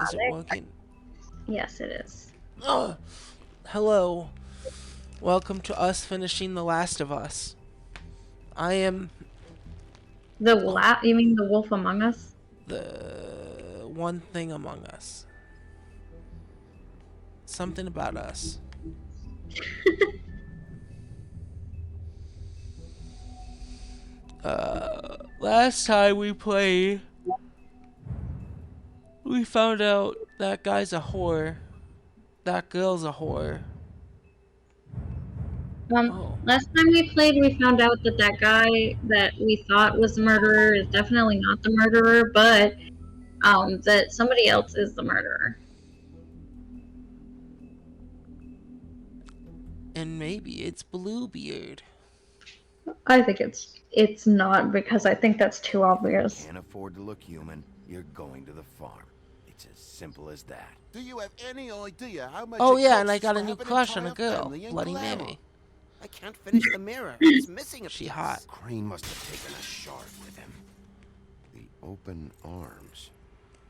Is it working? Yes, it is. Oh, hello. Welcome to us finishing The Last of Us. I am You mean the Wolf Among Us? the one thing among us. Something about us. Last time we played, we found out that guy's a whore. That girl's a whore. Oh. Last time we played, we found out that that guy that we thought was the murderer is definitely not the murderer, but that somebody else is the murderer. And maybe it's Bluebeard. I think it's not because I think that's too obvious. Can't afford to look human. You're going to the farm. It's as simple as that. Do you have any idea how much Oh it yeah, and costs I got to a new have an crush on a entire girl. family in Bloody Claremont? Mary. I can't finish the mirror. It's missing a She piece. hot. Crane must have taken a shard with him. The open arms.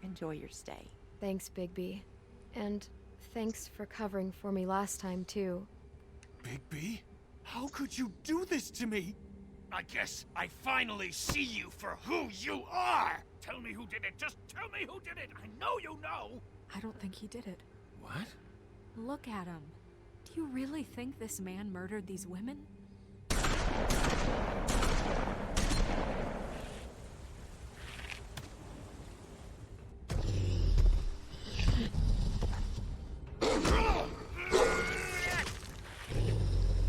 Enjoy your stay. Thanks, Bigby. And thanks for covering for me last time, too. Bigby? How could you do this to me? I guess I finally see you for who you are! Tell me who did it! Just tell me who did it! I know you know! I don't think he did it. What? Look at him. Do you really think this man murdered these women?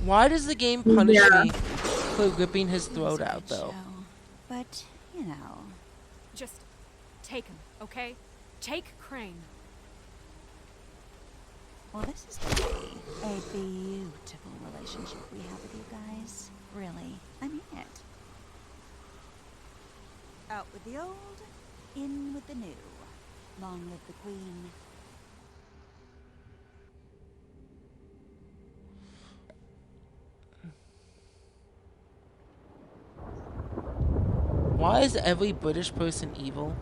Why does the game punish Yeah. me for ripping his throat out, though? But, you know. Just take him, okay? Take Crane. Well, this is going to be a beautiful relationship we have with you guys. Really. I mean it. Out with the old, in with the new. Long live the Queen. Why is every British person evil?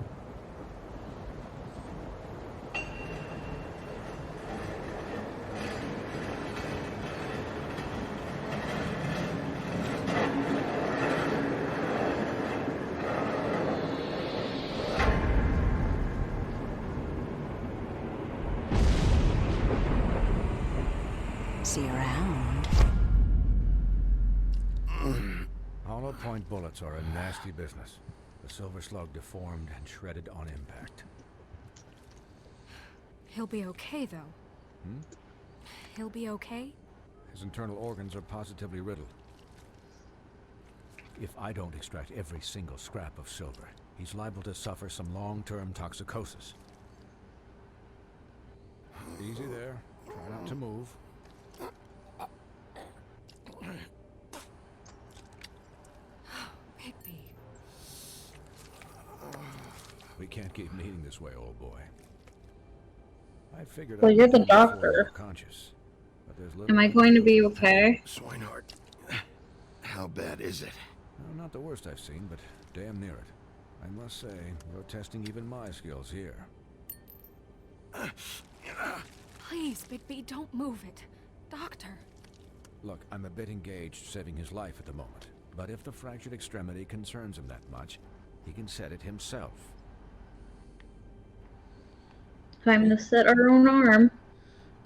See you around. Hollow point bullets are a nasty business. The Silver Slug deformed and shredded on impact. He'll be okay, though. He'll be okay? His internal organs are positively riddled. If I don't extract every single scrap of silver, he's liable to suffer some long-term toxicosis. Easy there. Try not to move. Bigby. We can't keep meeting this way, old boy. I figured Well, I'd you're the come before you doctor. were conscious, but there's little Am I going to be okay? Swinehart, how bad is it? No, not the worst I've seen, but damn near it. I must say, you're testing even my skills here. Please, Bigby, don't move it. Doctor. Look, I'm a bit engaged saving his life at the moment, but if the fractured extremity concerns him that much, he can set it himself. Time to set our own arm.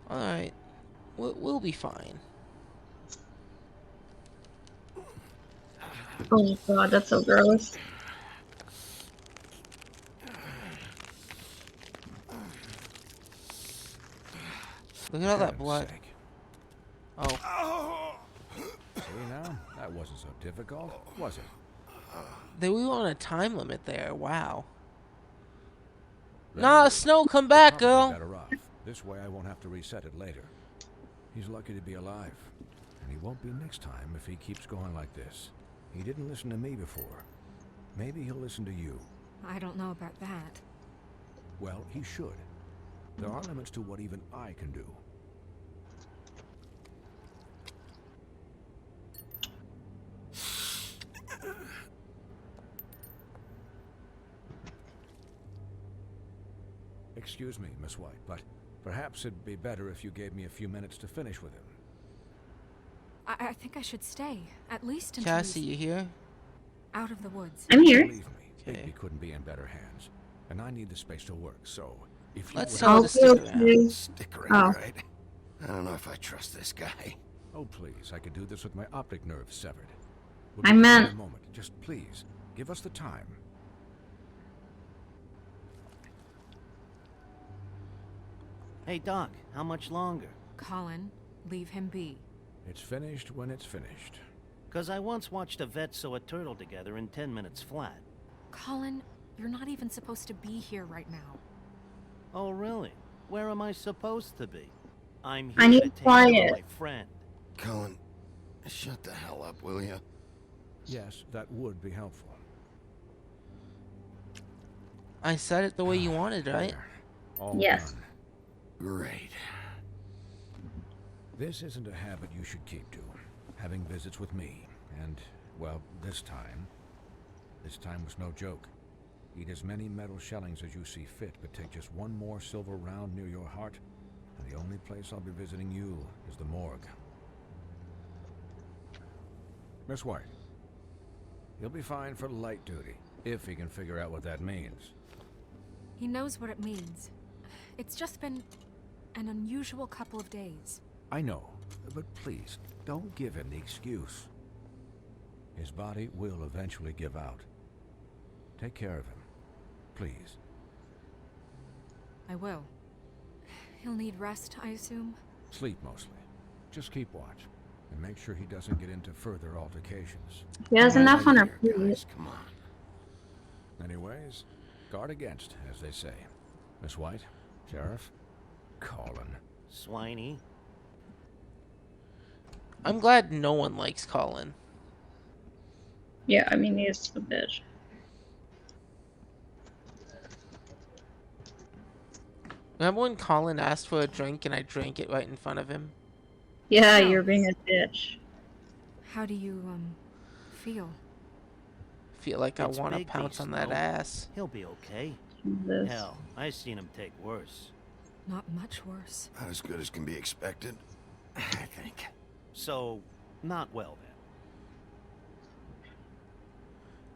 Alright. We'll be fine. Oh god, that's so gross. Look at all that Heaven's blood. sake. Oh. See now? That wasn't so difficult, was it? They were on a time limit there. Wow. Nah, Snow, come back, Probably girl. better off. This way I won't have to reset it later. He's lucky to be alive. And he won't be next time if he keeps going like this. He didn't listen to me before. Maybe he'll listen to you. I don't know about that. Well, he should. There are limits to what even I can do. Excuse me, Miss White, but perhaps it'd be better if you gave me a few minutes to finish with him. I think I should stay, at least until Cassie, he's you here? out of the woods. I'm here. Believe me, Okay. Bigby couldn't be in better hands. And I need the space to work, so if you Let's would- tell her I'll to stick go around. to. Stick around, Oh. right? I don't know if I trust this guy. Oh, please, I could do this with my optic nerve severed. We'll I be back meant- in a moment. Just please, give us the time. Hey, Doc, how much longer? Colin, leave him be. It's finished when it's finished. 'Cause I once watched a vet sew a turtle together in 10 minutes flat. Colin, you're not even supposed to be here right now. Oh, really? Where am I supposed to be? I'm here I need to take care quiet. of my friend. Colin, shut the hell up, will you? Yes, that would be helpful. I said it the way you wanted, right? There. All Yes. done. Great. This isn't a habit you should keep to. Having visits with me. And, well, this time was no joke. Eat as many metal shellings as you see fit, but take just one more silver round near your heart, and the only place I'll be visiting you is the morgue. Miss White, he'll be fine for light duty, if he can figure out what that means. He knows what it means. It's just been an unusual couple of days. I know, but please, don't give him the excuse. His body will eventually give out. Take care of him, please. I will. He'll need rest, I assume. Sleep mostly. Just keep watch, and make sure he doesn't get into further altercations. He has enough on her Here, plate. guys, come on. Anyways, guard against, as they say. Miss White, Sheriff, Colin. Swiney. I'm glad no one likes Colin. Yeah, I mean, he's a bitch. Remember when Colin asked for a drink and I drank it right in front of him? Yeah, you're being a bitch. How do you, feel? Feel like I It's want to big pounce beast, on that though. ass. He'll be okay. Jesus. Hell, I seen him take worse. Not much worse. Not as good as can be expected, I think. So, not well then.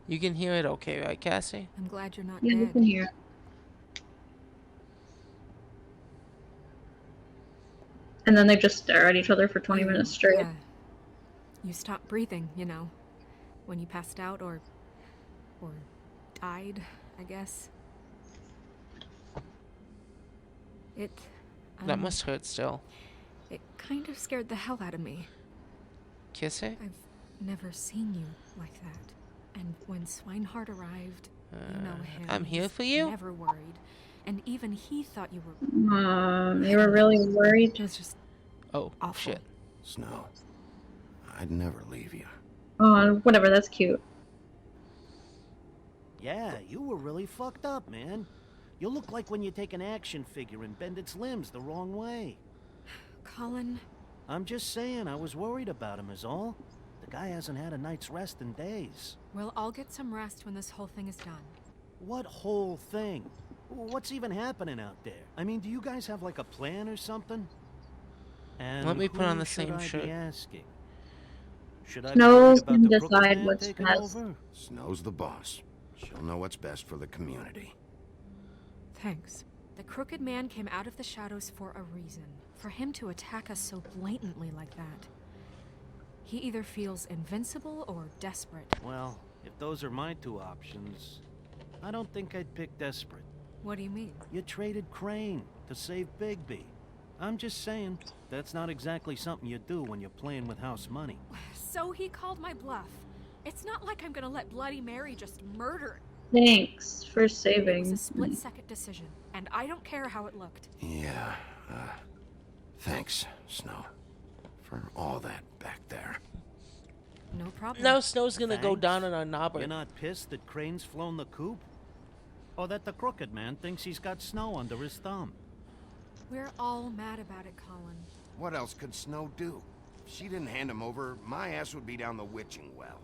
You can hear it okay, right, Cassie? I'm glad you're not Yeah, you dead. can hear. And then they just stare at each other for 20 minutes straight. Yeah. You stopped breathing, you know, when you passed out or died, I guess. It That must hurt still. it kind of scared the hell out of me. Kiss her? I've never seen you like that. And when Swinehart arrived, you know him. I'm here he's for you? Never worried. And even he thought you were You were really worried? it was just Oh, awful. shit. Snow, I'd never leave you. Oh, whatever, that's cute. Yeah, you were really fucked up, man. You look like when you take an action figure and bend its limbs the wrong way. Colin, I'm just saying, I was worried about him is all. The guy hasn't had a night's rest in days. well, I'll get some rest when this whole thing is done. What whole thing? What's even happening out there? I mean, do you guys have like a plan or something? And Let me put on who the should same I be shirt. asking? Should I Snows be can worried about the Crooked decide Man what's taking best. over? Snow's the boss. She'll know what's best for the community. Thanks. The Crooked Man came out of the shadows for a reason. For him to attack us so blatantly like that. He either feels invincible or desperate. Well, if those are my two options, I don't think I'd pick desperate. What do you mean? You traded Crane to save Bigby. I'm just saying, that's not exactly something you do when you're playing with house money. So he called my bluff. It's not like I'm gonna let Bloody Mary just murder. Thanks for It was saving. a split-second decision, and I don't care how it looked. Yeah, thanks, Snow, for all that back there. No problem. Now Snow's gonna go Thanks. down on our knobber. You're not pissed that Crane's flown the coop? Or that the Crooked Man thinks he's got Snow under his thumb? We're all mad about it, Colin. What else could Snow do? If she didn't hand him over, my ass would be down the witching well.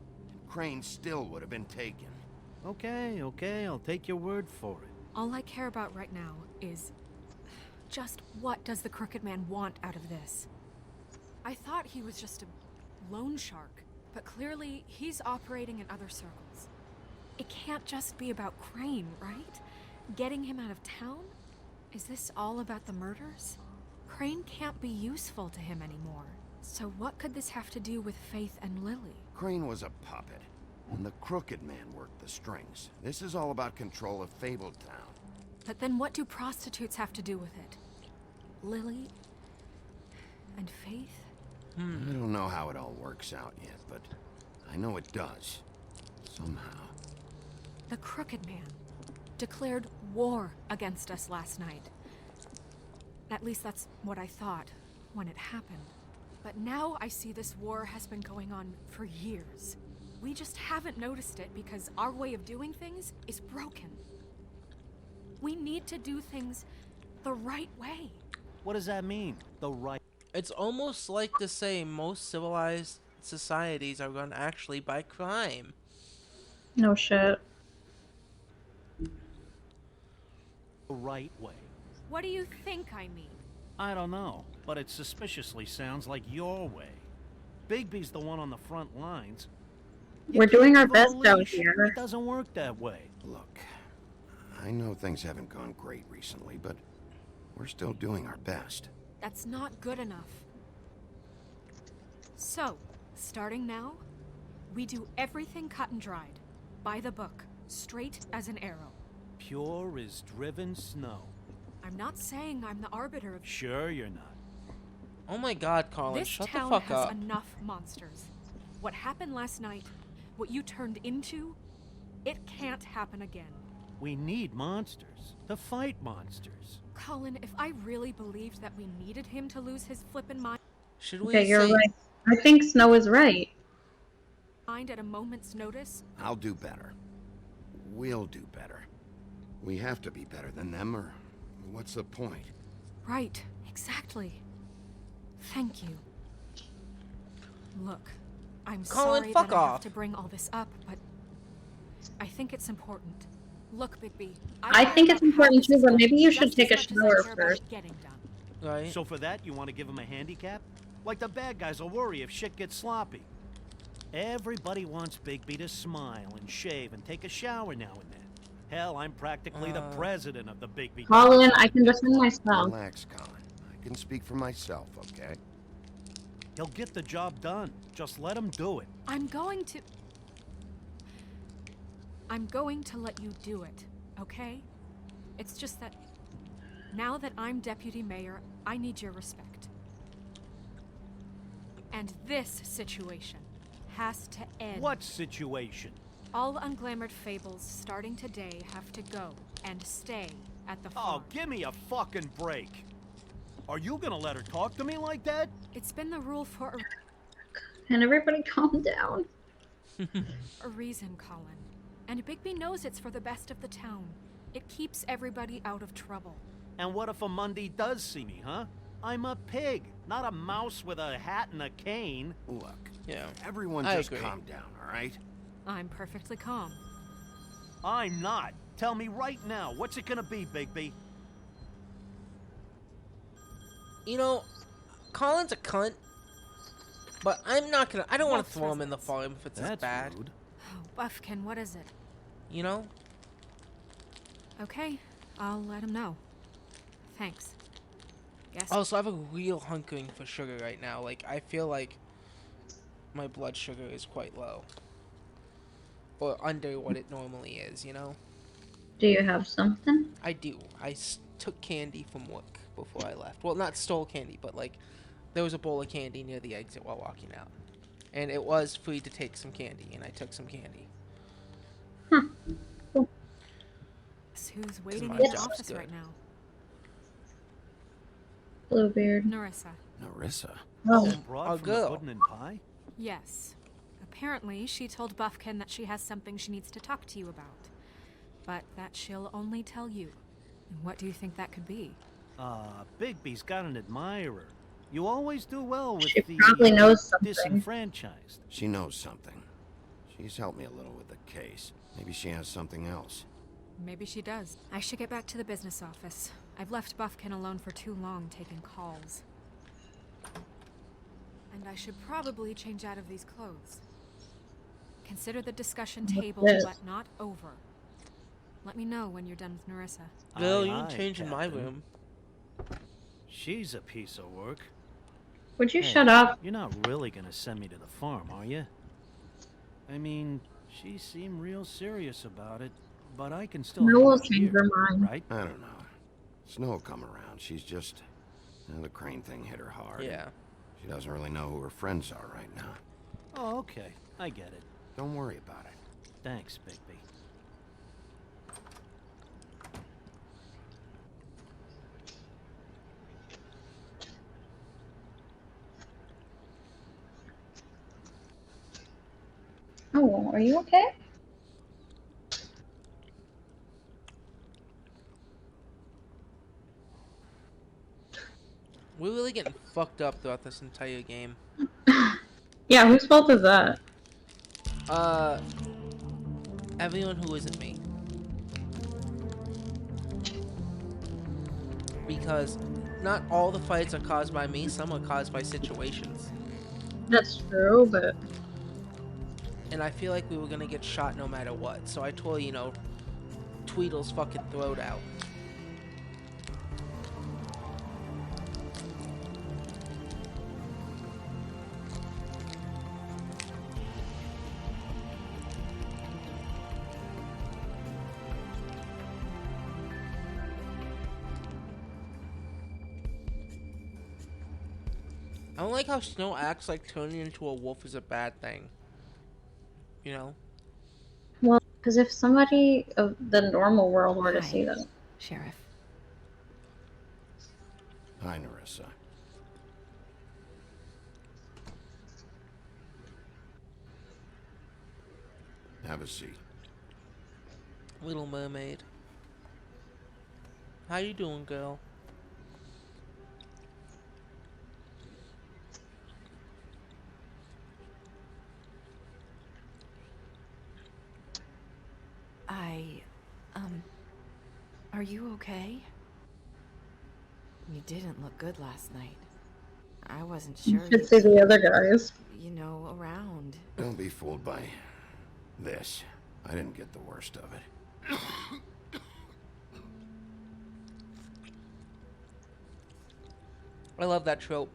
Crane still would have been taken. Okay, I'll take your word for it. All I care about right now is just what does the Crooked Man want out of this? I thought he was just a loan shark, but clearly he's operating in other circles. It can't just be about Crane, right? Getting him out of town? Is this all about the murders? Crane can't be useful to him anymore. So what could this have to do with Faith and Lily? Crane was a puppet, and the Crooked Man worked the strings. This is all about control of Fabletown. But then what do prostitutes have to do with it? Lily and Faith? I don't know how it all works out yet, but I know it does. Somehow. The Crooked Man declared war against us last night. At least that's what I thought when it happened. But now I see this war has been going on for years. We just haven't noticed it because our way of doing things is broken. We need to do things the right way. What does that mean? The right... It's almost like to say most civilized societies are run actually by crime. No shit. The right way. What do you think I mean? I don't know, but it suspiciously sounds like your way. Bigby's the one on the front lines. We're doing our Give best him a out leash. here. It doesn't work that way. Look, I know things haven't gone great recently, but we're still doing our best. That's not good enough. So, starting now, we do everything cut and dried. By the book. Straight as an arrow. Pure as driven snow. I'm not saying I'm the arbiter of... Sure you're not. Oh my god, Colin, This shut the town fuck has up. enough monsters. What happened last night, what you turned into, it can't happen again. We need monsters. To fight monsters. Colin, if I really believed that we needed him to lose his flippin' Should we Okay, you're say... right. I think Snow is right. mind at a moment's notice, I'll do better. We'll do better. We have to be better than them, or what's the point? right, exactly. Thank you. Look, I'm Colin, sorry fuck that I have off. to bring all this up, but I think it's important. Look, Bigby, I care think it's about how important this too, is but done maybe you just should as take a much as I shower care about first. it getting done. Right? So for that, you want to give him a handicap? Like the bad guys will worry if shit gets sloppy. Everybody wants Bigby to smile and shave and take a shower now and then. Hell, I'm practically the president of the Bigby. Colin, I can defend myself. Relax, Colin. I can speak for myself, okay? He'll get the job done. Just let him do it. I'm going to let you do it, okay? It's just that now that I'm deputy mayor, I need your respect. And this situation has to end. What situation? All unglamored fables starting today have to go and stay at the farm. Oh, give me a fucking break. Are you gonna let her talk to me like that? It's been the rule for Can everybody calm down? a reason, Colin. And Bigby knows it's for the best of the town. It keeps everybody out of trouble. And what if a Monday does see me, huh? I'm a pig, not a mouse with a hat and a cane. Look, Yeah. everyone I just agree. calm down, all right? I'm perfectly calm. I'm not. Tell me right now, what's it gonna be, Bigby? You know, Colin's a cunt, but I'm not gonna. I don't want to Wolf's throw him in the residence. fire if it's as That's bad. rude. Oh, Buffkin, what is it? You know? Okay, I'll let him know. Thanks. Guess Also, I have a real hunkering for sugar right now. Like, I feel like my blood sugar is quite low. Or under what it normally is, you know? Do you have something? I do. I took candy from work before I left. Well, not stole candy, but like, there was a bowl of candy near the exit while walking out. And it was free to take some candy, and I took some candy. who's waiting my in the job's office good. right now. Bluebeard. Narissa. Narissa. Oh, Brought our from girl. the pudding and pie? Yes. Apparently, she told Buffkin that she has something she needs to talk to you about. But that she'll only tell you. And what do you think that could be? Bigby's got an admirer. You always do well with She the probably knows something. disenfranchised. She knows something. She's helped me a little with the case. Maybe she has something else. Maybe she does. I should get back to the business office. I've left Buffkin alone for too long taking calls. And I should probably change out of these clothes. Consider the discussion table, this? but not over. Let me know when you're done with Narissa. Bill, Aye, you can aye, change in my Captain. room. She's a piece of work. Would you Hey, shut up? You're not really gonna send me to the farm, are you? I mean, she seemed real serious about it, but I can still No hang will out change here, her mind. right? I don't know. Snow will come around. She's just... the Crane thing hit her hard. Yeah. She doesn't really know who her friends are right now. Oh, okay. I get it. Don't worry about it. Thanks, Bigby. Oh, are you okay? We're really getting fucked up throughout this entire game. Yeah, whose fault is that? Everyone who isn't me. Because not all the fights are caused by me, some are caused by situations. That's true, but And I feel like we were gonna get shot no matter what, so I tore, you know, Tweedle's fucking throat out. I don't like how Snow acts like turning into a wolf is a bad thing. You know? well, because if somebody of the normal world were to Hi, see that, Sheriff. Hi, Narissa. Have a seat. Little Mermaid. How you doing, girl? Are you okay? You didn't look good last night. I wasn't you sure should see the other guys. around. Don't be fooled by this. I didn't get the worst of it. I love that trope.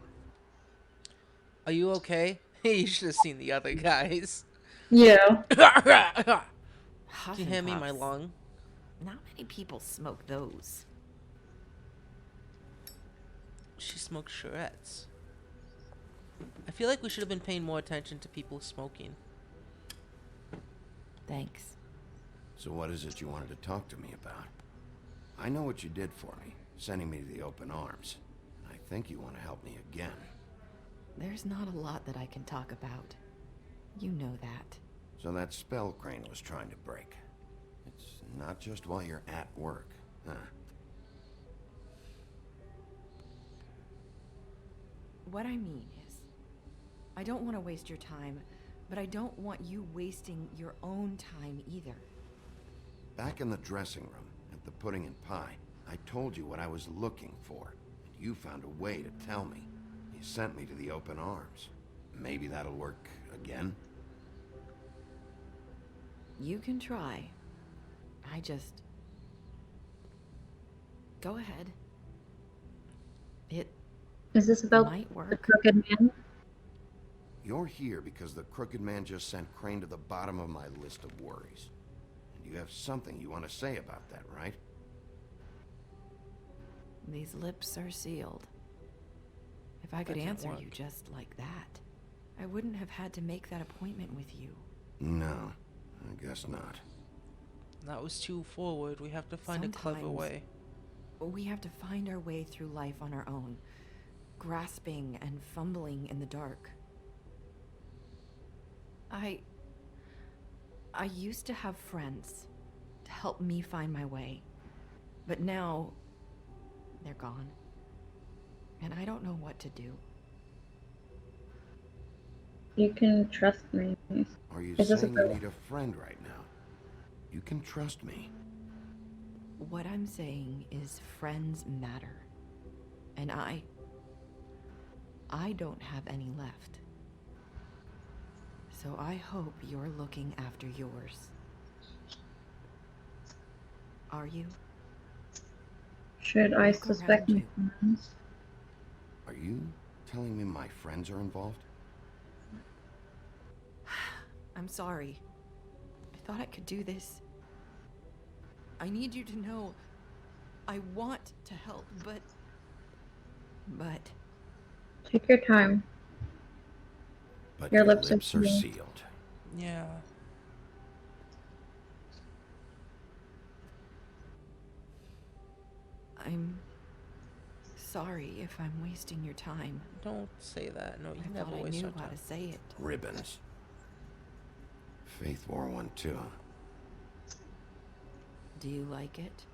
Are you okay? You should have seen the other guys. Yeah. Can Huff you and hand me my puffs. lung? Not many people smoke those. She smokes charrettes. I feel like we should have been paying more attention to people smoking. Thanks. So what is it you wanted to talk to me about? I know what you did for me, sending me to the open arms. I think you want to help me again. There's not a lot that I can talk about. You know that. So that spell Crane was trying to break. It's not just while you're at work, huh? What I mean is, I don't want to waste your time, but I don't want you wasting your own time either. Back in the dressing room, at the pudding and pie, I told you what I was looking for, and you found a way to tell me. You sent me to the open arms. Maybe that'll work again? You can try. I just... Go ahead. It Is this about might the work. crooked man? You're here because the Crooked Man just sent Crane to the bottom of my list of worries. And you have something you want to say about that, right? These lips are sealed. If I could That can't answer work. you just like that, I wouldn't have had to make that appointment with you. No, I guess not. That was too forward. We have to find a clever Sometimes- way. We have to find our way through life on our own, grasping and fumbling in the dark. I used to have friends to help me find my way, but now they're gone, and I don't know what to do. You can trust me. Are you Is this saying a you girl? need a friend right now? You can trust me. What I'm saying is friends matter. And I don't have any left. So I hope you're looking after yours. Are you? Should I Look suspect my around friends? Are you telling me my friends are involved? I'm sorry. I thought I could do this. I need you to know I want to help, but... Take your time. But Your your lips lips are are sealed. sealed. Yeah. I'm sorry if I'm wasting your time. Don't say that. No, you I never thought I waste knew our how time. to say it. Ribbons. Faith wore one too. Do you like it?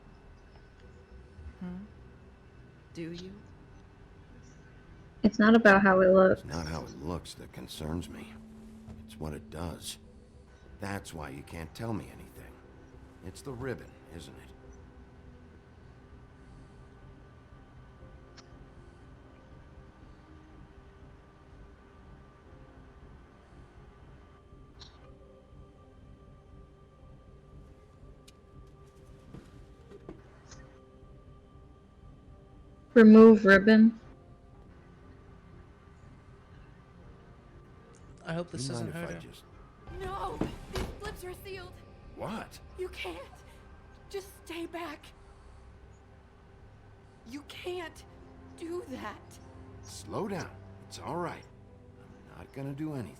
Do you? It's not about how it looks. It's not how it looks that concerns me. It's what it does. That's why you can't tell me anything. It's the ribbon, isn't it? Remove ribbon. I hope this You mind doesn't if hurt I her. just... No! These lips are sealed! What? You can't! Just stay back! You can't do that! Slow down. It's all right. I'm not gonna do anything.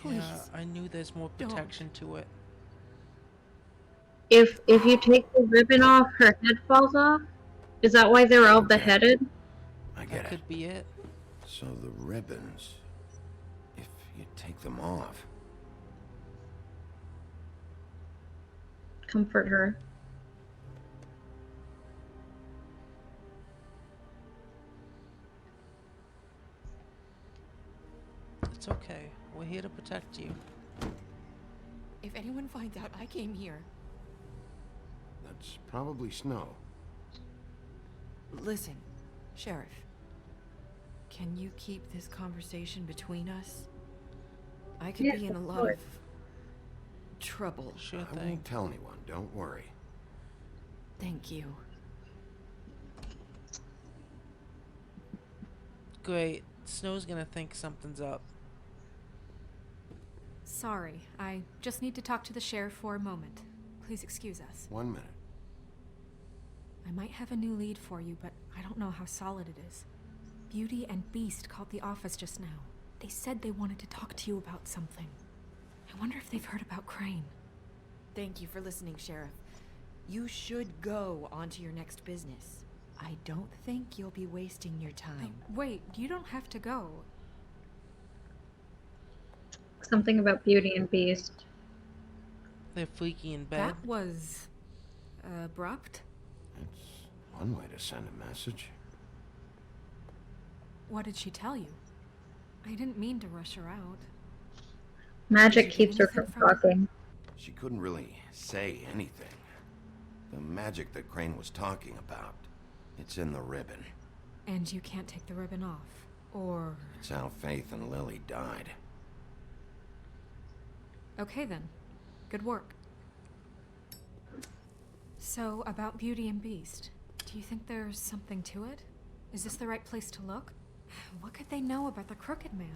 Yeah, Please, I knew there's more don't. protection to it. If you take the ribbon off, her head falls off? Is that why they were all Okay. beheaded? I That get it. could be it. So the ribbons, if you take them off, Comfort her. It's okay. We're here to protect you. if anyone finds out I came here, that's probably Snow. Listen, Sheriff. Can you keep this conversation between us? I could Yes, be in a of lot course. of trouble. Sure I thing. won't tell anyone, don't worry. Thank you. Great. Snow's gonna think something's up. sorry. I just need to talk to the sheriff for a moment. Please excuse us. 1 minute. I might have a new lead for you, but I don't know how solid it is. Beauty and Beast called the office just now. They said they wanted to talk to you about something. I wonder if they've heard about Crane. Thank you for listening, Sheriff. You should go on to your next business. I don't think you'll be wasting your time. Wait, you don't have to go. Something about Beauty and Beast. They're freaky in bed. That was abrupt. It's one way to send a message. What did she tell you? I didn't mean to rush her out. Magic Did you keeps get her from anything from it? talking. She couldn't really say anything. The magic that Crane was talking about, it's in the ribbon. And you can't take the ribbon off. Or... It's how Faith and Lily died. Okay then. Good work. So, about Beauty and Beast. Do you think there's something to it? Is this the right place to look? What could they know about the Crooked Man?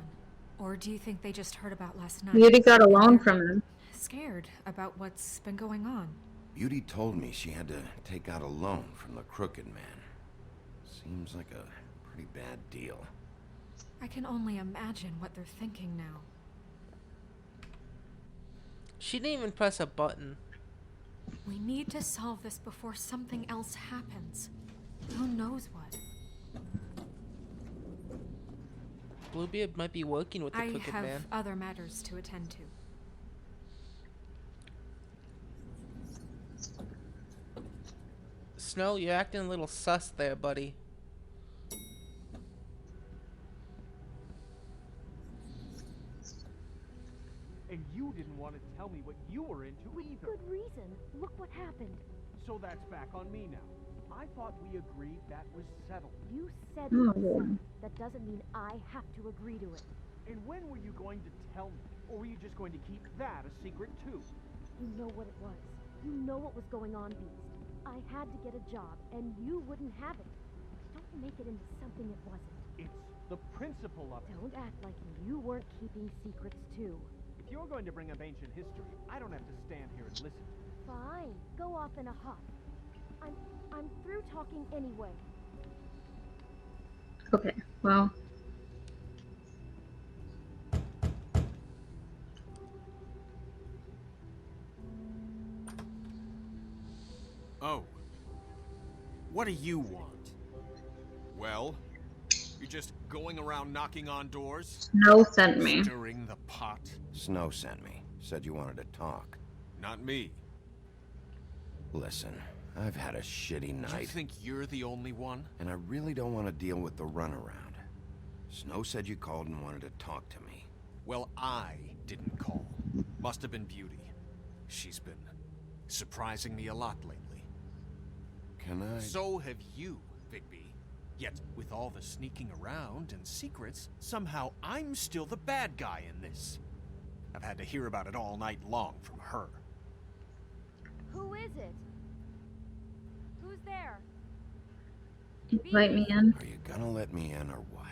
Or do you think they just heard about last night? Beauty got a and loan they're from them. Scared about what's been going on. Beauty told me she had to take out a loan from the Crooked Man. Seems like a pretty bad deal. I can only imagine what they're thinking now. She didn't even press a button. We need to solve this before something else happens. Who knows what? Bluebeard might be working with the I Crooked have Man. other matters to attend to. Snow, you're acting a little sus there, buddy. And you didn't want to tell me what you were into either. Good reason. Look what happened. So that's back on me now. I thought we agreed that was settled. You said Oh, it. yeah. That doesn't mean I have to agree to it. And when were you going to tell me? Or were you just going to keep that a secret too? You know what it was. You know what was going on, Beast. I had to get a job, and you wouldn't have it. Don't make it into something it wasn't. It's the principle of it. Don't act like you weren't keeping secrets too. If you're going to bring up ancient history, I don't have to stand here and listen. Fine. Go off in a huff. I'm through talking anyway. Okay, well. Oh. What do you want? Well, you're just going around knocking on doors? Snow sent me. Stirring the pot? Snow sent me. Said you wanted to talk. Not me. Listen, I've had a shitty night. You think you're the only one? And I really don't want to deal with the runaround. Snow said you called and wanted to talk to me. Well, I didn't call. Must have been Beauty. She's been surprising me a lot lately. Can I? So have you, Bigby. Yet, with all the sneaking around and secrets, somehow I'm still the bad guy in this. I've had to hear about it all night long from her. Who is it? Who's there? Invite me in. Are you gonna let me in or what?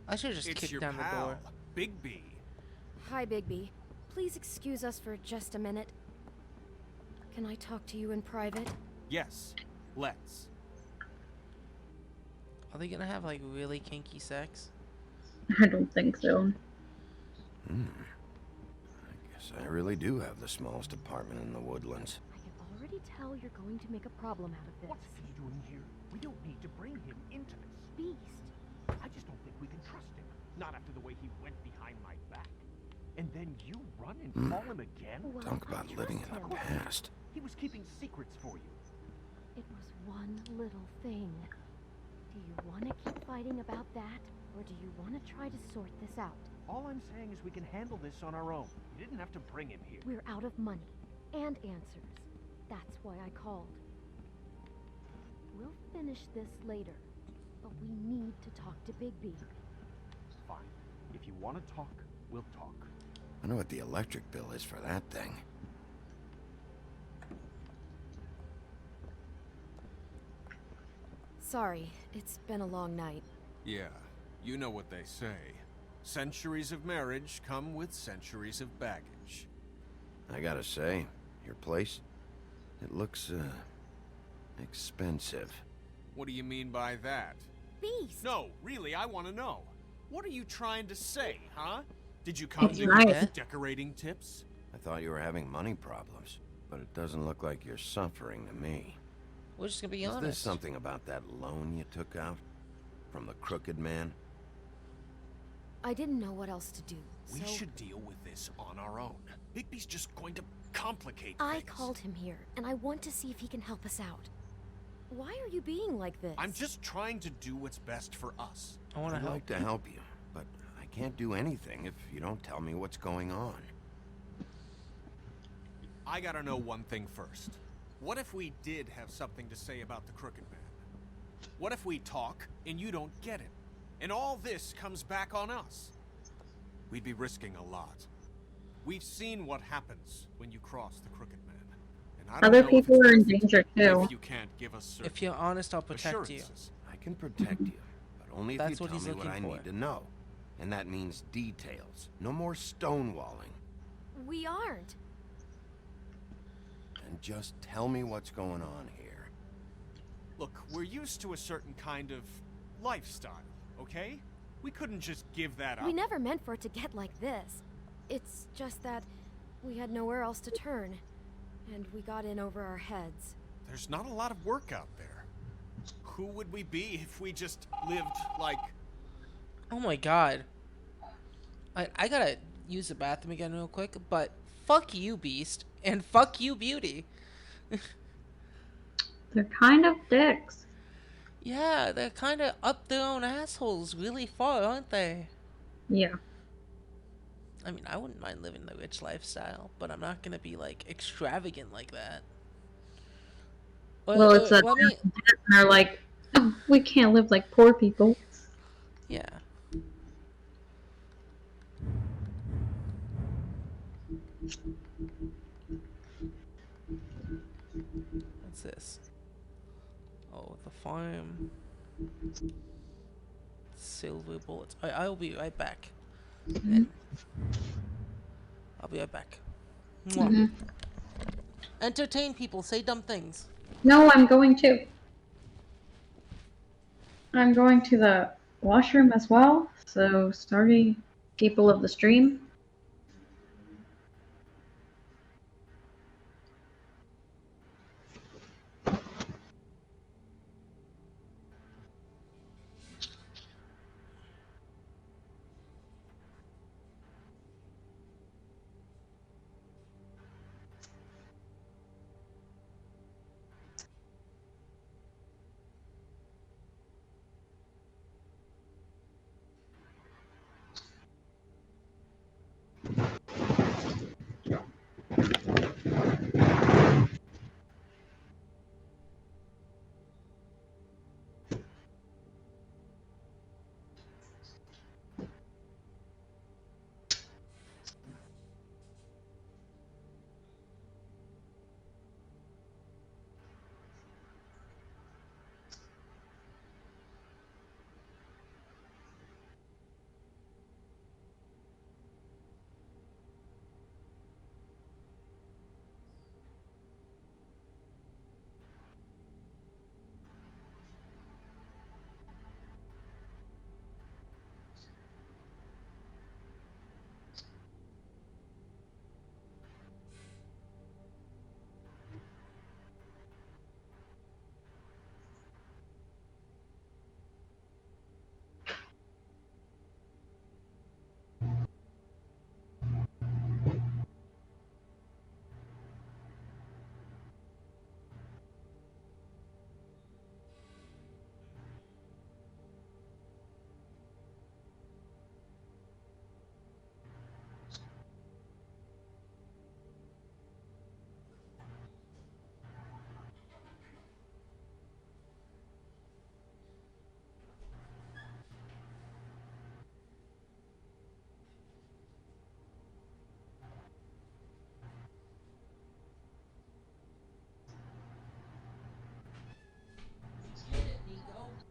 I should just It's kick your down pal, the door. Bigby. Hi, Bigby. Please excuse us for just a minute. Can I talk to you in private? Yes, let's. Are they gonna have like really kinky sex? I don't think so. I guess I really do have the smallest apartment in the Woodlands. I can already tell you're going to make a problem out of this. What's he doing here? We don't need to bring him into this. Beast. I just don't think we can trust him. Not after the way he went behind my back. And then you run and call him again? Well, Talk about I living trust in the him. past. He was keeping secrets for you. It was one little thing. Do you want to keep fighting about that, or do you want to try to sort this out? All I'm saying is we can handle this on our own. You didn't have to bring him here. We're out of money and answers. That's why I called. We'll finish this later, but we need to talk to Bigby. Fine. If you want to talk, we'll talk. I know what the electric bill is for that thing. Sorry, it's been a long night. Yeah, you know what they say. Centuries of marriage come with centuries of baggage. I gotta say, your place, it looks, expensive. What do you mean by that? Beast! No, really, I want to know. What are you trying to say, huh? Did you come It's here nice. with decorating tips? I thought you were having money problems, but it doesn't look like you're suffering to me. We're just gonna be Is honest. this something about that loan you took out? From the Crooked Man? I didn't know what else to do, We so should deal with this on our own. Bigby's just going to complicate I things. called him here, and I want to see if he can help us out. Why are you being like this? I'm just trying to do what's best for us. I want to I'd help. like to help you, but I can't do anything if you don't tell me what's going on. I gotta know one thing first. What if we did have something to say about the Crooked Man? What if we talk and you don't get it? And all this comes back on us? We'd be risking a lot. We've seen what happens when you cross the Crooked Man. And I don't Other know if people it's are in worth it danger too. If you can't give us certain If you're honest, I'll protect you. assurances. I can protect you, but only if That's you what tell he's me what looking I for. need to know. And that means details. No more stonewalling. We aren't. And just tell me what's going on here. Look, we're used to a certain kind of lifestyle, okay? We couldn't just give that up. We never meant for it to get like this. It's just that we had nowhere else to turn, and we got in over our heads. There's not a lot of work out there. Who would we be if we just lived like... Oh my god. I gotta use the bathroom again real quick, but fuck you, Beast, and fuck you, Beauty. They're kind of dicks. Yeah, they're kind of up their own assholes really far, aren't they? Yeah. I mean, I wouldn't mind living the rich lifestyle, but I'm not gonna be like extravagant like that. Well, it's that Let me. they're like, oh, we can't live like poor people. Yeah. What's this? Oh, the farm. Silver bullets. I'll be right back. And I'll be right back. Mwah. Mm-hmm. Entertain people. Say dumb things. No, I'm going to. I'm going to the washroom as well. So sorry, people of the stream.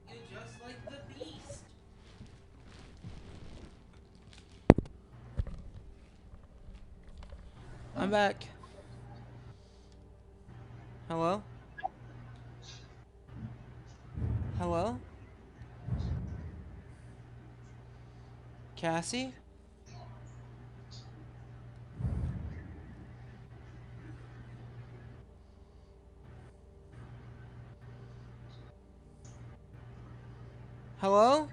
You're just like the beast. I'm back. Hello? Hello? Cassie? Hello?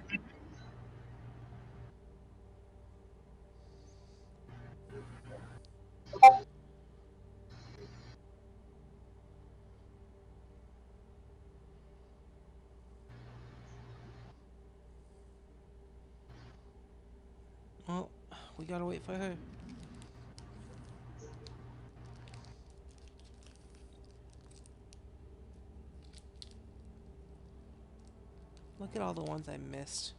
Well, we gotta wait for her. Look at all the ones I missed.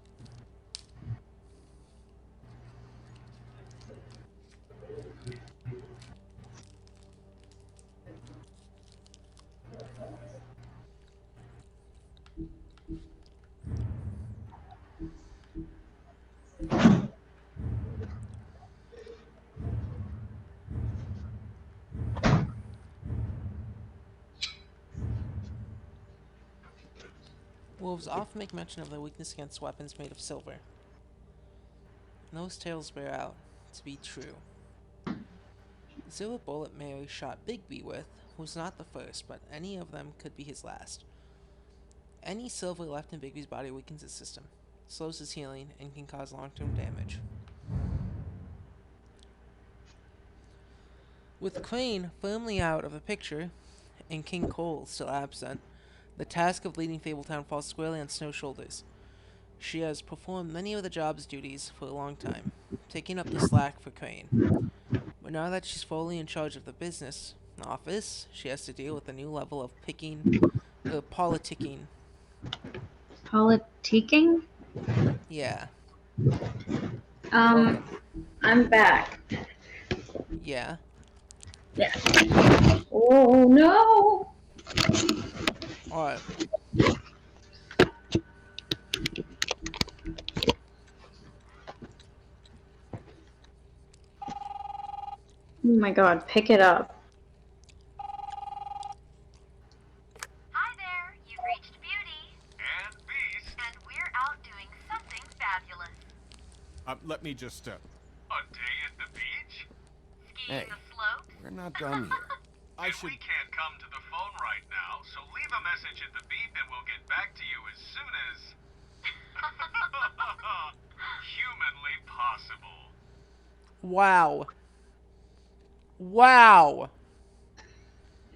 Wolves often make mention of their weakness against weapons made of silver. And those tales bear out to be true. The silver bullet Mary shot Bigby with was not the first, but any of them could be his last. Any silver left in Bigby's body weakens his system, slows his healing, and can cause long-term damage. With Crane firmly out of the picture, and King Cole still absent, the task of leading Fabletown falls squarely on Snow's shoulders. She has performed many of the job's duties for a long time, taking up the slack for Crane. But now that she's fully in charge of the business office, she has to deal with a new level of politicking. Politicking? Yeah. I'm back. Yeah. Yeah. Oh no! Alright. Oh my god, pick it up. Hi there, you've reached Beauty. And Beast. And we're out doing something fabulous. Let me just, A day at the beach? Hey, Skiing the slopes? we're not done here. I should... We can't come to the phone right now, so leave a message at the beep and we'll get back to you as soon as... humanly possible. Wow. Wow.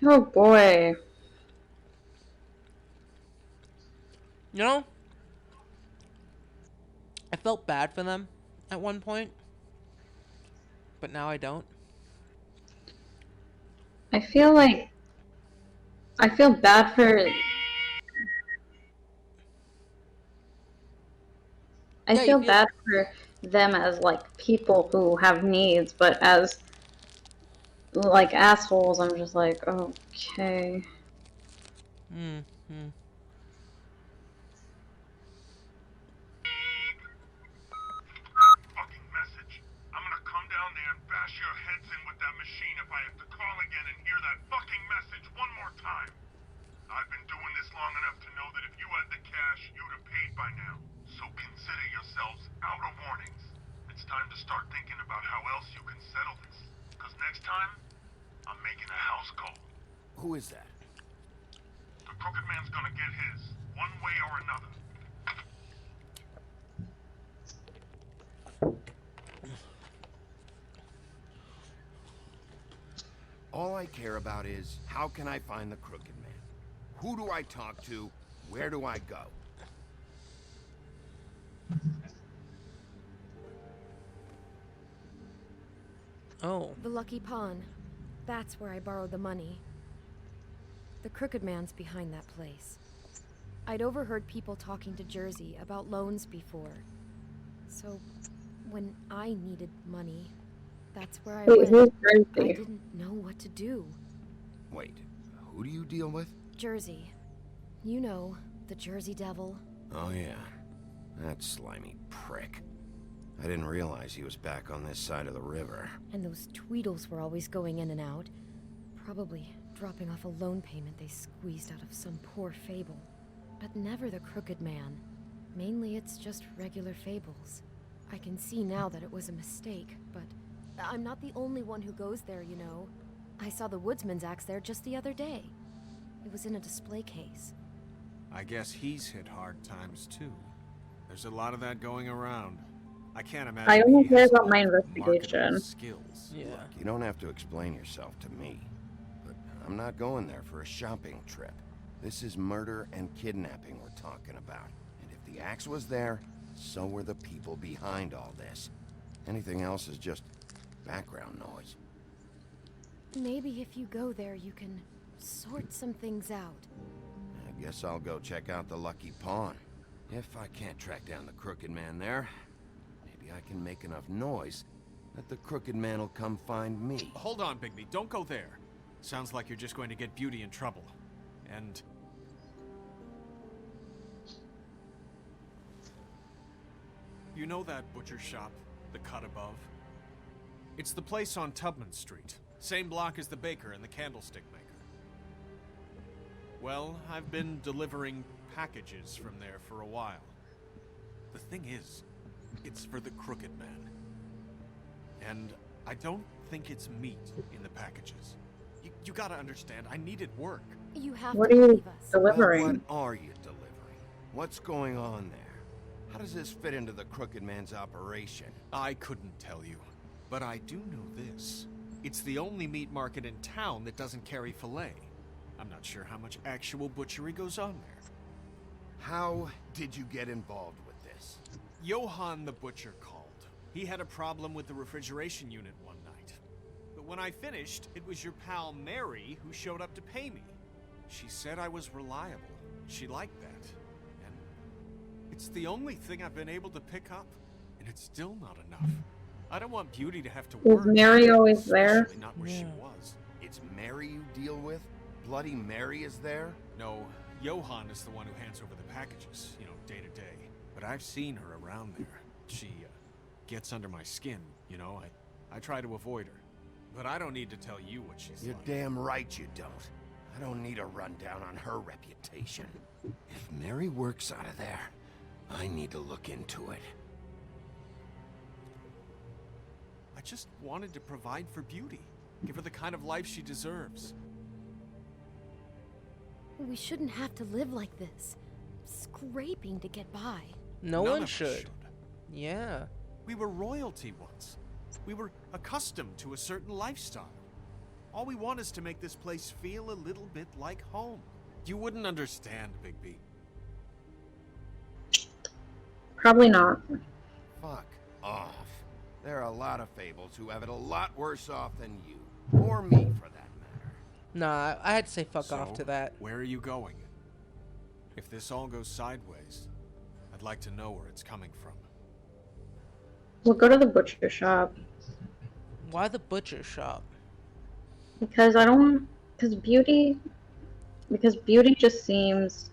Oh boy. You know, I felt bad for them at one point, but now I don't. I feel bad for... I Yeah, feel bad for them as, like, people who have needs, but as, like, assholes, I'm just like, okay. Fucking message. I'm gonna come down there and bash your heads in with that machine if I have to call again and hear that fucking message one more time. I've been doing this long enough to know that if you had the cash, you'd have paid by now. So consider yourselves out of warnings. It's time to start thinking about how else you can settle this. Because next time, I'm making a house call. Who is that? The Crooked Man's gonna get his, one way or another. All I care about is, how can I find the Crooked Man? Who do I talk to? Where do I go? Oh. The Lucky Pawn. That's where I borrowed the money. The Crooked Man's behind that place. I'd overheard people talking to Jersey about loans before. So, when I needed money, that's where I went. who's I Jersey? didn't know what to do. Wait, who do you deal with? Jersey. You know, the Jersey Devil. Oh yeah, that slimy prick. I didn't realize he was back on this side of the river. And those Tweedles were always going in and out. Probably dropping off a loan payment they squeezed out of some poor fable. But never the Crooked Man. Mainly it's just regular fables. I can see now that it was a mistake, but I'm not the only one who goes there, you know. I saw the Woodsman's axe there just the other day. It was in a display case. I guess he's hit hard times, too. There's a lot of that going around. I can't imagine. I only he care has about my enough investigation. marketable skills. Yeah. Look, you don't have to explain yourself to me. But I'm not going there for a shopping trip. This is murder and kidnapping we're talking about. And if the axe was there, so were the people behind all this. Anything else is just background noise. Maybe if you go there, you can sort some things out. I guess I'll go check out the Lucky Pawn. If I can't track down the Crooked Man there, maybe I can make enough noise that the Crooked Man will come find me. Hold on, Bigby. Don't go there. Sounds like you're just going to get Beauty in trouble. And... you know that butcher shop, the cut above? It's the place on Tubman Street. Same block as the baker and the candlestick maker. Well, I've been delivering packages from there for a while. The thing is, it's for the Crooked Man. And I don't think it's meat in the packages. You gotta understand, I needed work. You have What to are you believe us. delivering? Well, what are you delivering? What's going on there? How does this fit into the Crooked Man's operation? I couldn't tell you, but I do know this. It's the only meat market in town that doesn't carry filet. I'm not sure how much actual butchery goes on there. How did you get involved with Johann the Butcher called. He had a problem with the refrigeration unit one night. But when I finished, it was your pal Mary who showed up to pay me. She said I was reliable. She liked that. And it's the only thing I've been able to pick up. And it's still not enough. I don't want Beauty to have to work. Is Mary always there? Especially not where she was. It's Mary you deal with? Bloody Mary is there? No, Johann is the one who hands over the packages, you know, day to day. But I've seen her around there. She gets under my skin, you know. I try to avoid her. But I don't need to tell you what she's You're like. damn right you don't. I don't need a rundown on her reputation. If Mary works out of there, I need to look into it. I just wanted to provide for Beauty. Give her the kind of life she deserves. We shouldn't have to live like this, scraping to get by. No None one of us should. Yeah. We were royalty once. We were accustomed to a certain lifestyle. All we want is to make this place feel a little bit like home. You wouldn't understand, Bigby. Probably not. Fuck off. There are a lot of Fables who have it a lot worse off than you. Or me, for that matter. Nah, I had to say fuck off So, to that. where are you going? If this all goes sideways, I'd like to know where it's coming from. We'll go to the butcher shop. Why the butcher shop? Because because Beauty just seems,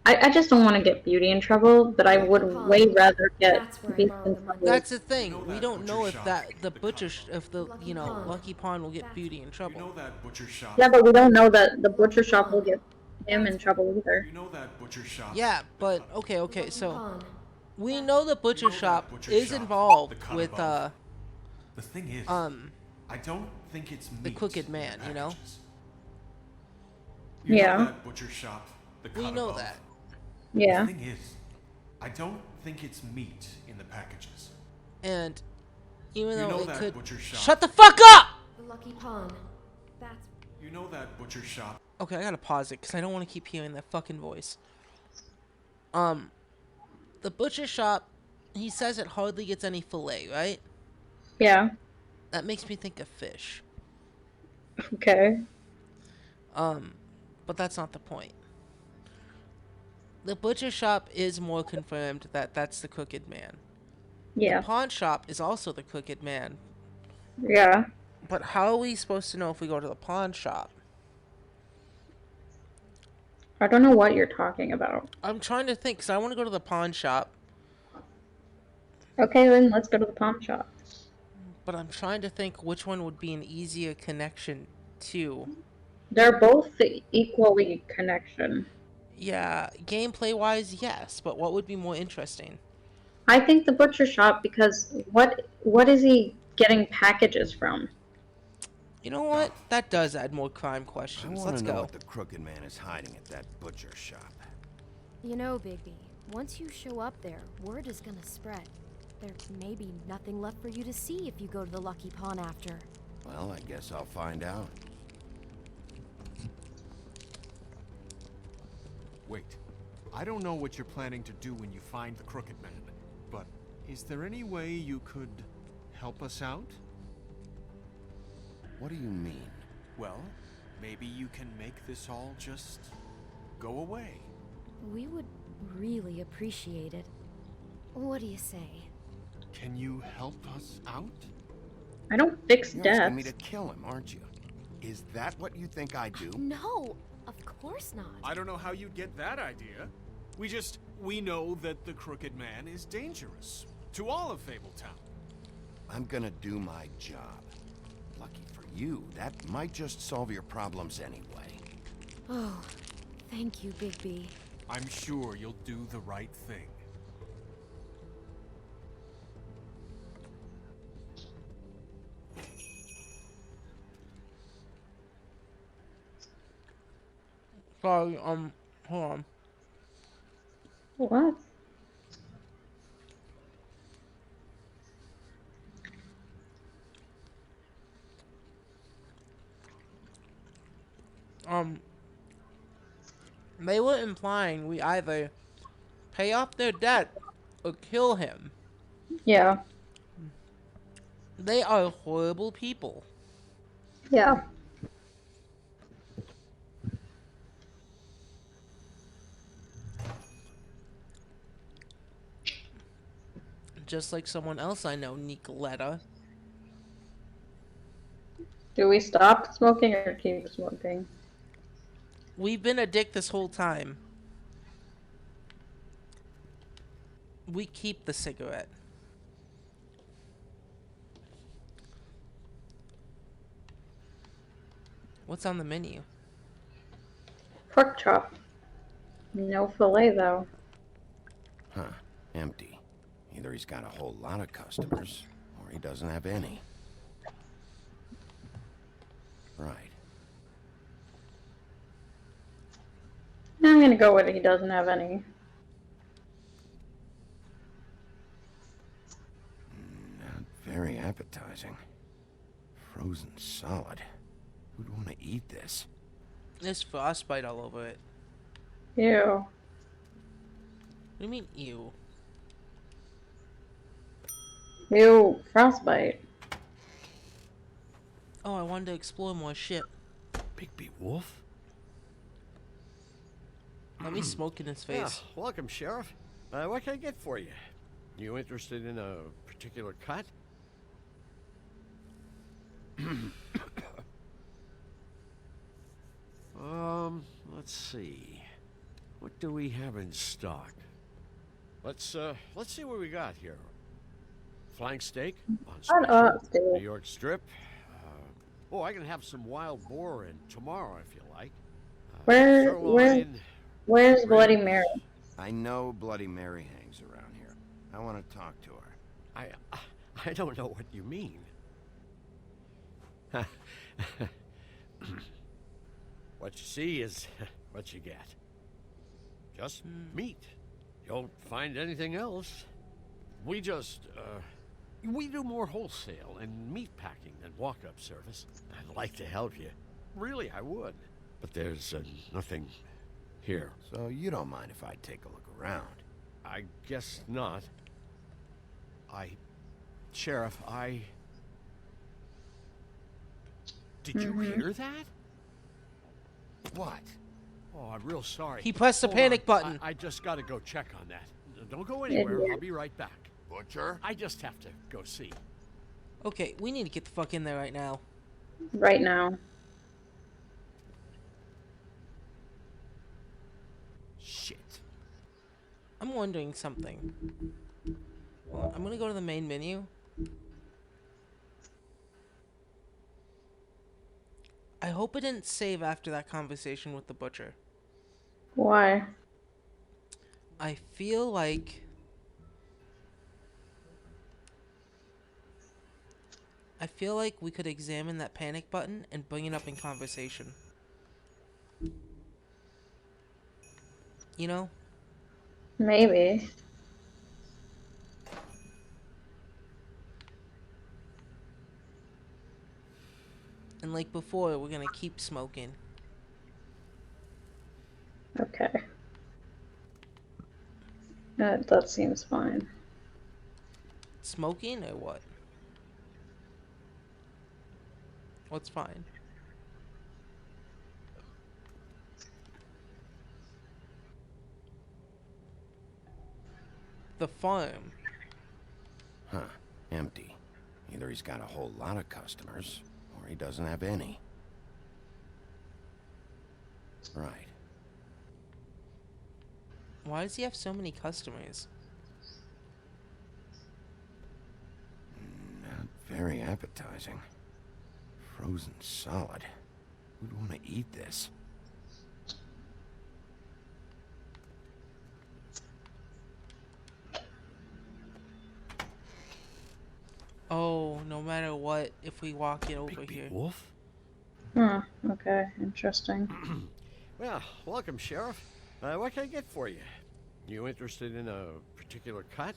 I just don't want to get Beauty in trouble, but I would way rather get Beast in trouble. That's the thing. We don't know if if the Lucky Pawn will get Beauty in trouble. You know that butcher shop? Yeah, but we don't know that the butcher shop will get him in trouble either. You know that butcher shop? Yeah, but okay, so Pawn. we know the butcher You know that shop butcher is shop, involved the cut with above. The thing is, I don't think it's the meat Crooked in Man, you know? packages. You Yeah. know that butcher shop? The We cut know above? that. Yeah. The thing is, I don't think it's meat in the packages. And even You though know it that could butcher shop? shut the fuck up. The Lucky Pawn. That's You know that butcher shop? Okay, I gotta pause it because I don't want to keep hearing that fucking voice. The butcher shop, he says it hardly gets any fillet, right? Yeah. That makes me think of fish. Okay. But that's not the point. The butcher shop is more confirmed that that's the Crooked Man. Yeah. The pawn shop is also the Crooked Man. Yeah. But how are we supposed to know if we go to the pawn shop? I don't know what you're talking about. I'm trying to think, because I want to go to the pawn shop, Okay, then let's go to the pawn shop. but I'm trying to think which one would be an easier connection to. They're both equally connection. Yeah, gameplay-wise, yes, but what would be more interesting? I think the butcher shop because what is he getting packages from? You know what? That does add more crime I questions. want Let's to know go. what the Crooked Man is hiding at that butcher shop. You know, Bigby, once you show up there, word is gonna spread. There may be nothing left for you to see if you go to the Lucky Pawn after. Well, I guess I'll find out. Wait, I don't know what you're planning to do when you find the Crooked Man, but is there any way you could help us out? What do you mean? Well, maybe you can make this all just go away. We would really appreciate it. What do you say? Can you help us out? I don't fix You're deaths. asking me to kill him, aren't you? Is that what you think I do? No, of course not. I don't know how you'd get that idea. We know that the Crooked Man is dangerous to all of Fabletown. I'm gonna do my job. Lucky for you, that might just solve your problems anyway. Oh, thank you, Bigby. I'm sure you'll do the right thing. Sorry, hold on. What? They were implying we either pay off their debt or kill him. Yeah. They are horrible people. Yeah. Just like someone else I know, Nicoletta. Do we stop smoking or keep smoking? We've been a dick this whole time. We keep the cigarette. What's on the menu? Pork chop. No fillet, though. Huh. Empty. Either he's got a whole lot of customers, or he doesn't have any. Right. I'm gonna go with he doesn't have any. Not very appetizing. Frozen solid. Who'd want to eat this? There's frostbite all over it. Ew. What do you mean, ew? Ew, frostbite. Oh, I wanted to explore more shit. Bigby Wolf? Let me smoke in his face. Yeah, welcome, Sheriff. What can I get for you? You interested in a particular cut? Let's see. What do we have in stock? Let's see what we got here. Flank steak on Shut special, up, dude. New York strip. Oh, I can have some wild boar in tomorrow if you like. Sirloin, Where's Bloody Mary? I know Bloody Mary hangs around here. I want to talk to her. I don't know what you mean. What you see is what you get. Just meat. You don't find anything else. We just, we do more wholesale and meat packing than walk-up service. I'd like to help you. Really, I would. But there's nothing here. So you don't mind if I take a look around? I guess not. Sheriff, Did you hear that? What? Oh, I'm real sorry. He pressed the Hold panic on. button. I just gotta go check on that. Don't go anywhere. Idiot. I'll be right back. Butcher? I just have to go see. Okay, we need to get the fuck in there right now. Right now. Shit. I'm wondering something. Well, I'm gonna go to the main menu. I hope it didn't save after that conversation with the butcher. Why? I feel like... we could examine that panic button and bring it up in conversation. You know? Maybe. And like before, we're gonna keep smoking. Okay. That seems fine. Smoking or what? What's fine? The farm. Huh. Empty. Either he's got a whole lot of customers, or he doesn't have any. Right. Why does he have so many customers? Not very appetizing. Frozen solid. Who'd want to eat this? Oh, no matter what, if we walk it over here. Wolf? Hmm, okay, interesting. Well, welcome, Sheriff. What can I get for you? You interested in a particular cut?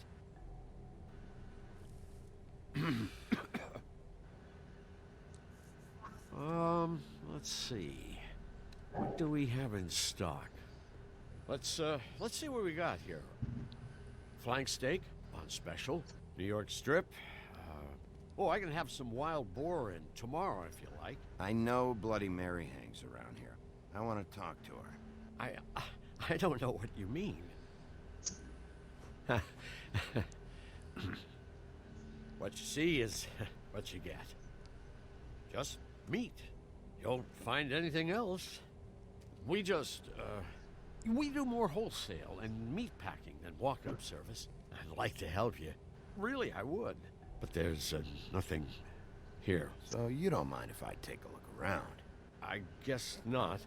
Let's see. What do we have in stock? Let's see what we got here. flank steak on special. New York strip. Oh, I can have some wild boar in tomorrow if you like. I know Bloody Mary hangs around here. I want to talk to her. I don't know what you mean. What you see is what you get. Just meat. You don't find anything else. We just, we do more wholesale and meat packing than walk-up service. I'd like to help you. Really, I would. But there's nothing here. So you don't mind if I take a look around? I guess not.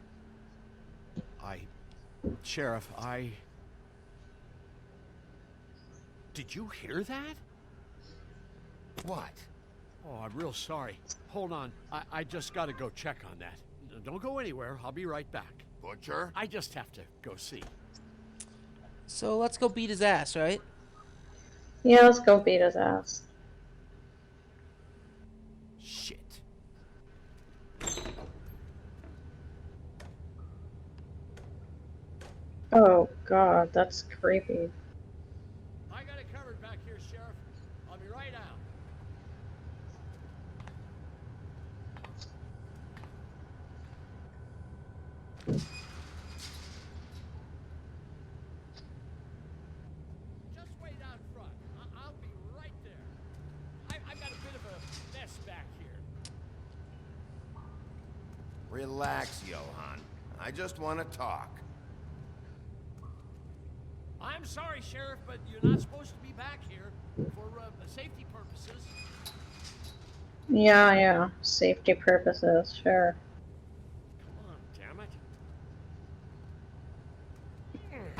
Sheriff, Did you hear that? What? Oh, I'm real sorry. Hold on. I just gotta go check on that. Don't go anywhere. I'll be right back. Butcher? I just have to go see. So let's go beat his ass, right? Yeah, let's go beat his ass. Shit. Oh god, that's creepy. I got it covered back here, Sheriff. I'll be right out. Just wait out front. I'll be right there. I've got a bit of a mess back here. Relax, Johan. I just want to talk. I'm sorry, Sheriff, but you're not supposed to be back here for safety purposes. Yeah, safety purposes, sure. Come on, damn it.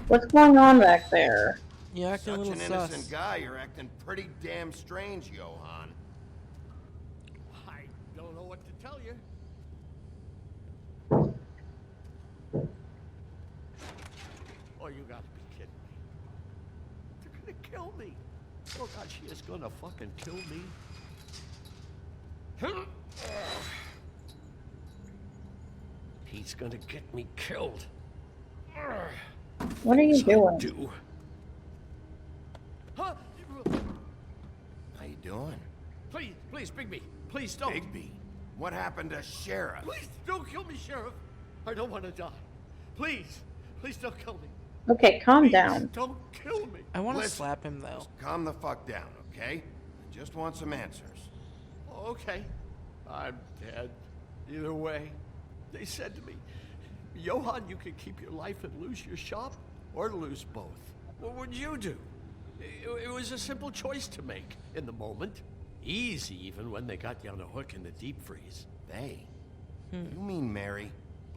What's going on back there? You're acting a Such little an sus. innocent guy, you're acting pretty damn strange, Johan. I don't know what to tell you. Oh, you gotta be kidding me. They're gonna kill me. Oh god, she is gonna fucking kill me. He's gonna get me killed. What are you doing? Do. Huh? How you doing? Please, Bigby. Please don't. Bigby? What happened to Sheriff? Please don't kill me, Sheriff. I don't want to die. Please don't kill me. Okay, calm Please down. don't kill me. I want to Listen, slap him though. Just calm the fuck down, okay? I just want some answers. Okay. I'm dead. Either way. They said to me, Johan, you can keep your life and lose your shop, or lose both. What would you do? It was a simple choice to make in the moment. Easy, even when they got you on a hook in the deep freeze. They? You mean Mary?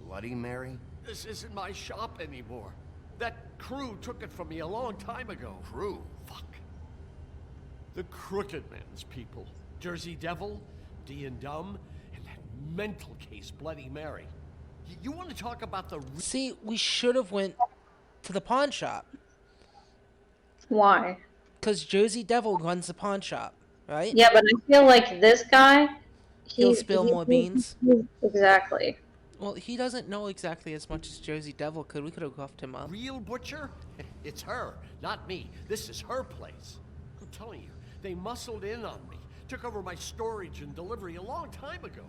Bloody Mary? This isn't my shop anymore. That crew took it from me a long time ago. Crew? Fuck. The Crooked Man's people. Jersey Devil, D and Dumb, and that mental case, Bloody Mary. You want to talk about the... See, we should have went to the pawn shop. Why? Because Jersey Devil runs the pawn shop, right? Yeah, but I feel like this guy... He'll spill more beans. Exactly. Well, he doesn't know exactly as much as Jersey Devil could. We could have roughed him up. Real butcher? It's her, not me. This is her place. I'm telling you, they muscled in on me. Took over my storage and delivery a long time ago.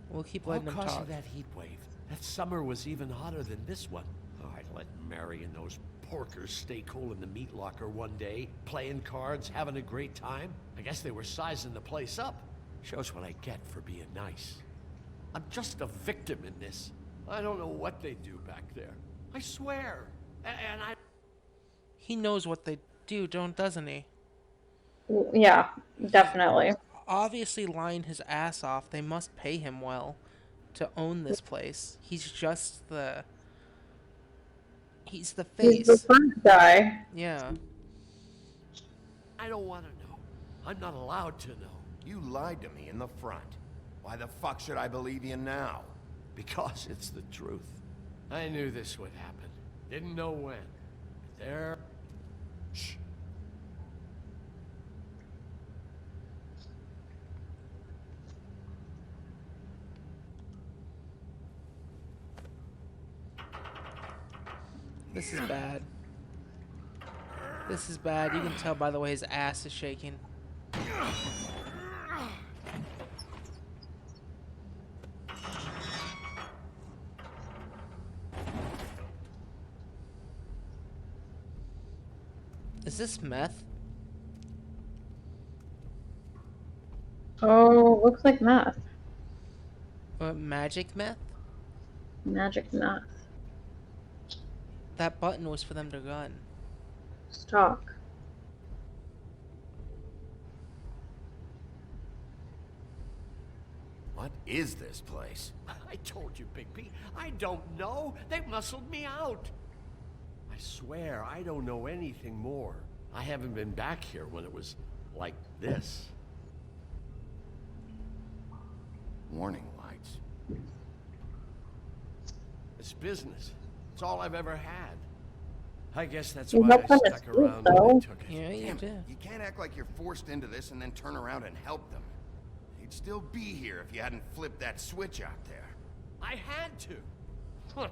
We'll keep letting him Because talk. of that heat wave. That summer was even hotter than this one. Oh, I let Mary and those porkers stay cool in the meat locker one day, playing cards, having a great time. I guess they were sizing the place up. Shows what I get for being nice. I'm just a victim in this. I don't know what they do back there. I swear. And I... He knows what they do, doesn't he? Yeah, definitely. Obviously lying his ass off. They must pay him well to own this place. He's just the... He's the face. He's the front guy. Yeah. I don't want to know. I'm not allowed to know. You lied to me in the front. Why the fuck should I believe you now? Because it's the truth. I knew this would happen. Didn't know when. But there... Shh. This is bad. This is bad. You can tell by the way his ass is shaking. Is this meth? Oh, looks like meth. Or magic meth? Magic meth. That button was for them to run. Stock. What is this place? I told you, Bigby. I don't know. They muscled me out. I swear, I don't know anything more. I haven't been back here when it was like this. Warning lights. It's business. It's all I've ever had. I guess that's You why helped I them stuck escape, around when though. they took it. Yeah, you Damn it, did. you can't act like you're forced into this and then turn around and help them. You'd still be here if you hadn't flipped that switch out there. I had to. Huh.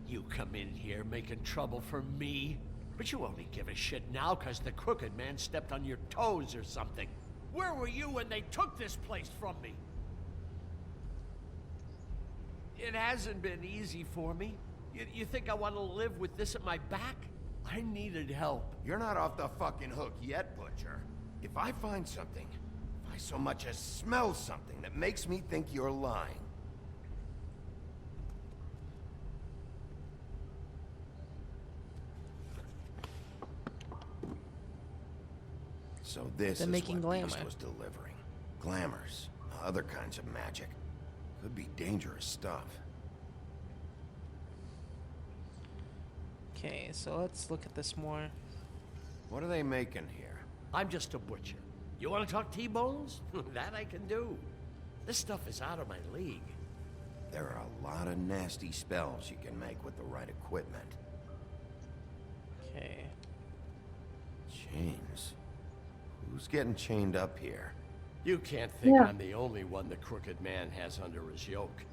You come in here making trouble for me, but you only give a shit now because the Crooked Man stepped on your toes or something. Where were you when they took this place from me? It hasn't been easy for me. You think I want to live with this at my back? I needed help. You're not off the fucking hook yet, Butcher. If I find something, if I so much as smell something that makes me think you're lying. So this They're is making what Beast glamour. was delivering. Glamours, other kinds of magic. Could be dangerous stuff. Okay, so let's look at this more. What are they making here? I'm just a butcher. You want to talk T-bones? That I can do. This stuff is out of my league. There are a lot of nasty spells you can make with the right equipment. Okay. Chains. Who's getting chained up here? You can't think Yeah. I'm the only one the Crooked Man has under his yoke.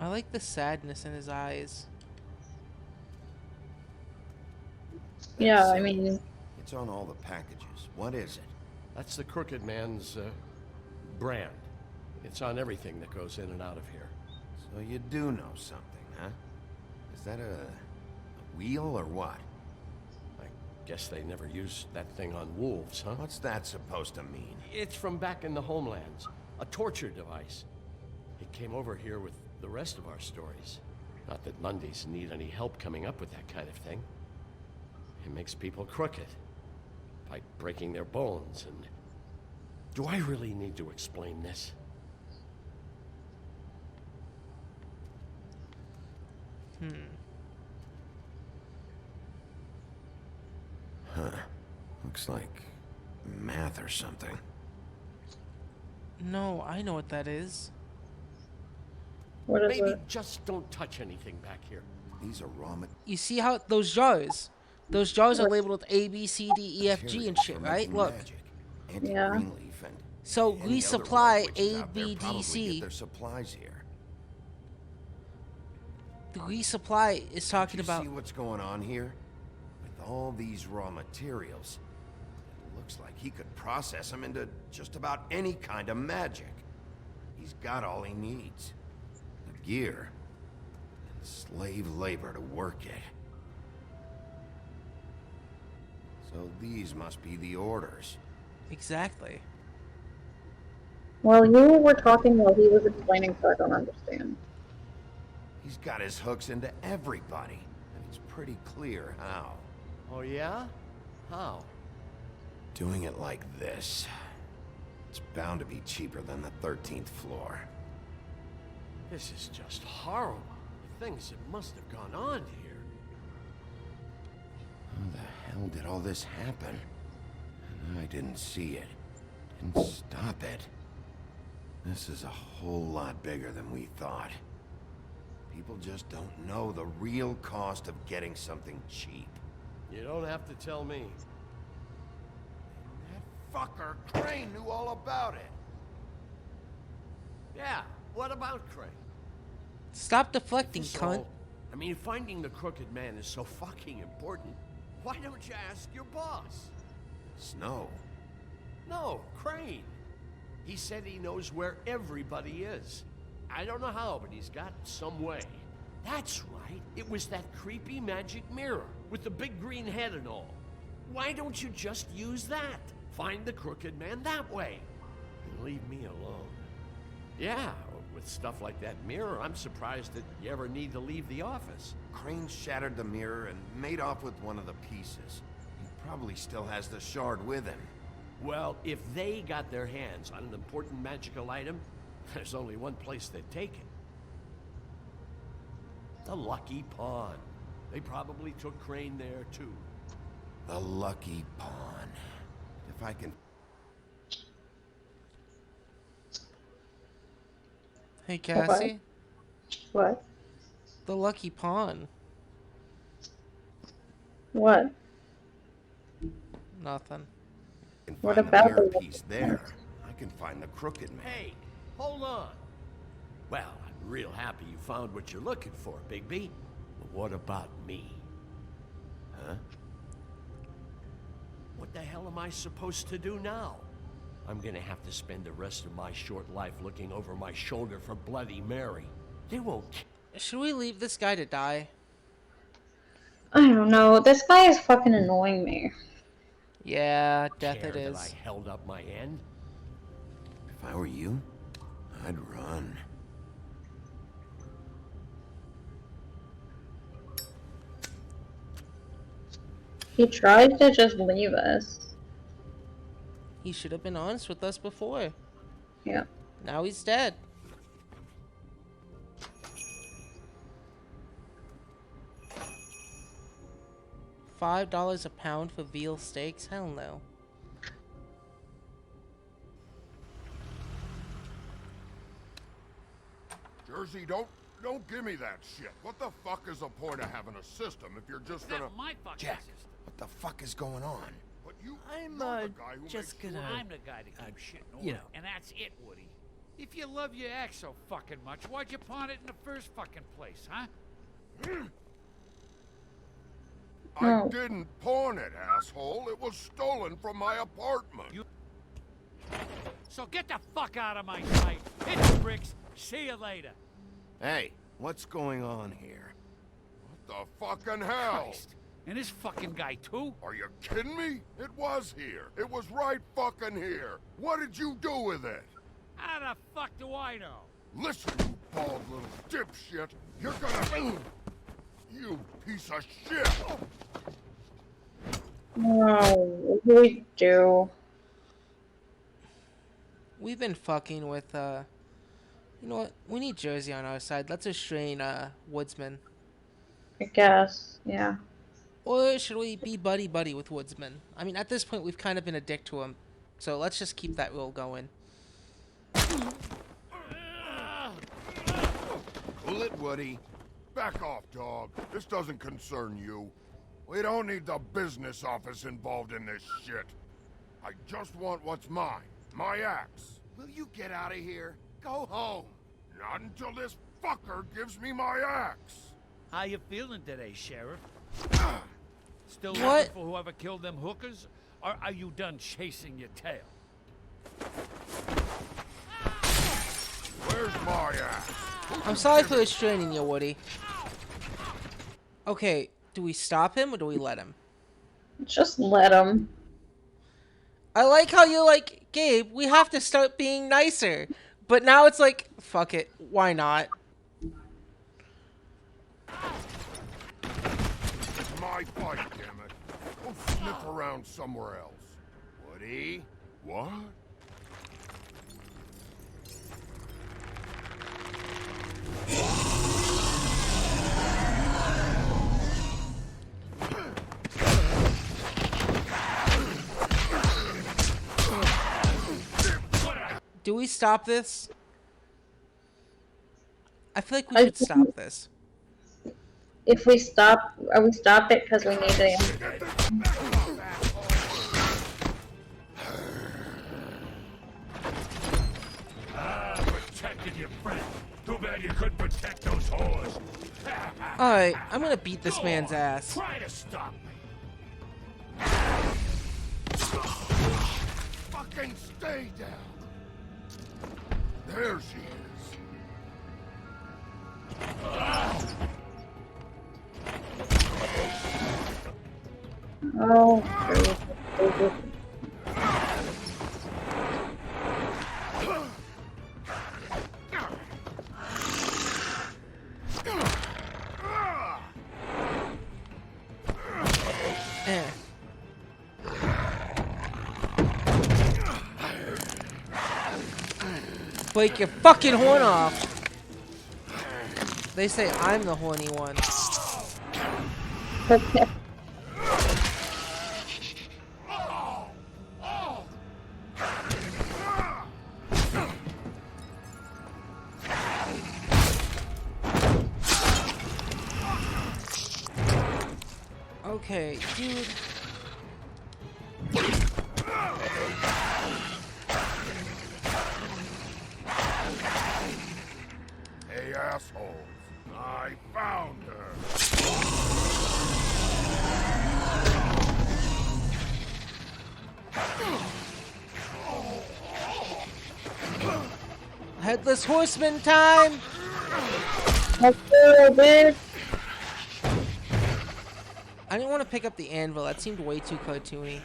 I like the sadness in his eyes. Yeah, I mean, It's on all the packages. What is it? That's the Crooked Man's brand. It's on everything that goes in and out of here. So you do know something, huh? Is that a wheel or what? I guess they never used that thing on wolves, huh? What's that supposed to mean? It's from back in the homelands. A torture device. It came over here with the rest of our stories. Not that Mundies need any help coming up with that kind of thing. It makes people crooked. By breaking their bones and... Do I really need to explain this? Huh. Looks like math or something. No, I know what that is. what is Maybe it? just don't touch anything back here. These are raw You see how those jars are labeled with A, B, C, D, E, F, G and shit, right? Look. Yeah. So we supply A, B, D, Get C. their supplies here. The resupply is talking You about. see what's going on here? With all these raw materials, it looks like he could process them into just about any kind of magic. He's got all he needs. The gear and slave labor to work it. So these must be the orders. Exactly. Well, you were talking while he was explaining, so I don't understand. He's got his hooks into everybody, and it's pretty clear how. Oh yeah? How? Doing it like this. It's bound to be cheaper than the 13th floor. This is just horrible. The things that must have gone on here. How the hell did all this happen? And I didn't see it. Didn't stop it. This is a whole lot bigger than we thought. People just don't know the real cost of getting something cheap. You don't have to tell me. That fucker Crane knew all about it. Yeah, what about Crane? Stop deflecting, This cunt. all- I mean, finding the Crooked Man is so fucking important. Why don't you ask your boss? Snow. No, Crane. He said he knows where everybody is. I don't know how, but he's got some way. That's right. It was that creepy magic mirror with the big green head and all. Why don't you just use that? Find the Crooked Man that way. And leave me alone. Yeah, with stuff like that mirror, I'm surprised that you ever need to leave the office. Crane shattered the mirror and made off with one of the pieces. He probably still has the shard with him. Well, if they got their hands on an important magical item, there's only one place they'd take it. The Lucky Pawn. They probably took Crane there, too. The Lucky Pawn. If I can... Hey, Cassie. What? The Lucky Pawn. What? Nothing. can What find about the mirror the- piece there, I can find the Crooked Man. Hey, hold on. Well, I'm real happy you found what you're looking for, Bigby. But what about me? Huh? What the hell am I supposed to do now? I'm gonna have to spend the rest of my short life looking over my shoulder for Bloody Mary. They won't Should we leave this guy to die? I don't know. This guy is fucking annoying me. Yeah, death care it that is. I held up my end. If I were you, I'd run. He tried to just leave us. He should have been honest with us before. Yeah. Now he's dead. $5 a pound for veal steaks? Hell no. Jersey, don't give me that shit. What the fuck is the point of having a system if you're just gonna... Jack, what the fuck is going on? But you, I'm you're the guy who just makes gonna. sure- I'm the guy to keep shit in order, you know. and that's it, Woody. If you love your ex so fucking much, why'd you pawn it in the first fucking place, huh? I didn't pawn it, asshole. It was stolen from my apartment. So get the fuck out of my sight. Hit the bricks. See you later. Hey, what's going on here? What the fucking hell? Christ. And this fucking guy, too? Are you kidding me? It was here. It was right fucking here. What did you do with it? How the fuck do I know? Listen, you bald little dipshit. You're gonna... You piece of shit. No, what do we do? We've been fucking with, you know what? We need Jersey on our side. Let's restrain, Woodsman. I guess, yeah. Or should we be buddy-buddy with Woodsman? I mean, at this point, we've kind of been a dick to him. So let's just keep that rule going. Cool it, Woody. Back off, dog. This doesn't concern you. We don't need the business office involved in this shit. I just want what's mine. My axe. Will you get out of here? Go home. Not until this fucker gives me my axe. How you feeling today, Sheriff? Still What? looking for whoever killed them hookers? Or are you done chasing your tail? Where's my axe? I'm sorry for restraining you, Woody. Okay, do we stop him or do we let him? Just let him. I like how you're like, Gabe, we have to start being nicer. But now it's like, fuck it, why not? It's my fight, damn it. Go sniff around somewhere else. Woody? What? Do we stop this? I feel like we should stop this. If we stop, we stopped it because we need to. Protected said you couldn't protect those whores. Alright, I'm gonna beat this man's ass. Try to stop me. Fucking stay down. There she is. Oh, Eh. Break your fucking horn off. They say I'm the horny one. okay. Okay, dude. Hey, assholes. I found her. Headless Horseman time! Let's go, bitch. I didn't want to pick up the anvil. That seemed way too cartoony.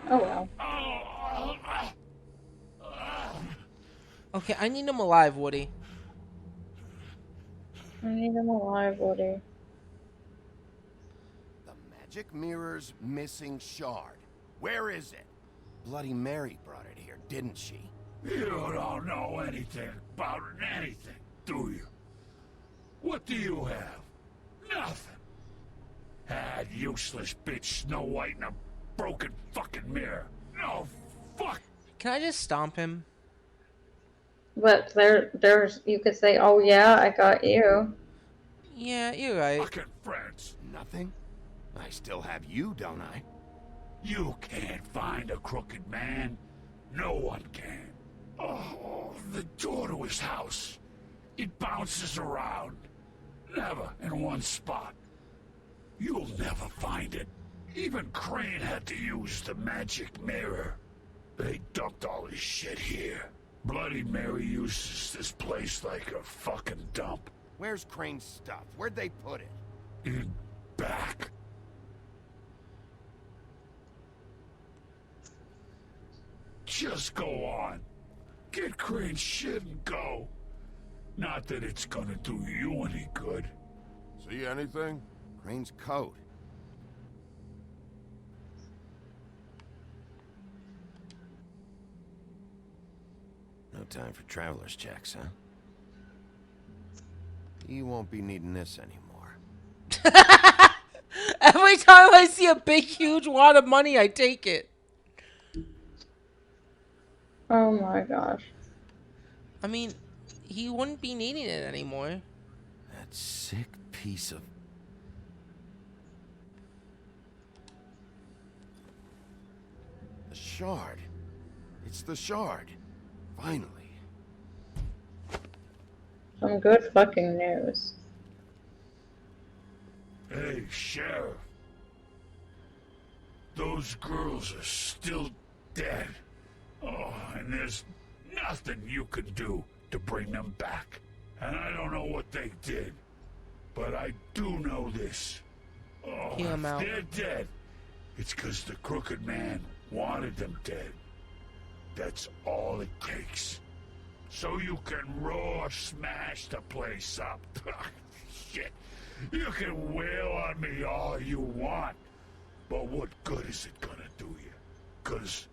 Oh well. Okay, I need him alive, Woody. I need him alive, Woody. The magic mirror's missing shard. Where is it? Bloody Mary brought it here, didn't she? You don't know anything about anything, do you? What do you have? Nothing. That useless bitch Snow White in a broken fucking mirror. No, fuck. Can I just stomp him? But there's, you could say, oh yeah, I got you. Yeah, you're right. Fucking friends. Nothing? I still have you, don't I? You can't find a crooked man. No one can. Oh, the door to his house. It bounces around. Never in one spot. You'll never find it. Even Crane had to use the magic mirror. They dumped all his shit here. Bloody Mary uses this place like a fucking dump. Where's Crane's stuff? Where'd they put it? In back. Just go on. Get Crane's shit and go. Not that it's gonna do you any good. See anything? Crane's coat. No time for traveler's checks, huh? You won't be needing this anymore. Every time I see a big, huge wad of money, I take it. Oh my gosh. I mean, he wouldn't be needing it anymore. That sick piece of... The shard. It's the shard. Finally. Some good fucking news. Hey, Sheriff. Those girls are still dead. Oh, and there's nothing you can do to bring them back. And I don't know what they did, but I do know this. Oh, Hear 'em if out. they're dead, it's because the Crooked Man wanted them dead. That's all it takes. So you can raw smash the place up. Shit. You can wail on me all you want. But what good is it gonna do you? 'Cause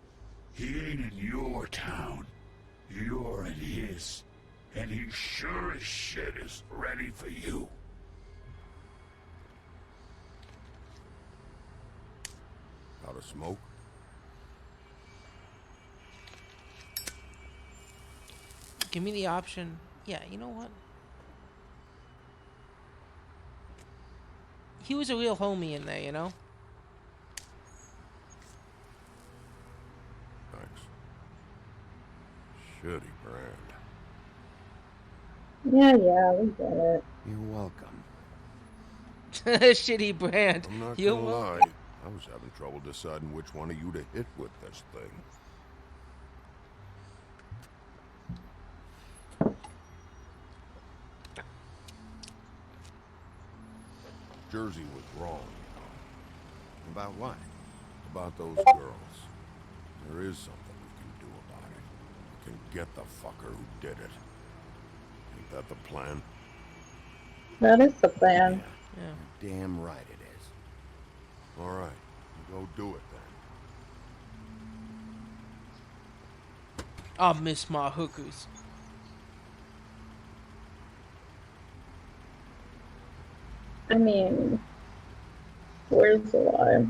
he ain't in your town. You're in his. And he sure as shit is ready for you. Out of smoke? Give me the option. Yeah, you know what? He was a real homie in there, you know? Yeah, we get it. You're welcome. Shitty brand. I'm not You gonna will- lie. I was having trouble deciding which one of you to hit with this thing. Jersey was wrong. About what? About those girls. There is something we can do about it. We can get the fucker who did it. Ain't that the plan? That is the plan. Yeah. You're damn right it is. All right, go do it then. I'll miss my hookers. I mean, where's the lie?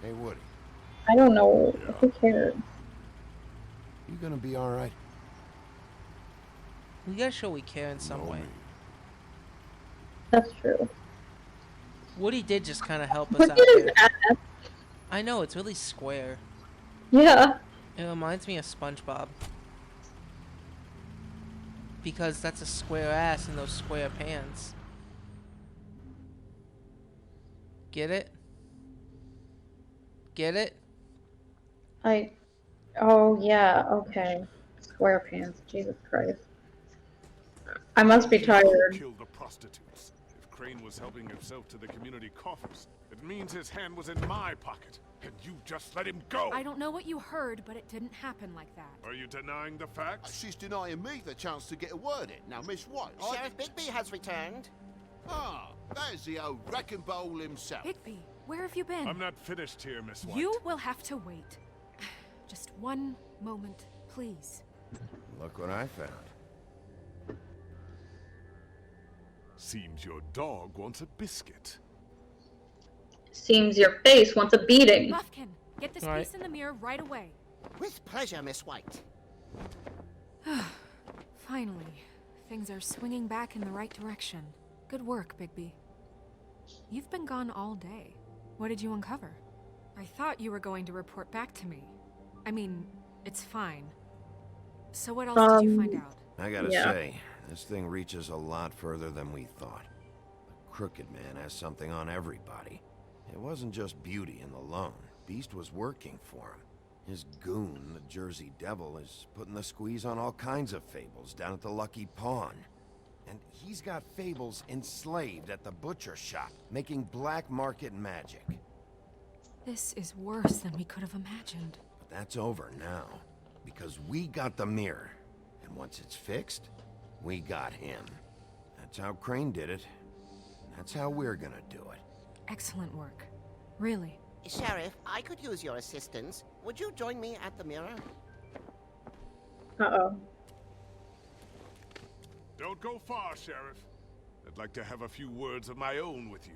Hey, Woody, I don't know. Who cares? you gonna be all right? We gotta show we care in some Know way. me. That's true. Woody did just kind of help us Look out at his there. ass. I know, it's really square. Yeah. It reminds me of SpongeBob. Because that's a square ass in those square pants. Get it? Get it? Oh, yeah, okay. Square pants. Jesus Christ. I must be tired. Killed the prostitutes. If Crane was helping himself to the community coffers, it means his hand was in my pocket, and you just let him go. I don't know what you heard, but it didn't happen like that. Are you denying the facts? She's denying me the chance to get a word in. Now, Miss White, Sheriff Bigby has returned. Ah, there's the old wrecking bowl himself. Bigby, where have you been? I'm not finished here, Miss White. You will have to wait. Just one moment, please. Look what I found. Seems your dog wants a biscuit. Seems your face wants a beating. Buffkin, get this piece in the mirror right away. With pleasure, Miss White. Finally, things are swinging back in the right direction. Good work, Bigby. You've been gone all day. What did you uncover? I thought you were going to report back to me. I mean, it's fine. So what else did you find out? I gotta say, this thing reaches a lot further than we thought. The Crooked Man has something on everybody. It wasn't just Beauty and the Lone. Beast was working for him. His goon, the Jersey Devil, is putting the squeeze on all kinds of fables down at the Lucky Pawn. And he's got fables enslaved at the butcher shop, making black market magic. This is worse than we could have imagined. But that's over now, because we got the mirror. And once it's fixed, we got him. That's how Crane did it. And that's how we're gonna do it. Excellent work. Really. Sheriff, I could use your assistance. Would you join me at the mirror? Uh-oh. Don't go far, Sheriff. I'd like to have a few words of my own with you.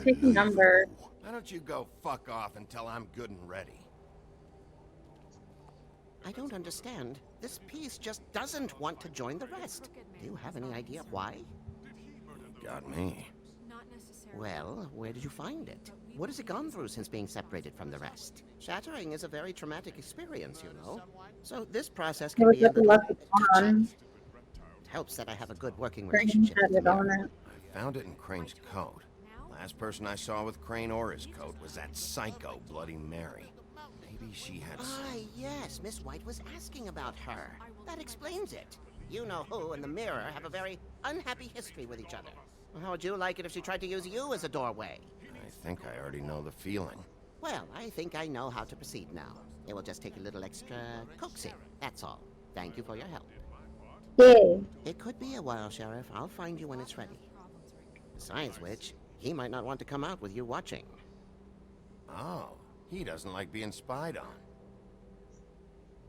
Take a number. Why don't you go fuck off until I'm good and ready? I don't understand. This piece just doesn't want to join the rest. Do you have any idea why? Got me. Well, where did you find it? What has it gone through since being separated from the rest? Shattering is a very traumatic experience, you know. So this process It can was be a at the little... Lucky Pawn. It helps that I have a good working Crane relationship had with it the on mirror. it. I found it in Crane's coat. Last person I saw with Crane or his coat was that psycho Bloody Mary. Maybe she had Ah, yes, Miss White was asking about her. That explains it. You know who and the mirror have a very unhappy history with each other. How would you like it if she tried to use you as a doorway? I think I already know the feeling. Well, I think I know how to proceed now. It will just take a little extra coaxing, that's all. Thank you for your help. Yay. It could be a while, Sheriff. I'll find you when it's ready. Besides which, he might not want to come out with you watching. Oh, he doesn't like being spied on.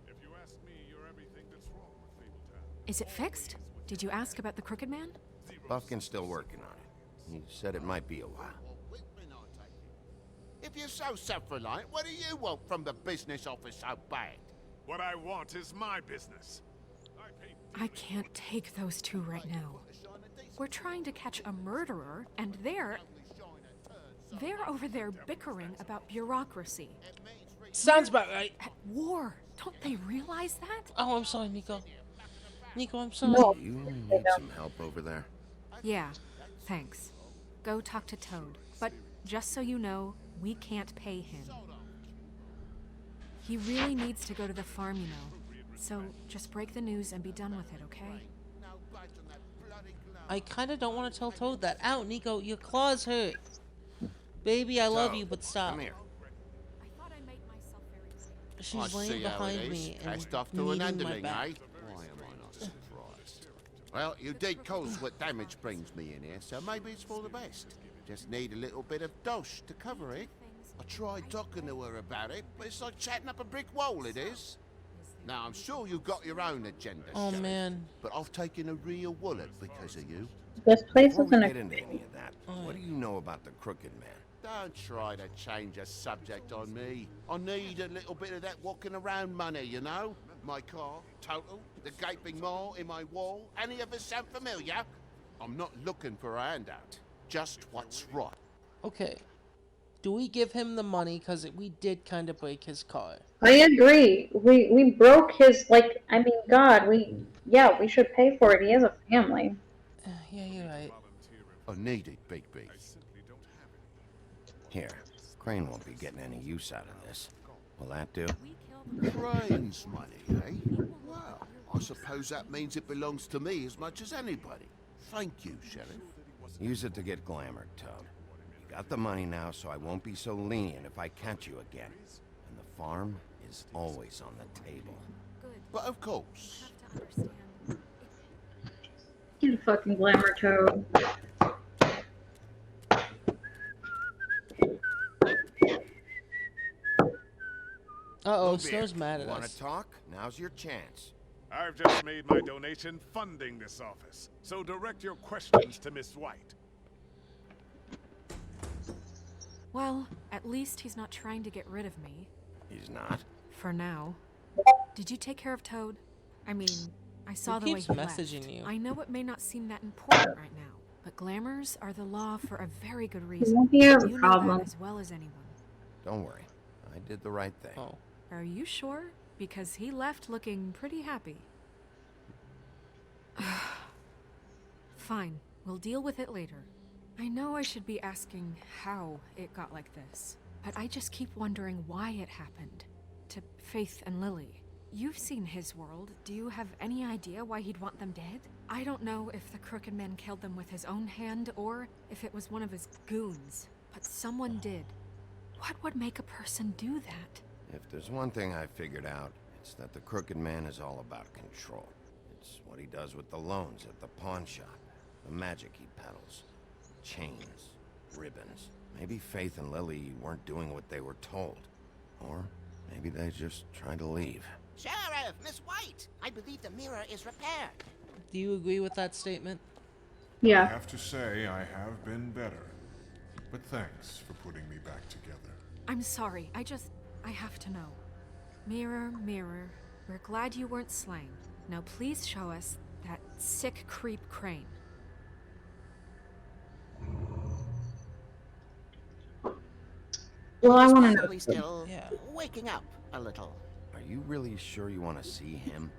If you ask me, you're everything that's wrong with Fabletown. Is it fixed? Did you ask about the Crooked Man? Buffkin's still working on it. He said it might be a while. If you're so self-reliant, what do you want from the business office so bad? What I want is my business. I can't take those two right now. We're trying to catch a murderer, and they're over there bickering about bureaucracy. Sounds about right. At war. Don't they realize that? Oh, I'm sorry, Nico. Nico, I'm sorry. No. You need some help over there? Yeah, thanks. Go talk to Toad. But just so you know, we can't pay him. He really needs to go to the farm, you know. So just break the news and be done with it, okay? I kinda don't want to tell Toad that. Ow, Nico, your claws hurt. Baby, I love you, but stop. Come here. She's I laying see how behind it is. me and Passed off to an kneading my underling, back. eh? Why am I not surprised? Well, you did cause what damage brings me in here, so maybe it's for the best. Just need a little bit of dosh to cover it. I tried talking to her about it, but it's like chatting up a brick wall, it is. Now, I'm sure you've got your own agenda, Oh, Sheriff, man. but I've taken a real wallet because of you. This place Before isn't we a. get into any of that, what do you know about the Crooked Man? Don't try to change a subject on me. I need a little bit of that walking around money, you know? My car, total, the gaping maw in my wall. Any of us sound familiar? I'm not looking for a handout. Just what's right. Okay. Do we give him the money? Because we did kind of break his car. I agree. We broke his, like, I mean, God, we should pay for it. He has a family. Yeah, you're right. I need it, Bigby. Here, Crane won't be getting any use out of this. Will that do? Crane's money, eh? Well, I suppose that means it belongs to me as much as anybody. Thank you, Sheriff. Use it to get glamored, Toad. You got the money now, so I won't be so lenient if I catch you again. And the farm is always on the table. But of course. Get a fucking glamour, Toad. Uh-oh, Snow's mad at Want us. to talk? Now's your chance. I've just made my donation funding this office, so direct your questions to Miss White. Well, at least he's not trying to get rid of me. He's not? For now. Did you take care of Toad? I mean, I saw Who the way keeps he left. messaging you? I know it may not seem that important right now, but glamours are the law for a very good reason. won't be a You know problem. that as well as anyone. Don't worry. I did the right thing. Oh. Are you sure? Because he left looking pretty happy. Fine, we'll deal with it later. I know I should be asking how it got like this, but I just keep wondering why it happened. To Faith and Lily. You've seen his world. Do you have any idea why he'd want them dead? I don't know if the Crooked Man killed them with his own hand or if it was one of his goons, but someone did. What would make a person do that? If there's one thing I figured out, it's that the Crooked Man is all about control. It's what he does with the loans at the pawn shop, the magic he peddles, chains, ribbons. Maybe Faith and Lily weren't doing what they were told. Or maybe they just tried to leave. Sheriff, Miss White, I believe the mirror is repaired. Do you agree with that statement? I Yeah. have to say, I have been better. But thanks for putting me back together. I'm sorry, I have to know. Mirror, mirror, we're glad you weren't slain. Now please show us that sick creep Crane. Well, I He's want to know. probably still Yeah. waking up a little. Are you really sure you want to see him?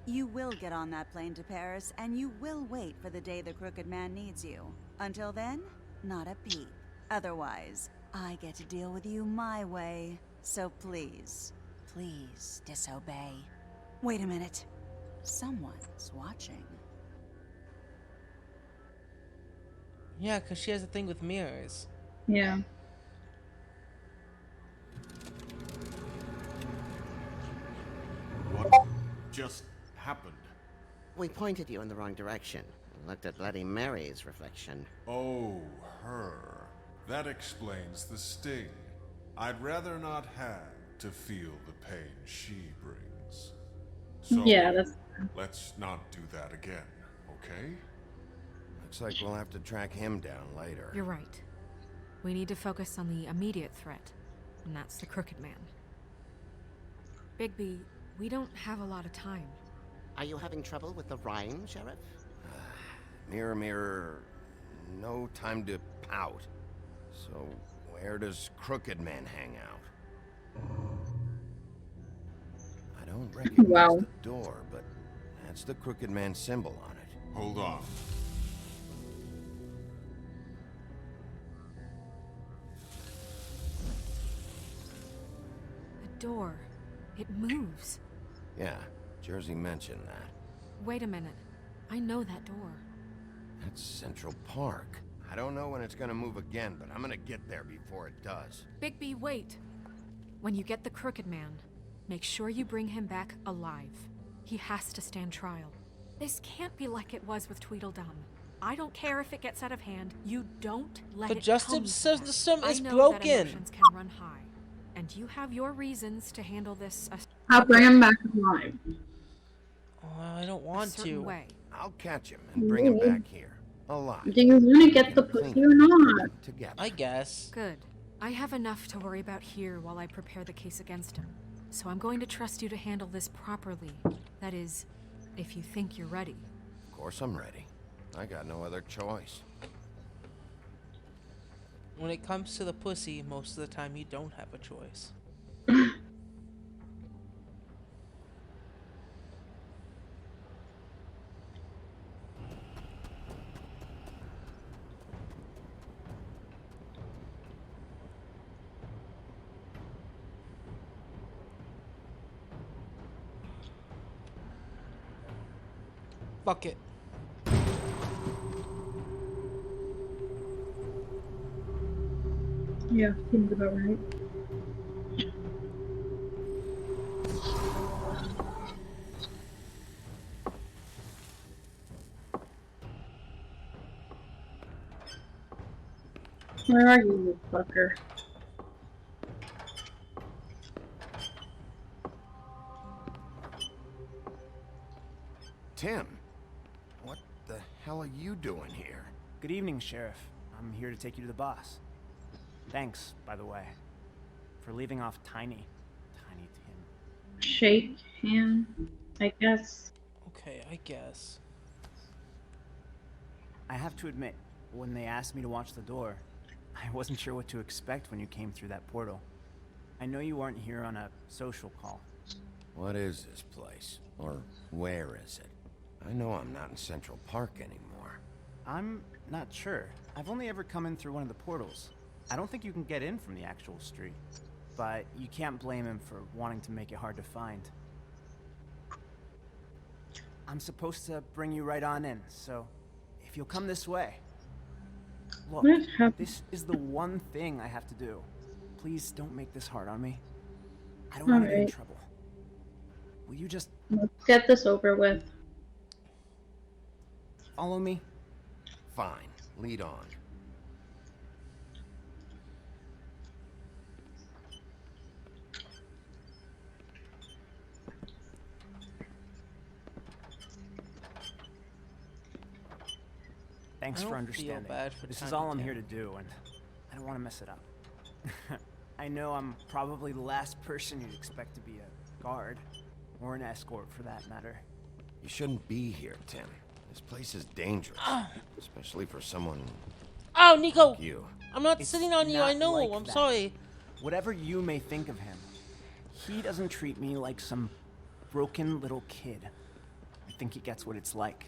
You will get on that plane to Paris, and you will wait for the day the Crooked Man needs you. Until then, not a peep. Otherwise, I get to deal with you my way. So please, please disobey. Wait a minute. Someone's watching. Yeah, because she has a thing with mirrors. Yeah. What just happened? We pointed you in the wrong direction. Looked at Bloody Mary's reflection. Oh, her. That explains the sting. I'd rather not have to feel the pain she brings. So, Yeah, that's. let's not do that again, okay? Looks like we'll have to track him down later. You're right. We need to focus on the immediate threat, and that's the Crooked Man. Bigby, we don't have a lot of time. Are you having trouble with the rhyme, Sheriff? Mirror, mirror, no time to pout. So, where does Crooked Man hang out? don't recognize Wow. the door, but that's the Crooked Man symbol on it. Hold on. The door. It moves. Yeah, Jersey mentioned that. Wait a minute. I know that door. That's Central Park. I don't know when it's gonna move again, but I'm gonna get there before it does. Bigby, wait. When you get the Crooked Man, make sure you bring him back alive. He has to stand trial. This can't be like it was with Tweedledum. I don't care if it gets out of hand. You don't let The it justice system is I know broken. That emotions can run high, and you have your reasons to handle this I'll bring him back alive. Oh, I don't want certain to. way. I'll catch him and bring him back here. Alive. Do you want to get the pussy or not? Together. I guess. Good. I have enough to worry about here while I prepare the case against him. So I'm going to trust you to handle this properly. That is, if you think you're ready. Of course I'm ready. I got no other choice. When it comes to the pussy, most of the time you don't have a choice. Fuck it. Yeah, seems about right. Where are you, you fucker? Tim, what the hell are you doing here? Good evening, Sheriff. I'm here to take you to the boss. Thanks, by the way, for leaving off Tiny Tim. Shake hand, I guess. Okay, I guess. I have to admit, when they asked me to watch the door, I wasn't sure what to expect when you came through that portal. I know you aren't here on a social call. What is this place? Or where is it? I know I'm not in Central Park anymore. I'm not sure. I've only ever come in through one of the portals. I don't think you can get in from the actual street. But you can't blame him for wanting to make it hard to find. I'm supposed to bring you right on in, so if you'll come this way. Look, this is the one thing I have to do. Please don't make this hard on me. I don't want to get in trouble. Will you just Let's get this over with. follow me? Fine, lead on. Thanks I for don't understanding. feel bad for This is Tiny all I'm Tim. here to do, and I don't want to mess it up. I know I'm probably the last person you'd expect to be a guard, or an escort for that matter. You shouldn't be here, Tim. This place is dangerous, especially for someone Oh, Nico! like you. I'm not It's sitting on you, I not know, like I'm that. sorry. Whatever you may think of him, he doesn't treat me like some broken little kid. I think he gets what it's like.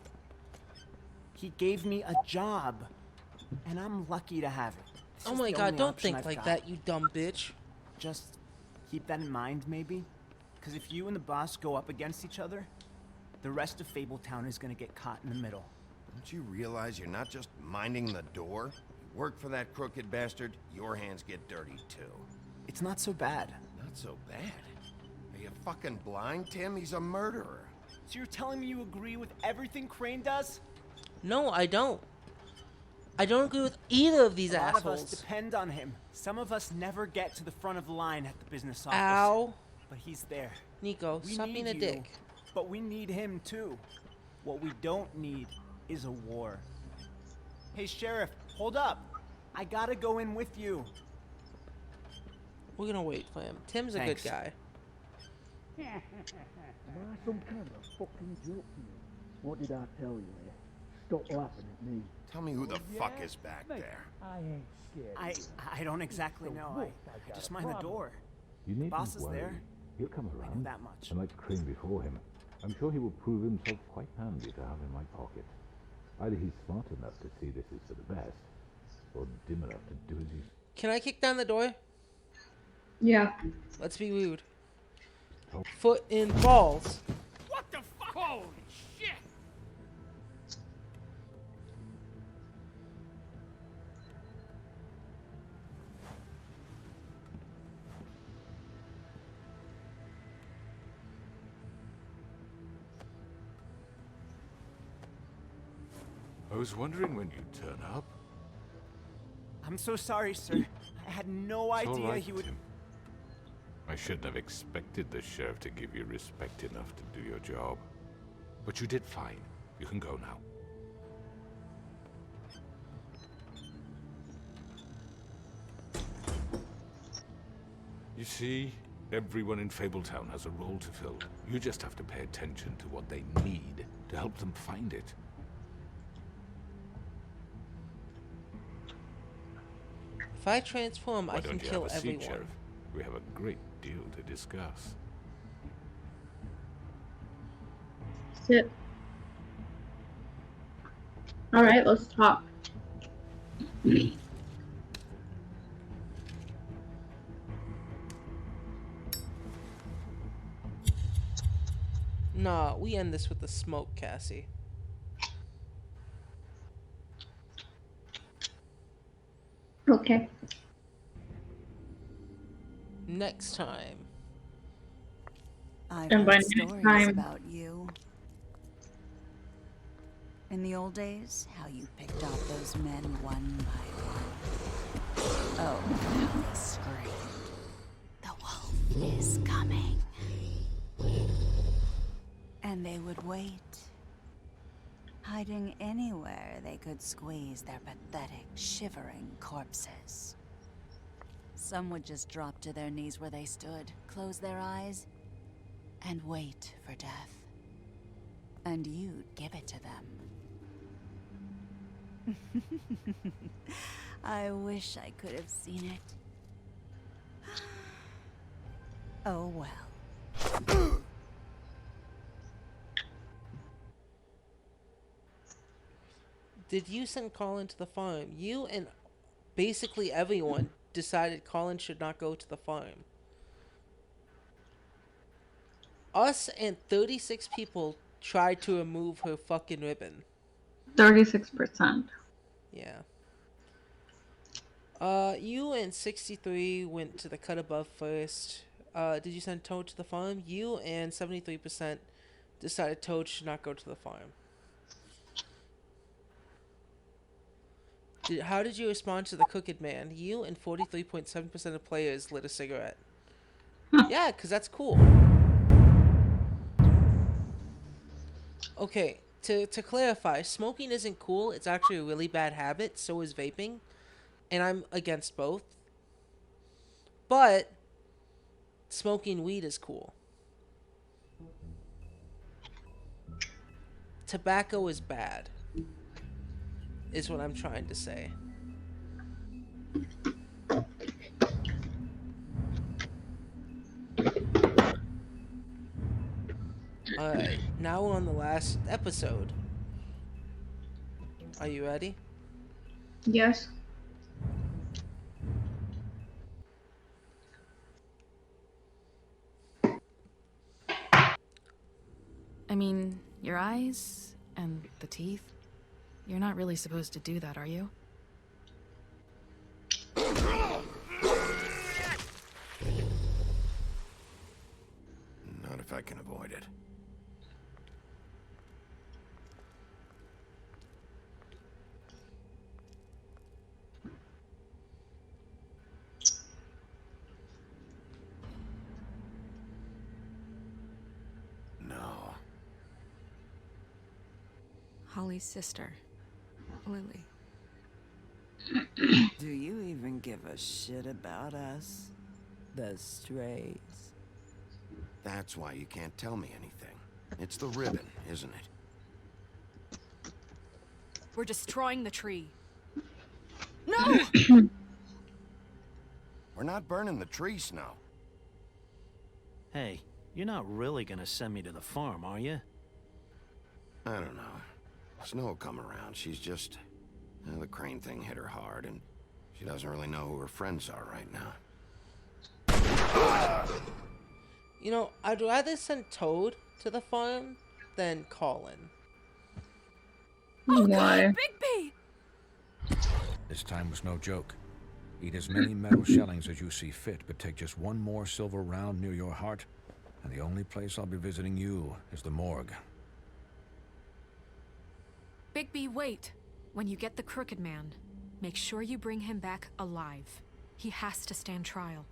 He gave me a job, and I'm lucky to have it. This Oh is my the god, only don't option think I've like got. that, you dumb bitch. Just keep that in mind, maybe? Because if you and the boss go up against each other, the rest of Fabletown is gonna get caught in the middle. Don't you realize you're not just minding the door? You work for that crooked bastard, your hands get dirty too. It's not so bad. Not so bad. Are you fucking blind, Tim? He's a murderer. So you're telling me you agree with everything Crane does? No, I don't. I don't agree with either of these A lot of assholes. us depend on him. Some of us never get to the front of the line at the business office. Ow. But he's there. Nico, We stop need being a you, dick. But we need him too. What we don't need is a war. Hey, Sheriff, hold up. I gotta go in with you. We're gonna wait for him. Tim's a Thanks. good guy. Am I some kind of fucking joke to you? What did I tell you, eh? Stop laughing at me. Tell me who the fuck is back there. I ain't scared. I don't exactly know. I just mind the door. You needn't Boss is worry. there. He'll come I know around. that much. And like Crane before him, I'm sure he will prove himself quite handy to have in my pocket. Either he's smart enough to see this is for the best, or dim enough to do as he's... Can I kick down the door? Yeah. Let's be rude. Foot in balls. What the fuck? Holy shit! I was wondering when you'd turn up. I'm so sorry, sir. I had no It's all idea right, he would... Tim. I shouldn't have expected the sheriff to give you respect enough to do your job. But you did fine. You can go now. You see, everyone in Fabletown has a role to fill. You just have to pay attention to what they need to help them find it. If I transform, Why I can don't you kill have a seat, everyone. Sheriff? We have a great deal to discuss. Sit. Alright, let's talk. Nah, we end this with the smoke, Cassie. Okay. Next time. I've And by heard next stories time- about you. In the old days, how you picked off those men one by one. Oh, how they screamed. The wolf is coming. And they would wait, hiding anywhere they could squeeze their pathetic, shivering corpses. Some would just drop to their knees where they stood, close their eyes, and wait for death. And you'd give it to them. I wish I could have seen it. Oh well. Did you send Colin to the farm? You and basically everyone decided Colin should not go to the farm. Us and 36 people tried to remove her fucking ribbon. 36%. Yeah. You and 63 went to the cut above first. Did you send Toad to the farm? You and 73% decided Toad should not go to the farm. How did you respond to the Crooked Man? You and 43.7% of players lit a cigarette. Yeah, because that's cool. Okay, to clarify, smoking isn't cool. It's actually a really bad habit. So is vaping. And I'm against both. But smoking weed is cool. Tobacco is bad, is what I'm trying to say. Alright, now we're on the last episode. Are you ready? Yes. I mean, your eyes and the teeth. You're not really supposed to do that, are you? Not if I can avoid it. No. Holly's sister, Lily. Do you even give a shit about us? The strays. That's why you can't tell me anything. It's the ribbon, isn't it? We're destroying the tree. No! We're not burning the tree, Snow. Hey, you're not really gonna send me to the farm, are you? I don't know. Snow will come around. She's just... the Crane thing hit her hard, and she doesn't really know who her friends are right now. You know, I'd rather send Toad to the farm than Colin. Oh Why? God, Bigby! This time was no joke. Eat as many metal shellings as you see fit, but take just one more silver round near your heart, and the only place I'll be visiting you is the morgue. Bigby, wait. When you get the Crooked Man, make sure you bring him back alive. He has to stand trial.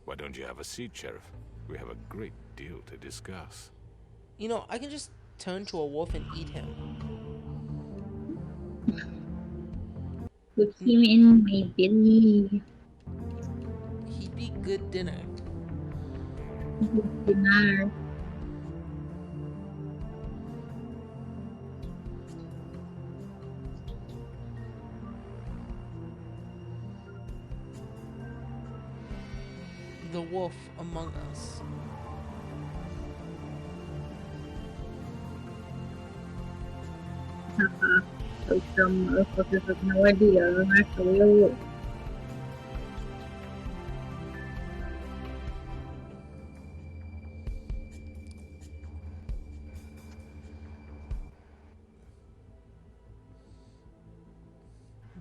Why don't you have a seat, Sheriff? We have a great deal to discuss. You know, I can just turn to a wolf and eat him. Put him in my belly. He'd be good dinner. Good dinner. The wolf among us. Those dumb motherfuckers have no idea I'm actually a wolf.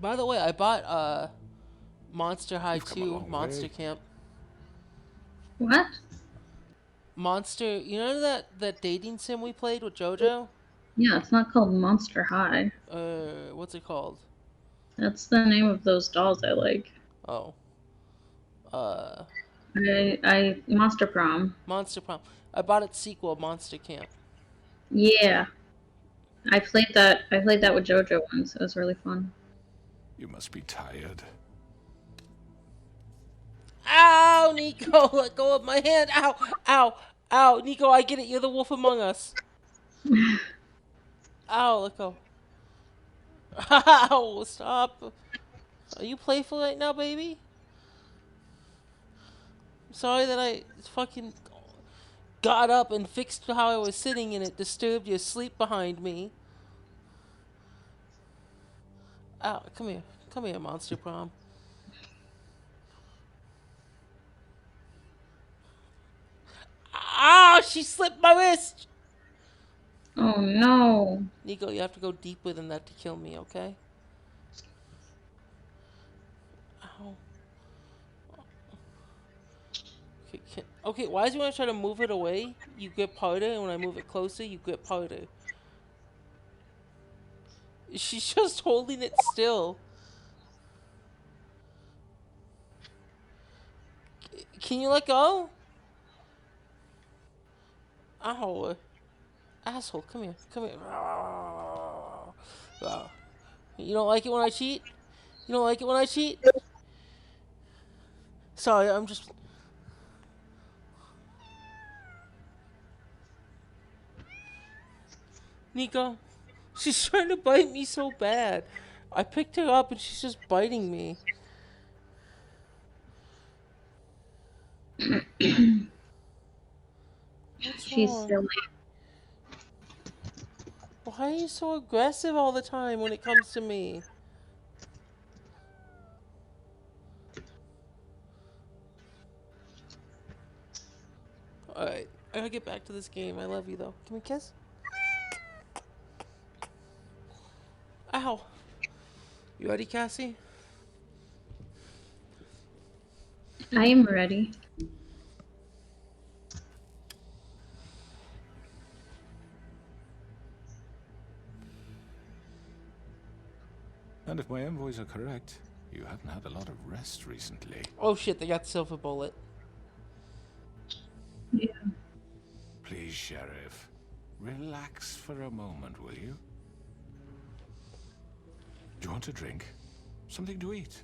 By the way, I bought Monster High 2 Monster Camp. What? Monster, you know that dating sim we played with JoJo? Yeah, it's not called Monster High. What's it called? That's the name of those dolls I like. Oh. I Monster Prom. Monster Prom. I bought its sequel, Monster Camp. Yeah. I played that with JoJo once. It was really fun. You must be tired. Ow, Nico, let go of my hand. Ow, ow, ow. Nico, I get it. You're the wolf among us. Ow, let go. Ow, stop. Are you playful right now, baby? I'm sorry that I fucking got up and fixed how I was sitting and it disturbed your sleep behind me. Ow, come here. Come here, Monster Prom. Ah, she slipped my wrist! Oh no. Nico, you have to go deeper than that to kill me, okay? Ow. Okay, why is it when I try to move it away, you grip harder, and when I move it closer, you grip harder? She's just holding it still. Can you let go? Ow. Asshole, come here. Come here. You don't like it when I cheat? You don't like it when I cheat? Sorry, I'm just... Nico, she's trying to bite me so bad. I picked her up and she's just biting me. She's silly. Why are you so aggressive all the time when it comes to me? Alright, I gotta get back to this game. I love you though. Can we kiss? Ow! You ready, Cassie? I am ready. And if my envoys are correct, you haven't had a lot of rest recently. Oh shit, they got Silver Bullet. Yeah. Please, Sheriff, relax for a moment, will you? Do you want a drink? Something to eat?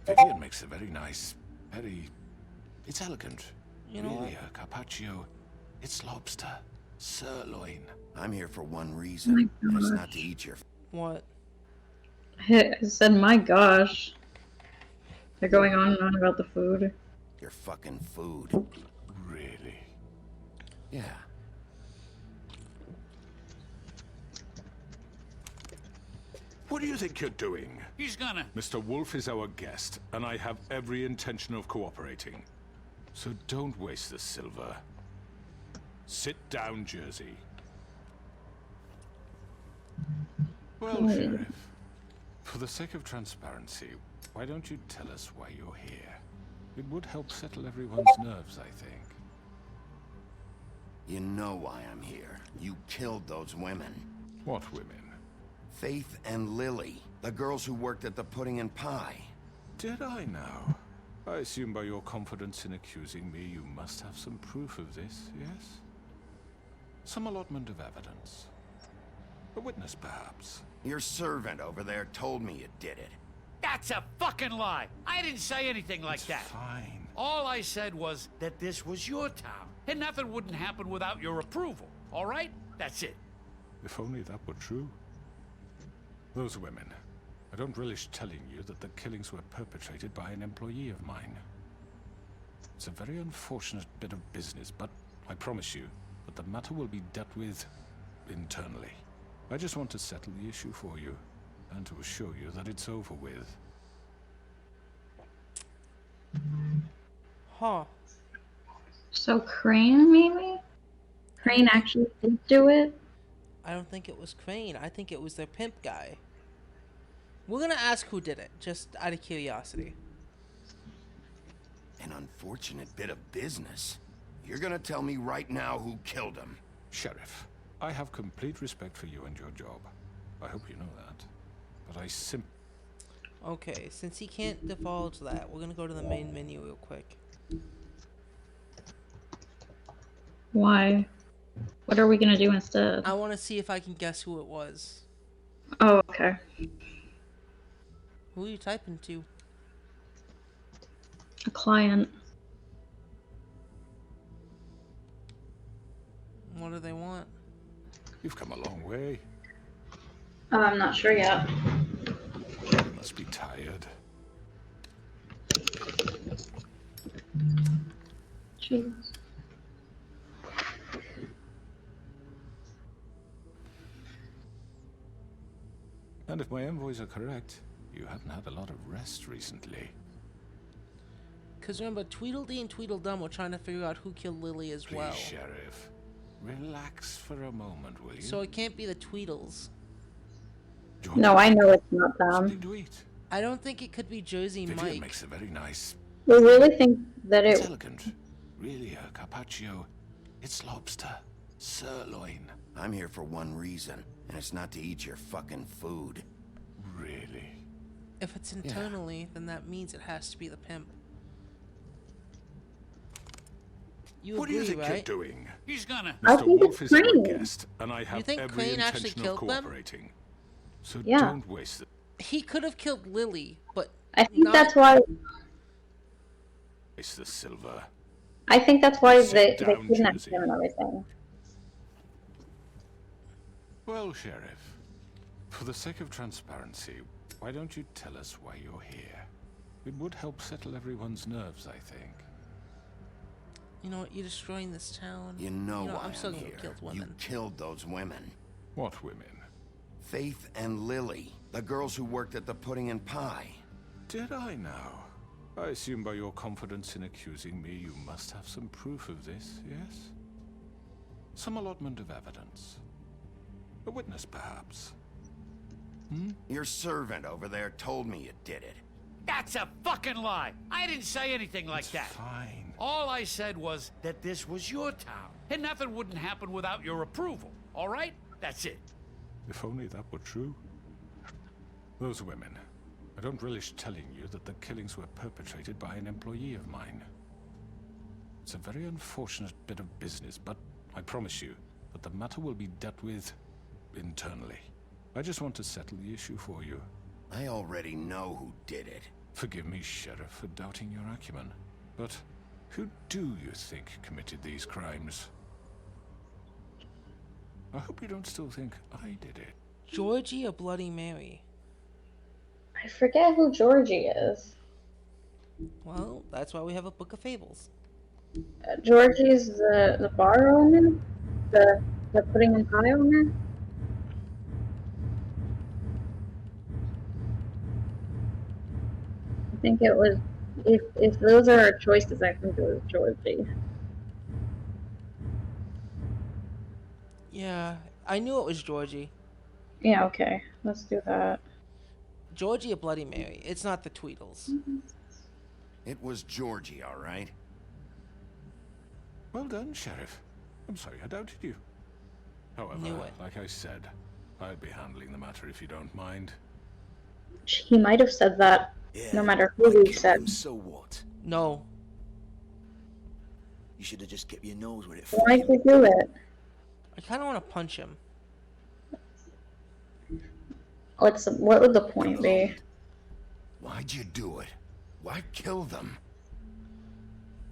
Vivian makes a very nice, it's elegant. You know really, what? a carpaccio. It's lobster, sirloin. I'm here for one reason, and it's not to eat your... What? I said, my gosh. They're going on and on about the food. your fucking food. Really? Yeah. What do you think you're doing? He's gonna... Mr. Wolf is our guest, and I have every intention of cooperating. So don't waste the silver. Sit down, Jersey. Well, Sheriff, for the sake of transparency, why don't you tell us why you're here? It would help settle everyone's nerves, I think. You know why I'm here. You killed those women. What women? Faith and Lily, the girls who worked at the Pudding and Pie. Did I now? I assume by your confidence in accusing me, you must have some proof of this, yes? Some allotment of evidence. A witness, perhaps. Your servant over there told me you did it. That's a fucking lie. I didn't say anything like that. Fine. All I said was that this was your town, and nothing wouldn't happen without your approval. All right? That's it. If only that were true. Those women. I don't relish telling you that the killings were perpetrated by an employee of mine. It's a very unfortunate bit of business, but I promise you that the matter will be dealt with internally. I just want to settle the issue for you, and to assure you that it's over with. Huh. So Crane, maybe? Crane actually did do it? I don't think it was Crane. I think it was their pimp guy. We're gonna ask who did it, just out of curiosity. An unfortunate bit of business. You're gonna tell me right now who killed him. Sheriff, I have complete respect for you and your job. I hope you know that. But I simply... Okay, since he can't divulge that, we're gonna go to the main menu real quick. Why? What are we gonna do instead? I want to see if I can guess who it was. Oh, okay. Who are you typing to? A client. What do they want? You've come a long way. I'm not sure yet. You must be tired. Jeez. And if my envoys are correct, you haven't had a lot of rest recently. Because remember, Tweedledee and Tweedledum were trying to figure out who killed Lily as Please, well. Sheriff, relax for a moment, will you? So it can't be the Tweedles. No, I know it's not them. Something to eat. I don't think it could be Jersey Vivian Mike. makes a very nice... We really think that It's it... elegant. Really, a carpaccio. It's lobster. Sirloin. I'm here for one reason, and it's not to eat your fucking food. Really? If it's internally, then that means it has to be the pimp. You What agree, do you think right? you're doing? He's gonna... Mr. Wolf is our guest, and I have think every Crane actually intention of killed them? cooperating. So Yeah. don't waste it. He could have killed Lily, but I think not... that's why... Waste the silver. I think that's why they Sit down, kidnapped Jersey. him and everything. Well, Sheriff, for the sake of transparency, why don't you tell us why you're here? It would help settle everyone's nerves, I think. You know what? You're destroying this town. You know why I'm still gonna here. kill You women. killed those women. What women? Faith and Lily, the girls who worked at the Pudding and Pie. Did I now? I assume by your confidence in accusing me, you must have some proof of this, yes? Some allotment of evidence. A witness, perhaps. Your servant over there told me you did it. That's a fucking lie. I didn't say anything like that. Fine. All I said was that this was your town, and nothing wouldn't happen without your approval. All right? That's it. If only that were true. Those women. I don't relish telling you that the killings were perpetrated by an employee of mine. It's a very unfortunate bit of business, but I promise you that the matter will be dealt with internally. I just want to settle the issue for you. I already know who did it. Forgive me, Sheriff, for doubting your acumen, but who do you think committed these crimes? I hope you don't still think I did it. Georgie or Bloody Mary? I forget who Georgie is. Well, that's why we have a book of fables. Georgie's the bar owner? The pudding and pie owner? I think it was, if those are our choices, I think it was Georgie. Yeah, I knew it was Georgie. Yeah, okay. Let's do that. Georgie or Bloody Mary. It's not the Tweedles. It was Georgie, all right. Well done, Sheriff. I'm sorry I doubted you. However, Knew it. like I said, I'll be handling the matter if you don't mind. He might have said that no matter who we said. So what? No. You should have just kept your nose where it Why'd you do it? I kind of want to punch him. What would the point be? Why'd you do it? Why kill them?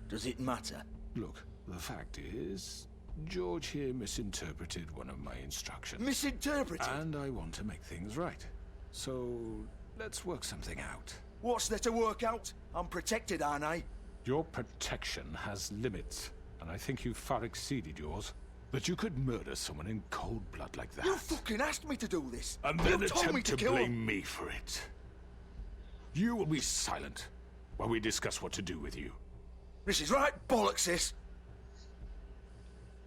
Does it matter? Look, the fact is, George here misinterpreted one of my instructions. Misinterpreted? And I want to make things right. So, let's work something out. What's there to work out? I'm protected, aren't I? Your protection has limits, and I think you've far exceeded yours. But you could murder someone in cold blood like that. You fucking asked me to do this. And you then told me attempt to to kill blame him. me for it. You will be silent while we discuss what to do with you. This is right bollocks, this.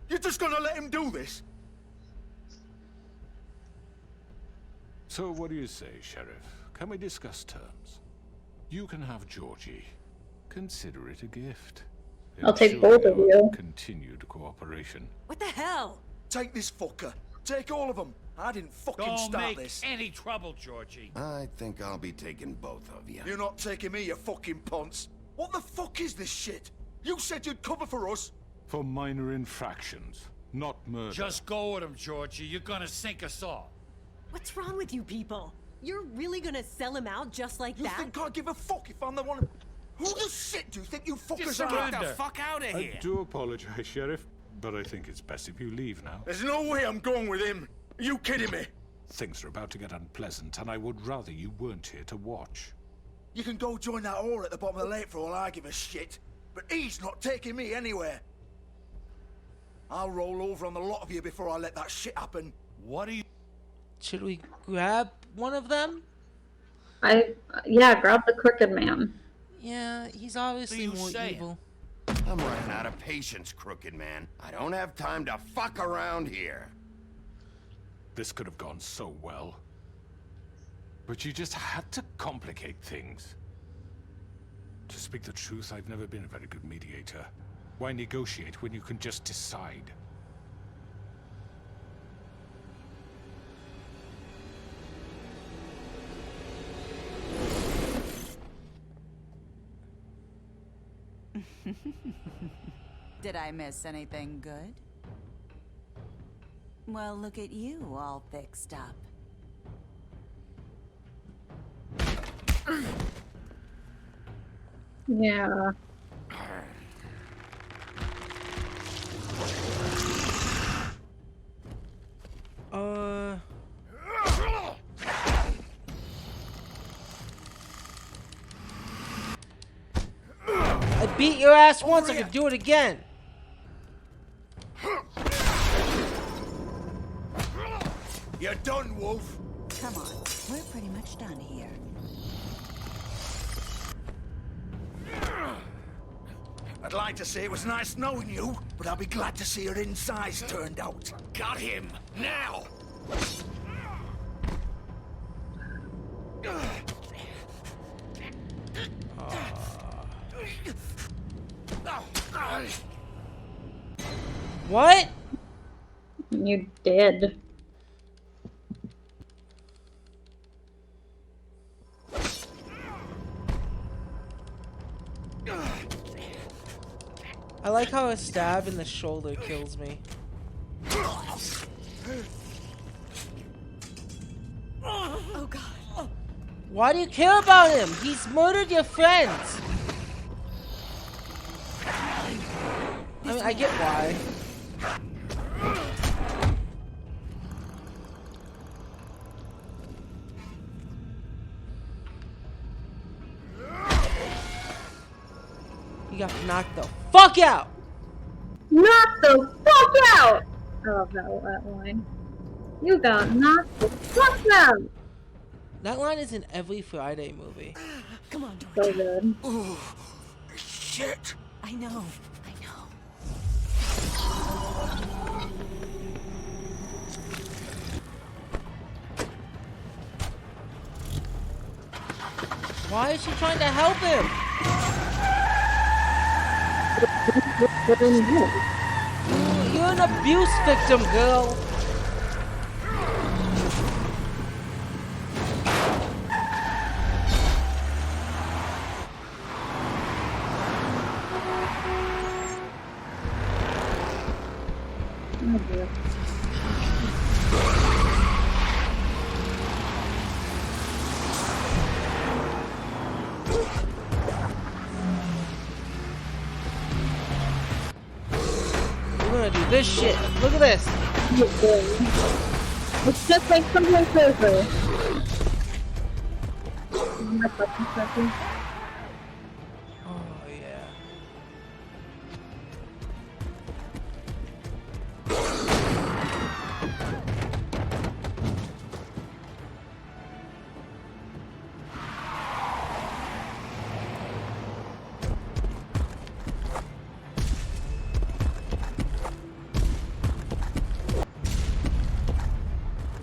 You're just gonna let him do this? So what do you say, Sheriff? Can we discuss terms? You can have Georgie. Consider it a gift. I'll take Ensure both of your you. Continued cooperation. What the hell? Take this fucker. Take all of them. I didn't fucking Don't start make this. any trouble, Georgie. I think I'll be taking both of you. You're not taking me, you fucking ponce. What the fuck is this shit? You said you'd cover for us. For minor infractions, not murder. Just go with him, Georgie. You're gonna sink us all. What's wrong with you people? You're really gonna sell him out just like You that? think I give a fuck if I'm the one? Who the shit do you think you fuckers are? Get the fuck out of here. I do apologize, Sheriff, but I think it's best if you leave now. There's no way I'm going with him. Are you kidding me? Things are about to get unpleasant, and I would rather you weren't here to watch. You can go join that whore at the bottom of the lake for all I give a shit. But he's not taking me anywhere. I'll roll over on the lot of you before I let that shit happen. What are you... Should we grab one of them? Yeah, grab the crooked man. Yeah, he's obviously more saying? evil. I'm running out of patience, Crooked Man. I don't have time to fuck around here. This could have gone so well. But you just had to complicate things. To speak the truth, I've never been a very good mediator. Why negotiate when you can just decide? Did I miss anything good? Well, look at you, all fixed up. Yeah. I beat your ass once, I can do it again. You're done, Wolf. Come on, we're pretty much done here. I'd like to say it was nice knowing you, but I'll be glad to see your insides turned out. Got him! Now! What? You did. I like how a stab in the shoulder kills me. Oh god. Why do you care about him? He's murdered your friends. I mean, I get why. He got knocked the fuck out! Knock the fuck out! I love that line. You got knocked the fuck out! That line is in every Friday movie. Come on, So Georgia. good. Oh, shit. I know. Why is she trying to help him? You're an abuse victim, girl. This shit. Look at this. It's just like something crazy. Oh yeah.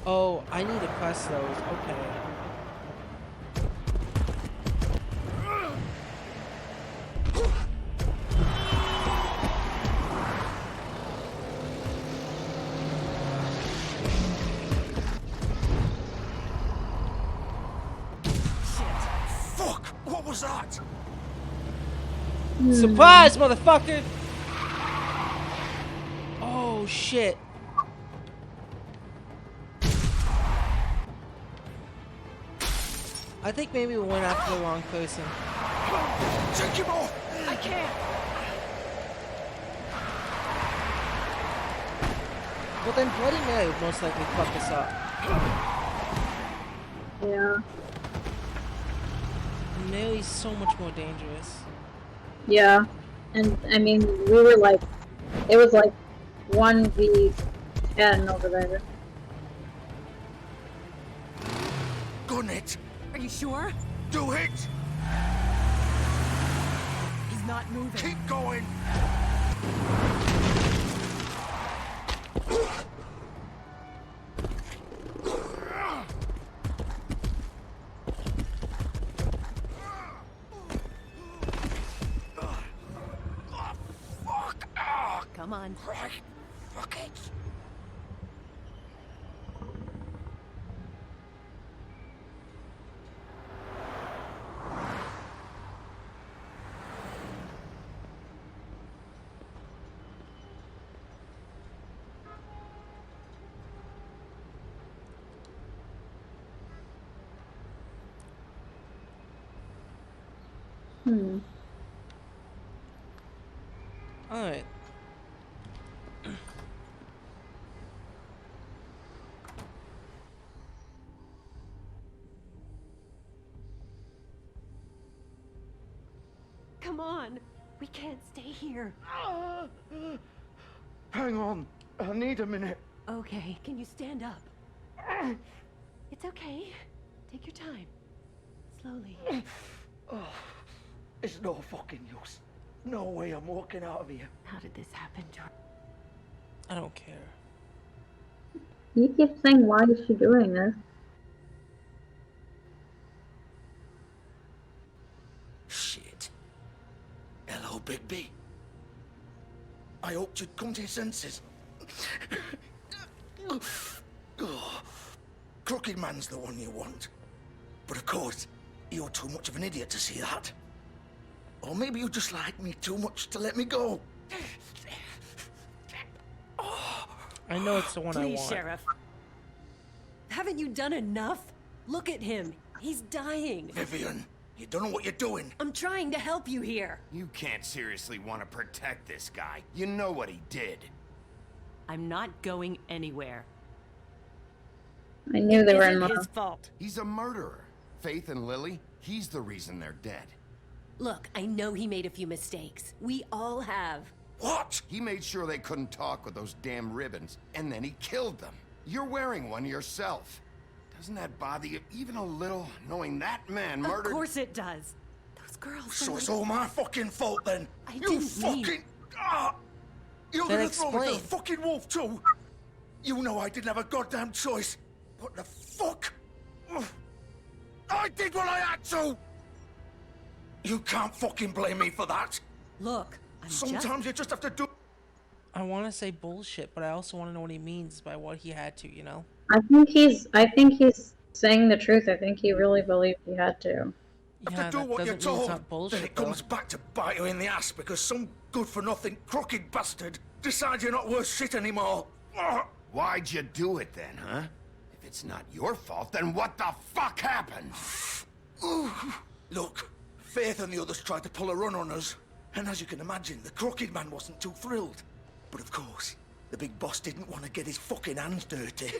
Oh, I need to press those. Okay. Fuck! What was that? Surprise, motherfucker! Oh shit. I think maybe we went after the wrong person. Take him off! I can't. Well then Bloody Mary would most likely fuck us up. Yeah. Mary's so much more dangerous. Yeah. And I mean, we were like, it was like 1v10 over there. Gun it! Are you sure? Do it! He's not moving. Keep going! Come on. Fuck it! Alright. Come on. We can't stay here. Hang on. I need a minute. Okay, can you stand up? It's okay. Take your time. Slowly. It's no fucking use. No way I'm walking out of here. How did this happen, George? I don't care. You keep saying, why is she doing this? Shit. Hello, Bigby. I hoped you'd come to your senses. Crooked Man's the one you want. But of course, you're too much of an idiot to see that. Or maybe you just like me too much to let me go. I know it's the one I Please, want. Sheriff. Haven't you done enough? Look at him. He's dying. Vivian, you don't know what you're doing. I'm trying to help you here. You can't seriously want to protect this guy. You know what he did. I'm not going anywhere. I knew they were in Isn't love. his fault. He's a murderer. Faith and Lily, he's the reason they're dead. Look, I know he made a few mistakes. We all have. What? He made sure they couldn't talk with those damn ribbons, and then he killed them. You're wearing one yourself. Doesn't that bother you even a little, knowing that man murdered... Of course it does. Those girls... So it's all my fucking fault then? I You didn't fucking... mean... You're Then gonna throw me to the explain. fucking wolf too? You know I didn't have a goddamn choice. What the fuck? I did what I had to! You can't fucking blame me for that. Look, Sometimes you just have to do... I want to say bullshit, but I also want to know what he means by what he had to, you know? I think he's saying the truth. I think he really believed he had to. Yeah, do that what you're doesn't mean it's told, not bullshit, then it though. comes back to bite you in the ass because some good-for-nothing crooked bastard decides you're not worth shit anymore. Why'd you do it then, huh? If it's not your fault, then what the fuck happened? Look, Faith and the others tried to pull a run on us, and as you can imagine, the crooked man wasn't too thrilled. But of course, the big boss didn't want to get his fucking hands dirty.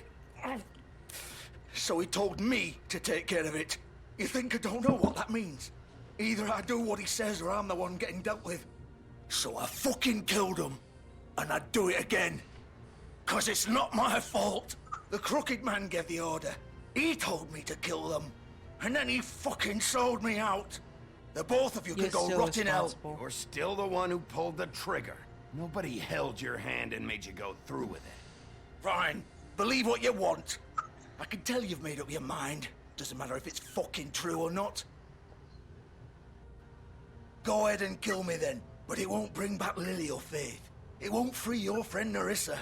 So he told me to take care of it. You think I don't know what that means? Either I do what he says or I'm the one getting dealt with. So I fucking killed him. And I'd do it again. 'Cause it's not my fault. The crooked man gave the order. He told me to kill them. And then he fucking sold me out. The both of you can go rot in hell. You're still the one who pulled the trigger. Nobody held your hand and made you go through with it. Fine. Believe what you want. I can tell you've made up your mind. Doesn't matter if it's fucking true or not. Go ahead and kill me then. But it won't bring back Lily or Faith. It won't free your friend Nerissa.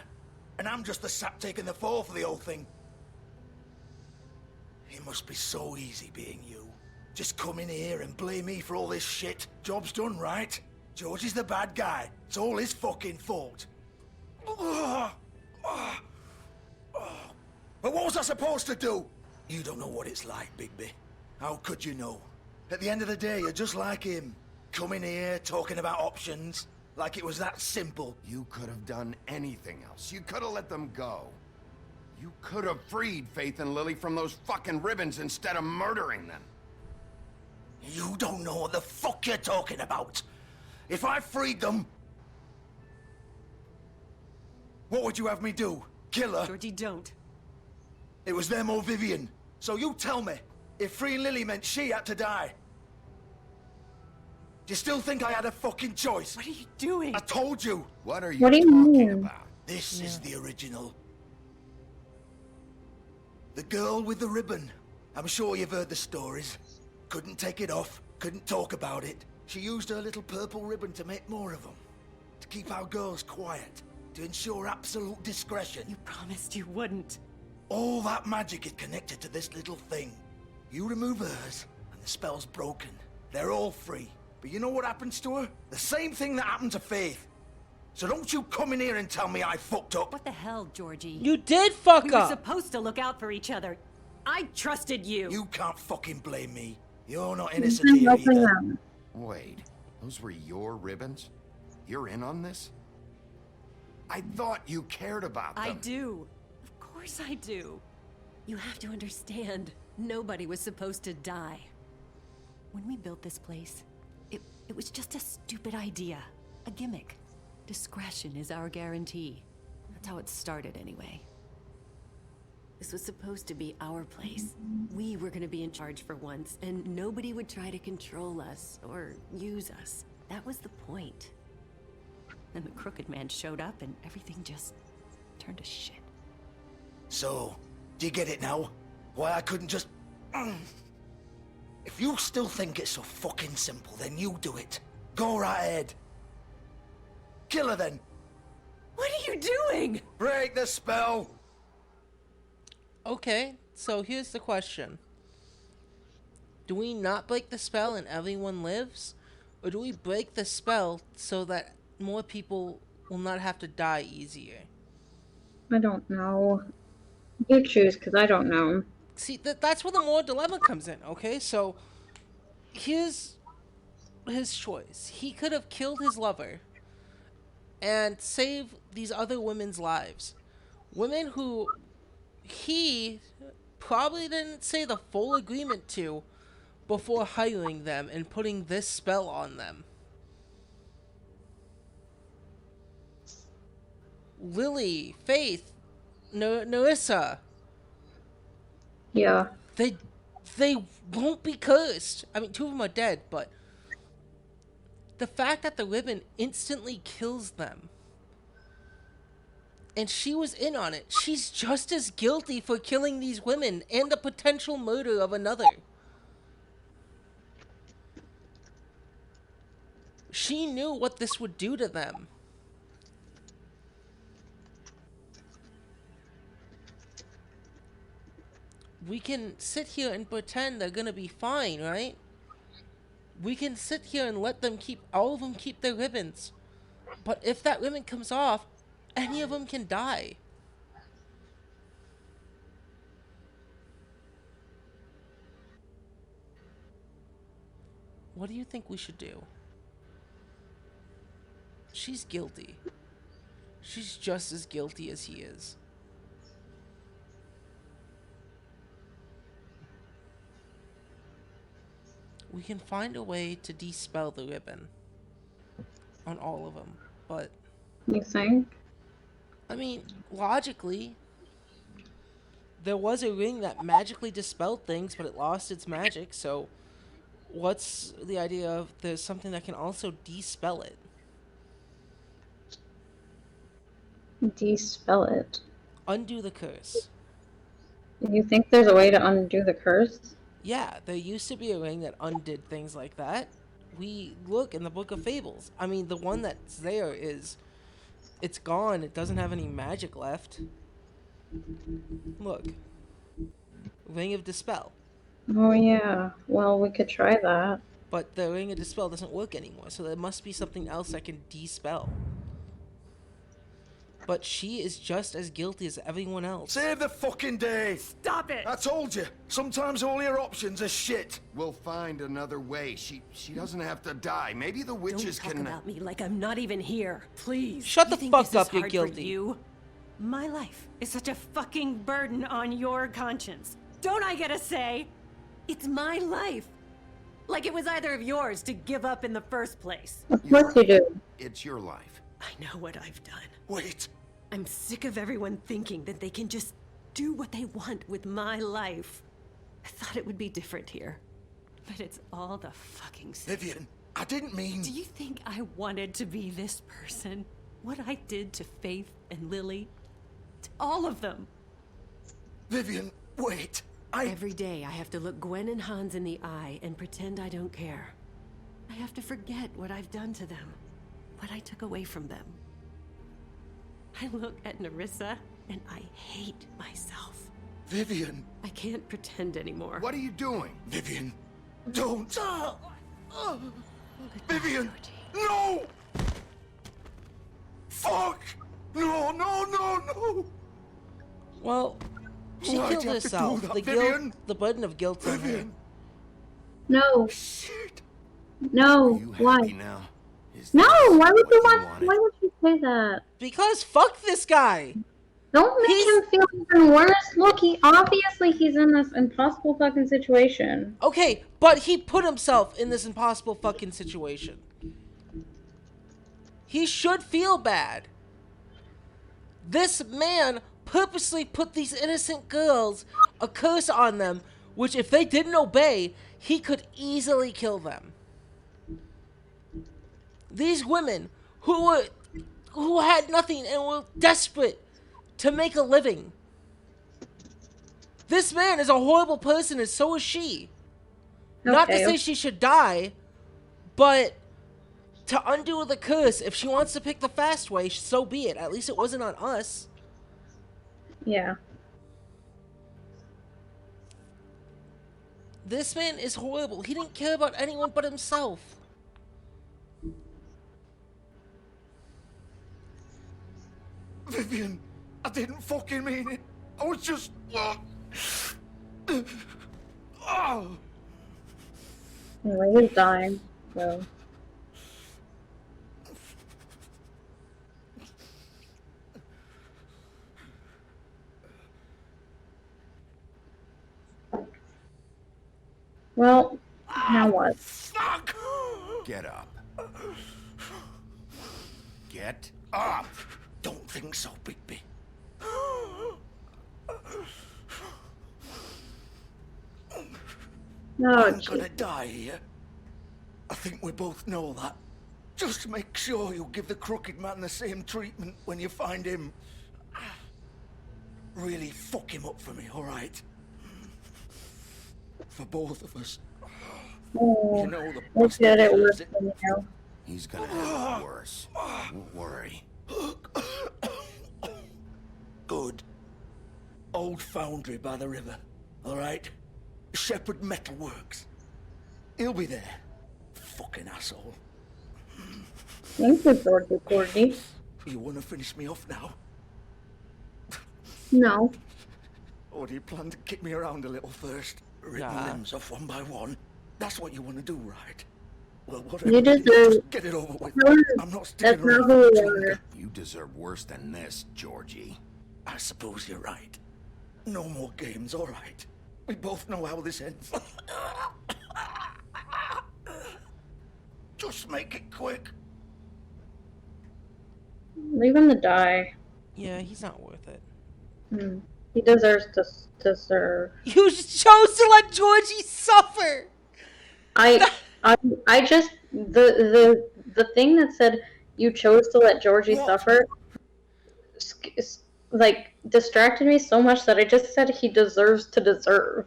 And I'm just the sap taking the fall for the whole thing. It must be so easy being you. Just come in here and blame me for all this shit. Job's done, right? George is the bad guy. It's all his fucking fault. But what was I supposed to do? You don't know what it's like, Bigby. How could you know? At the end of the day, you're just like him. Coming here, talking about options. Like it was that simple. You could have done anything else. You could have let them go. You could have freed Faith and Lily from those fucking ribbons instead of murdering them. You don't know what the fuck you're talking about. If I freed them... What would you have me do? Kill her? Georgie, don't. It was them or Vivian. So you tell me, if freeing Lily meant she had to die. Do you still think I had a fucking choice? What are you doing? I told you. What are you What do you talking mean? about? This is the original. The girl with the ribbon. I'm sure you've heard the stories. Couldn't take it off, couldn't talk about it. She used her little purple ribbon to make more of them. To keep our girls quiet. To ensure absolute discretion. You promised you wouldn't. All that magic is connected to this little thing. You remove hers, and the spell's broken. They're all free. But you know what happens to her? The same thing that happened to Faith. So don't you come in here and tell me I fucked up. What the hell, Georgie? You did fuck We were up! supposed to look out for each other. I trusted you. You can't fucking blame me. You're not He's innocent been here helping either. them. Wait, those were your ribbons? You're in on this? I thought you cared about them. I do. Of course I do. You have to understand, nobody was supposed to die. When we built this place, it was just a stupid idea. A gimmick. Discretion is our guarantee. That's how it started anyway. This was supposed to be our place. We were gonna be in charge for once, and nobody would try to control us or use us. That was the point. Then the Crooked Man showed up and everything just turned to shit. So, do you get it now? Why I couldn't just... If you still think it's so fucking simple, then you do it. Go right ahead. Kill her then. What are you doing? Break the spell. Okay, so here's the question. Do we not break the spell and everyone lives? Or do we break the spell so that more people will not have to die easier? I don't know. You choose, because I don't know. See, that's where the moral dilemma comes in, okay? So, here's his choice. He could have killed his lover and saved these other women's lives. Women who he probably didn't say the full agreement to, before hiring them and putting this spell on them. Lily, Faith, Narissa. Yeah. They won't be cursed. I mean, 2 of them are dead, but the fact that the ribbon instantly kills them, and she was in on it, she's just as guilty for killing these women and the potential murder of another. She knew what this would do to them. We can sit here and pretend they're gonna be fine, right? We can sit here and let them all of them keep their ribbons. But if that ribbon comes off, any of them can die. What do you think we should do? She's guilty. She's just as guilty as he is. We can find a way to dispel the ribbon on all of them, but... You think? I mean, logically, there was a ring that magically dispelled things, but it lost its magic, so what's the idea of there's something that can also dispel it? Dispel it. Undo the curse. You think there's a way to undo the curse? Yeah, there used to be a ring that undid things like that. We look in the Book of Fables. I mean, the one that's there is... It's gone. It doesn't have any magic left. Look. Ring of Dispel. Oh yeah. Well, we could try that. But the Ring of Dispel doesn't work anymore, so there must be something else that can dispel. But she is just as guilty as everyone else. Save the fucking day! Stop it! I told you, sometimes all your options are shit. We'll find another way. She doesn't have to die. Maybe the witches Don't talk can... about me like I'm not even here, please. Shut You the think fuck this is up, you're hard guilty. For you? My life is such a fucking burden on your conscience. Don't I get a say? It's my life. Like it was either of yours to give up in the first place. Of course you do. It's your life. I know what I've done. Wait. I'm sick of everyone thinking that they can just do what they want with my life. I thought it would be different here. But it's all the fucking same. Vivian, I didn't mean... Do you think I wanted to be this person? What I did to Faith and Lily? To all of them. Vivian, wait. Every day I have to look Gwen and Hans in the eye and pretend I don't care. I have to forget what I've done to them. What I took away from them. I look at Narissa and I hate myself. Vivian. I can't pretend anymore. What are you doing? Vivian, don't. Vivian, no! Fuck! No, no, no, no! Well, she Why'd killed you have to do herself. that, The Vivian? guilt, the burden of guilt on her. Vivian. No. Shit. No. Why? Now? No. Why would you want? Why would you say that? Because fuck this guy. Don't make him feel even worse. Look, he's in this impossible fucking situation. Okay, but he put himself in this impossible fucking situation. He should feel bad. This man purposely put these innocent girls a curse on them, which if they didn't obey, he could easily kill them. These women who had nothing and were desperate to make a living. This man is a horrible person and so is she. Not to say she should die, but to undo the curse, if she wants to pick the fast way, so be it. At least it wasn't on us. Yeah. This man is horrible. He didn't care about anyone but himself. Vivian, I didn't fucking mean it. I was just... Oh. Anyway, he's dying, so... Well, Now what? Fuck! Get up. Get up! Don't think so, Bigby. No, I'm gonna die here. I think we both know that. Just make sure you give the Crooked Man the same treatment when you find him. Really fuck him up for me, alright? For both of us. Oh, You know the let's bastard get it deserves worse it. than you. He's gonna have it worse. Don't worry. Good. Old foundry by the river, alright? Shepherd Metalworks. He'll be there. Fucking asshole. Thank you, Georgie Cordy. You wanna finish me off now? No. Or do you plan to kick me around a little first? Rip my limbs off one by one? That's what you wanna do, right? Well, whatever. You deserve. Just get it over with. I'm not That's sticking not around. who you are. You deserve worse than this, Georgie. I suppose you're right. No more games, alright. We both know how this ends. Just make it quick. Leave him to die. Yeah, he's not worth it. He deserves to serve. You chose to let Georgie suffer! I just the thing that said you chose to let Georgie suffer like distracted me so much that I just said he deserves to deserve.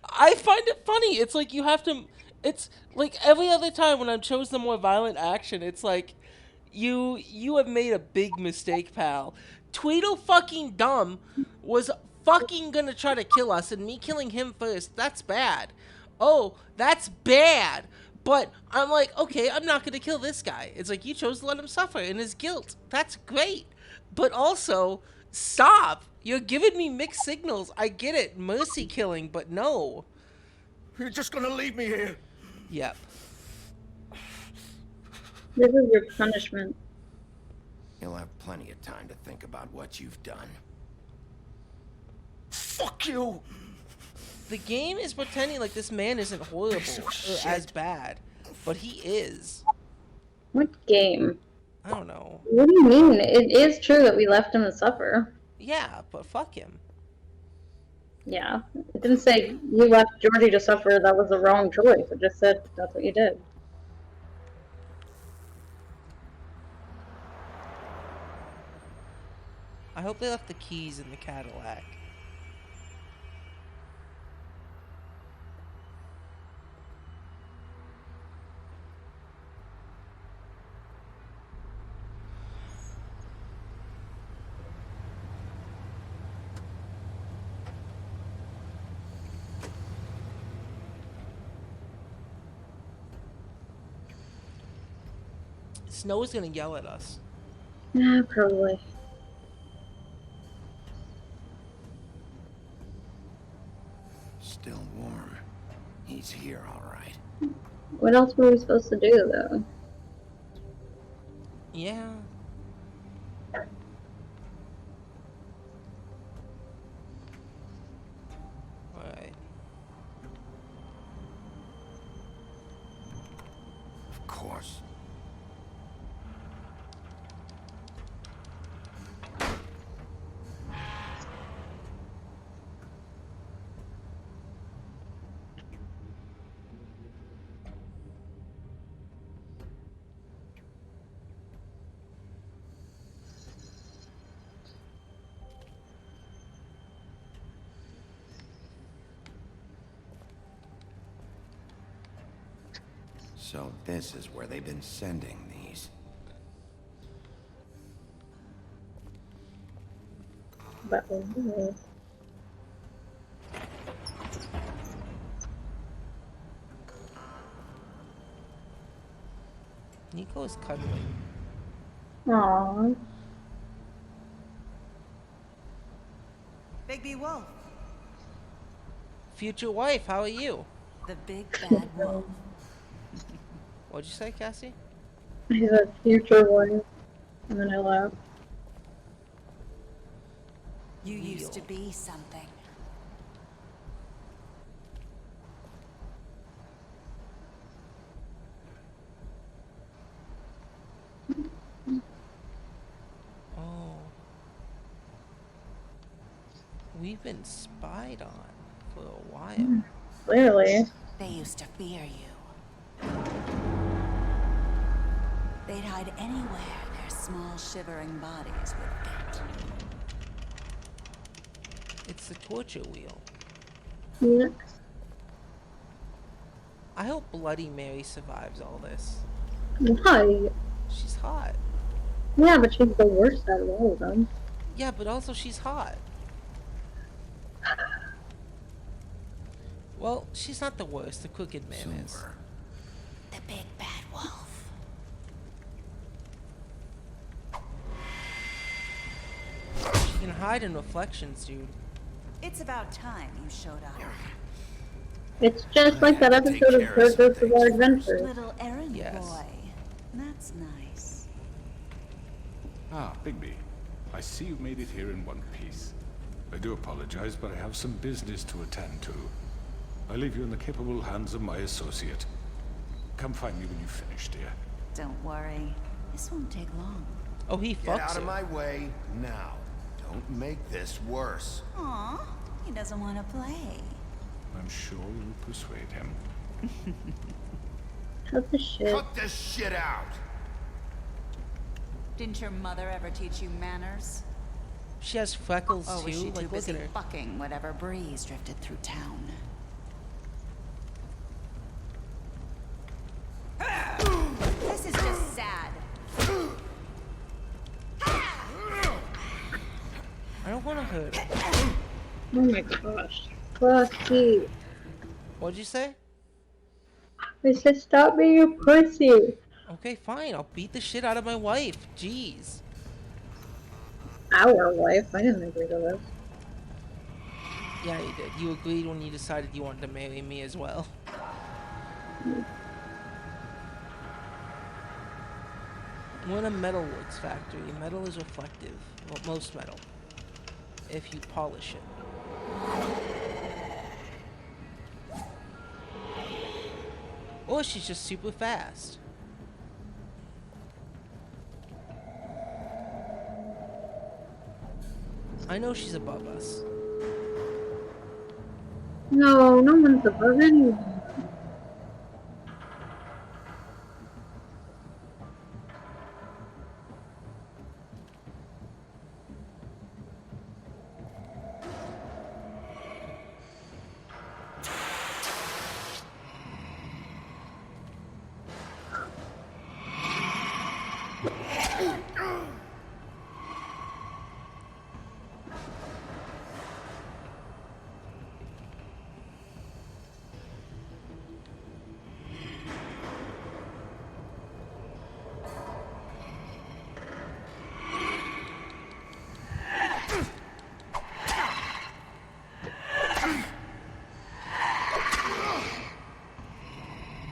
I find it funny. It's like you have to. It's like every other time when I've chosen a more violent action, it's like you have made a big mistake, pal. Tweedle fucking dumb was fucking gonna try to kill us, and me killing him first, that's bad. Oh, that's bad. But I'm like, okay, I'm not gonna kill this guy. It's like you chose to let him suffer in his guilt. That's great. But also, stop. You're giving me mixed signals. I get it, mercy killing, but no. You're just gonna leave me here. Yep. This is your punishment. You'll have plenty of time to think about what you've done. Fuck you! The game is pretending like this man isn't horrible or as bad, but he is. What game? I don't know. What do you mean? It is true that we left him to suffer. Yeah, but fuck him. Yeah. It didn't say you left Georgie to suffer, that was the wrong choice. It just said that's what you did. I hope they left the keys in the Cadillac. Snow is gonna yell at us. Yeah, probably. Still warm. He's here, all right. What else were we supposed to do, though? Yeah. Alright. Of course. So this is where they've been sending these. But Nico is cuddling. Aww. Bigby Wolf. Future wife, how are you? The big bad wolf. What'd you say, Cassie? He's a future one. And then I laughed. You used to be something. We've been spied on for a while. Clearly. They used to fear you. They'd hide anywhere their small shivering bodies would fit. It's the torture wheel. Yeah. I hope Bloody Mary survives all this. Why? She's hot. Yeah, but she's the worst out of all of them. Yeah, but also she's hot. Well, she's not the worst. The Crooked Man is. The big bad wolf. She can hide in reflections, dude. It's about time you showed up. It's just like that episode of JoJo's Bizarre Adventure. Little errand boy. That's nice. Ah, Bigby. I see you made it here in one piece. I do apologize, but I have some business to attend to. I leave you in the capable hands of my associate. Come find me when you finish, dear. Don't worry. This won't take long. Oh, he Get fucks out her. of my way now. Don't make this worse. Aw, he doesn't want to play. I'm sure you'll persuade him. Cut the shit. Cut this shit out! Didn't your mother ever teach you manners? She has freckles Or was too. she too Like, look busy at her. fucking whatever breeze drifted through town? This is just sad. I don't want to hurt her. Oh my gosh. Fucky. What'd you say? I said stop being a pussy. Okay, fine. I'll beat the shit out of my wife. Jeez. Our wife. I didn't agree to this. Yeah, you did. You agreed when you decided you wanted to marry me as well. We're in a metalworks factory. Metal is reflective. Well, most metal. If you polish it. Or she's just super fast. I know she's above us. No, no one's above anyone.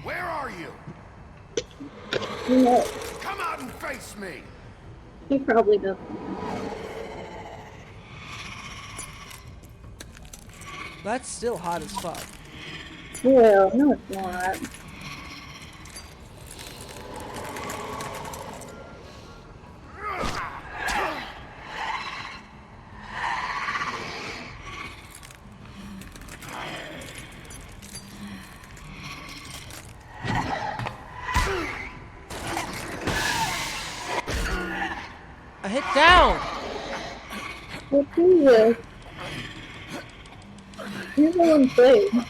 Where are you? No, Come out and face me! he probably doesn't. That's still hot as fuck. Well, no it's not. I hit down! What is this? Here's the one thing.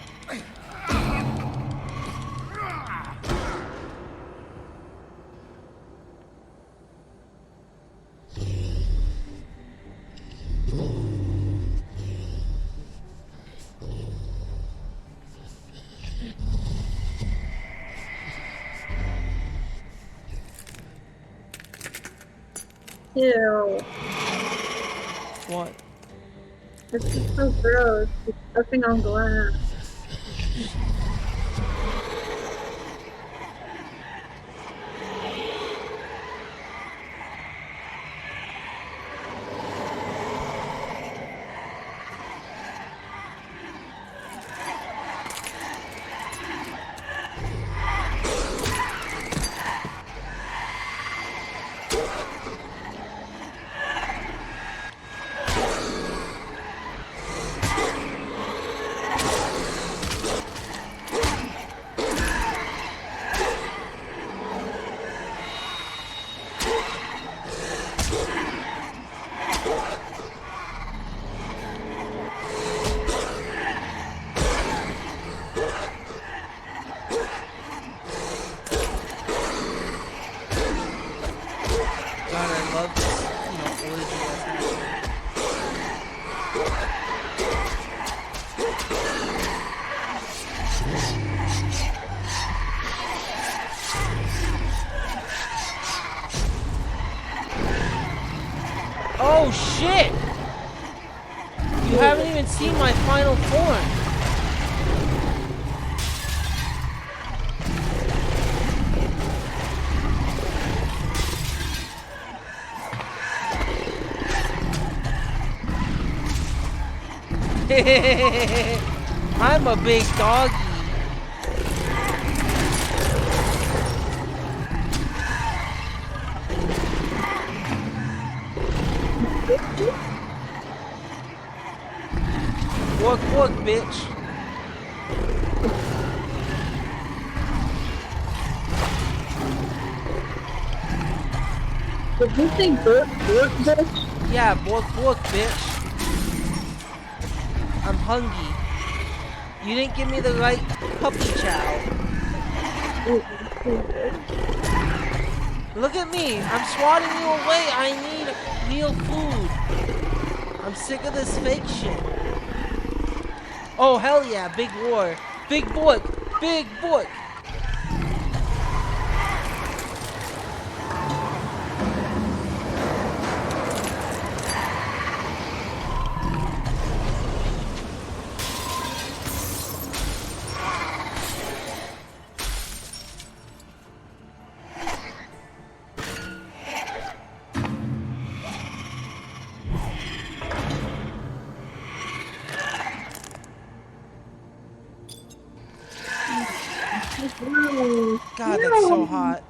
Ew. What? This is so gross. It's stuffing on glass. Oh shit! You haven't even seen my final form. I'm a big doggy. Walk, bitch. Did you say bork, bitch? Yeah, bork, bitch. I'm hungry. You didn't give me the right puppy chow. Look at me. I'm swatting you away. I need real food. I'm sick of this fake shit. Oh, hell yeah. Big war. Big book. Big book. God, that's so hot.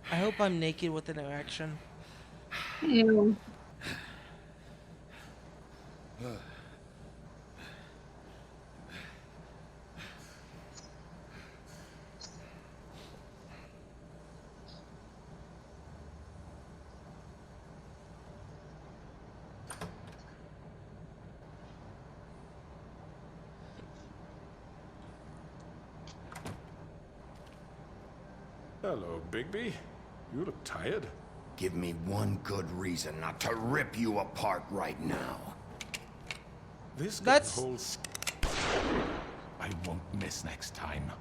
I hope I'm naked with an erection. Ew. Hello, Bigby. You look tired. Give me one good reason not to rip you apart right now. That's whole. I won't miss next time.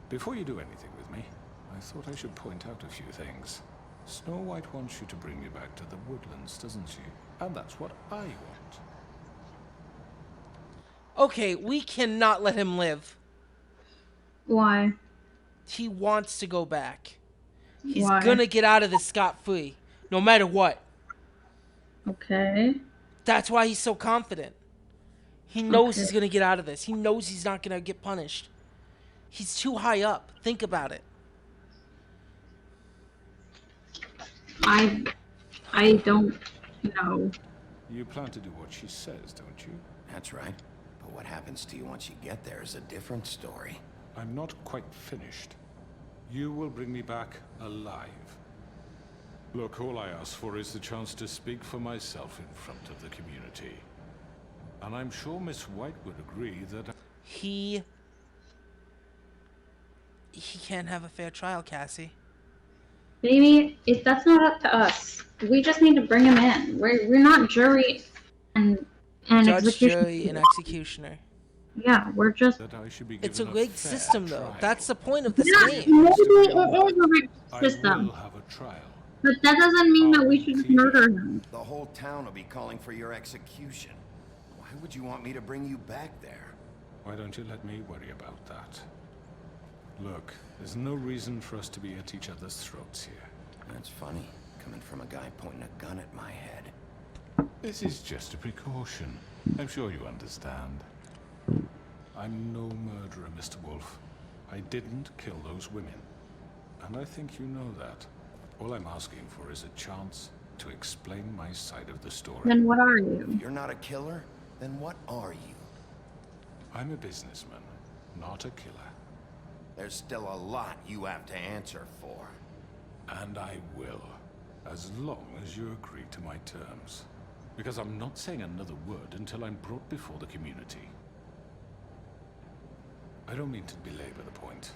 Before you do anything with me, I thought I should point out a few things. Snow White wants you to bring me back to the woodlands, doesn't she? And that's what I want. Okay, we cannot let him live. Why? He wants to go back. He's Why? gonna get out of this scot-free, no matter what. Okay. That's why he's so confident. He knows Okay. he's gonna get out of this. He knows he's not gonna get punished. He's too high up. Think about it. I don't know. You plan to do what she says, don't you? That's right. But what happens to you once you get there is a different story. I'm not quite finished. You will bring me back alive. Look, all I ask for is the chance to speak for myself in front of the community. And I'm sure Miss White would agree that... He can't have a fair trial, Cassie. Baby, that's not up to us. We just need to bring him in. We're not jury and Judge, executioner. jury, and executioner. Yeah, we're just. That I should be It's a given rigged fair system, though. trial. That's the point of this Yeah, game. maybe it is a rigged I system, will have a trial. but that doesn't mean that we should just murder him. The whole town will be calling for your execution. Why would you want me to bring you back there? Why don't you let me worry about that? Look, there's no reason for us to be at each other's throats here. That's funny, coming from a guy pointing a gun at my head. This is just a precaution. I'm sure you understand. I'm no murderer, Mr. Wolf. I didn't kill those women. And I think you know that. All I'm asking for is a chance to explain my side of the story. Then what are you? If you're not a killer, then what are you? I'm a businessman, not a killer. There's still a lot you have to answer for. And I will. as long as you agree to my terms. Because I'm not saying another word until I'm brought before the community. I don't mean to belabor the point,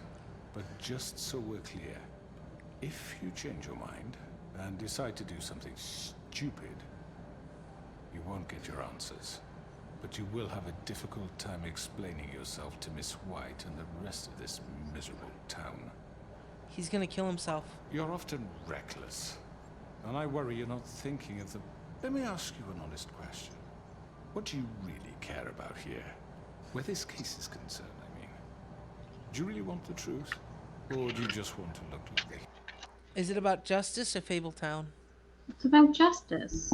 but just so we're clear, if you change your mind and decide to do something stupid, you won't get your answers. But you will have a difficult time explaining yourself to Miss White and the rest of this miserable town. He's gonna kill himself. You're often reckless, and I worry you're not thinking of the... Let me ask you an honest question. What do you really care about here? Where this case is concerned, I mean. Do you really want the truth? Or do you just want to look like the... Is it about justice or Fabletown? It's about justice.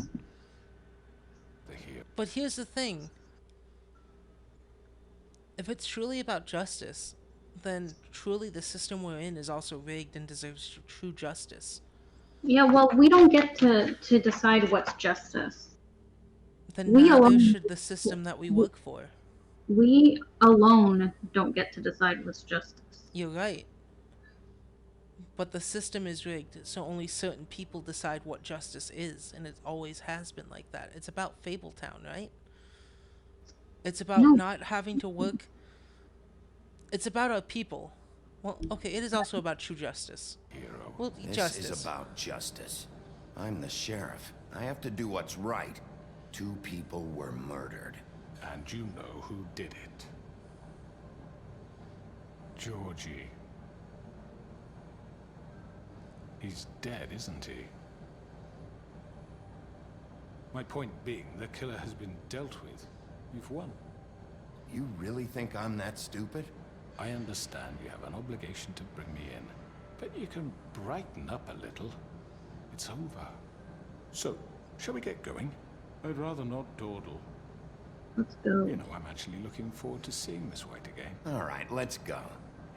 But here's the thing. If it's truly about justice, then truly the system we're in is also rigged and deserves true justice. Yeah, well, we don't get to decide what's justice. Then We neither alone- should the system that we work for. We alone don't get to decide what's justice. You're right. But the system is rigged, so only certain people decide what justice is, and it always has been like that. It's about Fabletown, right? It's about No. not having to work. It's about our people. Well, okay, it is also about true justice. Well, This justice. is about justice. I'm the sheriff. I have to do what's right. 2 people were murdered. And you know who did it. Georgie. He's dead, isn't he? My point being, the killer has been dealt with. You've won. You really think I'm that stupid? I understand you have an obligation to bring me in, but you can brighten up a little. It's over. So, shall we get going? I'd rather not dawdle. Let's go. You know, I'm actually looking forward to seeing Miss White again. All right, let's go.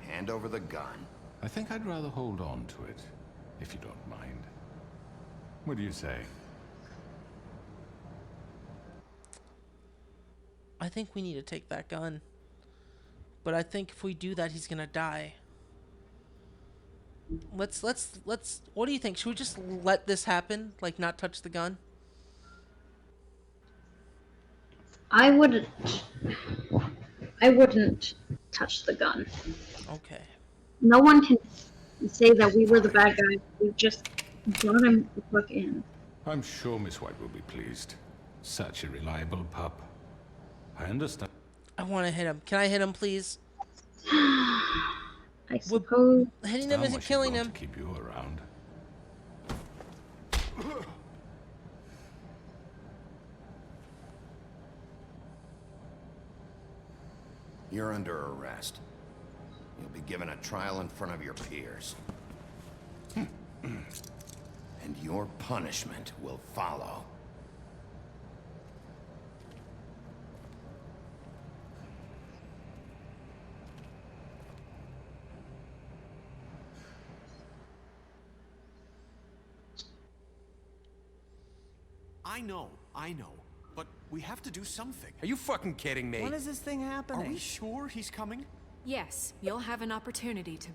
Hand over the gun. I think I'd rather hold on to it, if you don't mind. What do you say? I think we need to take that gun. But I think if we do that, he's gonna die. Let's, what do you think? Should we just let this happen? Like, not touch the gun? I wouldn't touch the gun. Okay. No one can say that we were the bad guys. We just brought him the fuck in. I'm sure Miss White will be pleased. Such a reliable pup. I understand. I want to hit him. Can I hit him, please? I suppose. Hitting him isn't killing him. To keep you around. You're under arrest. You'll be given a trial in front of your peers. And your punishment will follow. I know. But we have to do something. Are you fucking kidding me? When is this thing happening? Are we sure he's coming? Yes, you'll have an opportunity to...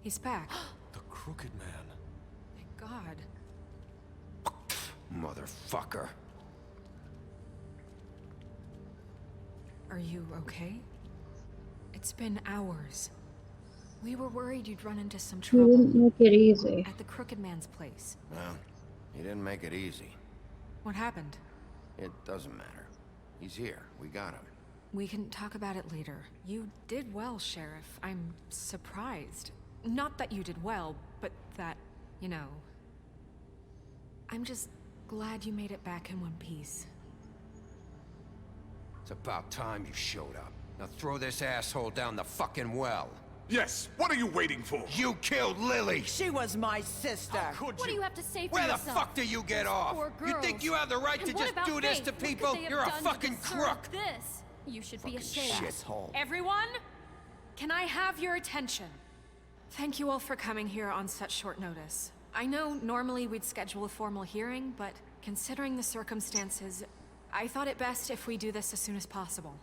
He's back. The Crooked Man. Thank God. Motherfucker. Are you okay? It's been hours. We were worried you'd run into some He trouble. didn't make it easy. At the Crooked Man's place. Well, he didn't make it easy. What happened? It doesn't matter. He's here. We got him. We can talk about it later. You did well, Sheriff. I'm surprised. Not that you did well, but that, you know... I'm just glad you made it back in one piece. It's about time you showed up. Now throw this asshole down the fucking well. Yes, what are you waiting for? You killed Lily! She was my sister. What do you have to say for Where the yourself? fuck do you get Those off? poor You think girls. you have the right And to what just about do this Faith? to What could people? they have You're a done to fucking deserve crook! This. You should be ashamed. Shithole. Everyone, can I have your attention? Thank you all for coming here on such short notice. I know normally we'd schedule a formal hearing, but considering the circumstances, I thought it best if we do this as soon as possible.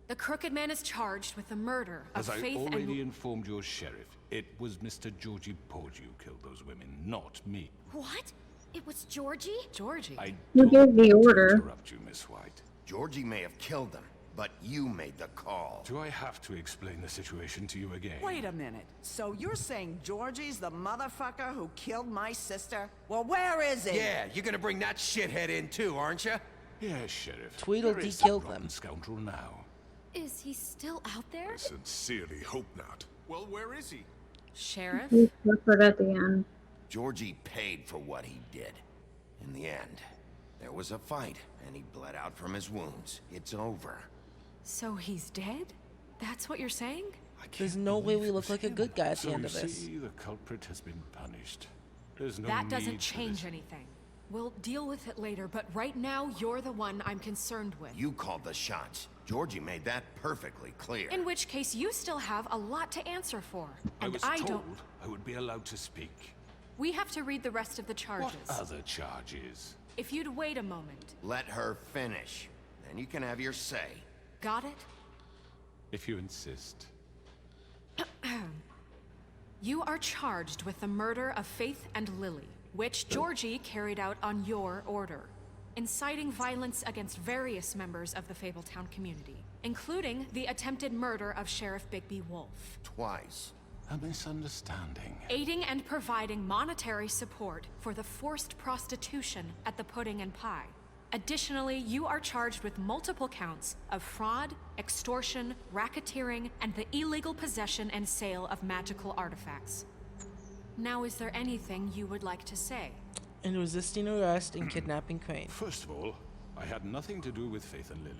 The Crooked Man is charged with the murder of As I Faith already and... informed your sheriff, It was Mr. Georgie Porgy who killed those women, not me. What? It was Georgie? Georgie? I Who gave the order? interrupt you, Miss White. Georgie may have killed them, but you made the call. Do I have to explain the situation to you again? Wait a minute. So you're saying Georgie's the motherfucker who killed my sister? Well, where is he? Yeah, you're gonna bring that shithead in too, aren't you? Yes, Sheriff. Tweedledee Where is killed that them. rotten scoundrel now? Is he still out there? Sincerely hope not. Well, where is he? Sheriff? He suffered at the end. Georgie paid for what he did. In the end, there was a fight, and he bled out from his wounds. It's over. So he's dead? That's what you're saying? There's no way we look like a good guy at the So end you of this. see, the culprit has been punished. There's no That need doesn't for change this. anything. We'll deal with it later, but right now, you're the one I'm concerned with. You called the shots. Georgie made that perfectly clear. In which case, you still have a lot to answer for. I And was I told don't. I would be allowed to speak. We have to read the rest of the charges. What other charges? If you'd wait a moment. Let her finish. Then you can have your say. Got it? If you insist. You are charged with the murder of Faith and Lily, which Georgie carried out on your order, inciting violence against various members of the Fabletown community, including the attempted murder of Sheriff Bigby Wolf. Twice. A misunderstanding. Aiding and providing monetary support for the forced prostitution at the Pudding and Pie. Additionally, you are charged with multiple counts of fraud, extortion, racketeering, and the illegal possession and sale of magical artifacts. Now, is there anything you would like to say? And resisting arrest and kidnapping Crane. First of all, I had nothing to do with Faith and Lily,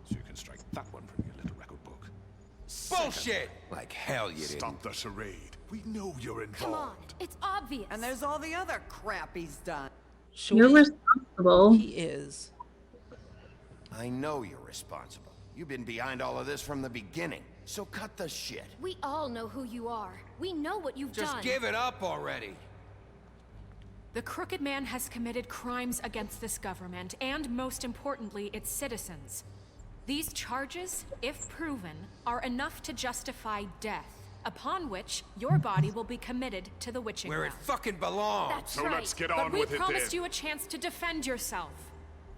so you can strike that one from your little record book. Bullshit! Like hell you didn't. Stop the charade. We know you're involved. Come on, it's obvious. And there's all the other crap he's done. You're responsible. He is. I know you're responsible. You've been behind all of this from the beginning. So cut the shit. We all know who you are. We know what you've Just done. give it up already. The Crooked Man has committed crimes against this government, and most importantly, its citizens. These charges, if proven, are enough to justify death, upon which your body will be committed to the witching Where it well. fucking belongs. That's So right. let's get But on we with it promised then. you a chance to defend yourself,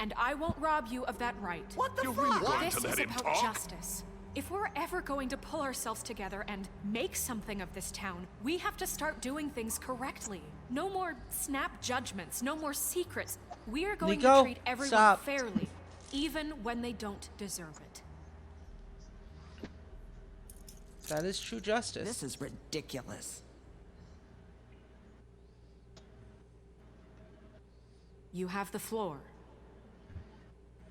and I won't rob you of that right. What the You're fuck? really going This to let is him about talk? justice. If we're ever going to pull ourselves together and make something of this town, we have to start doing things correctly. No more snap judgments, no more secrets. We're going Nico, to treat everyone stop. fairly, even when they don't deserve it. That is true justice. This is ridiculous. You have the floor.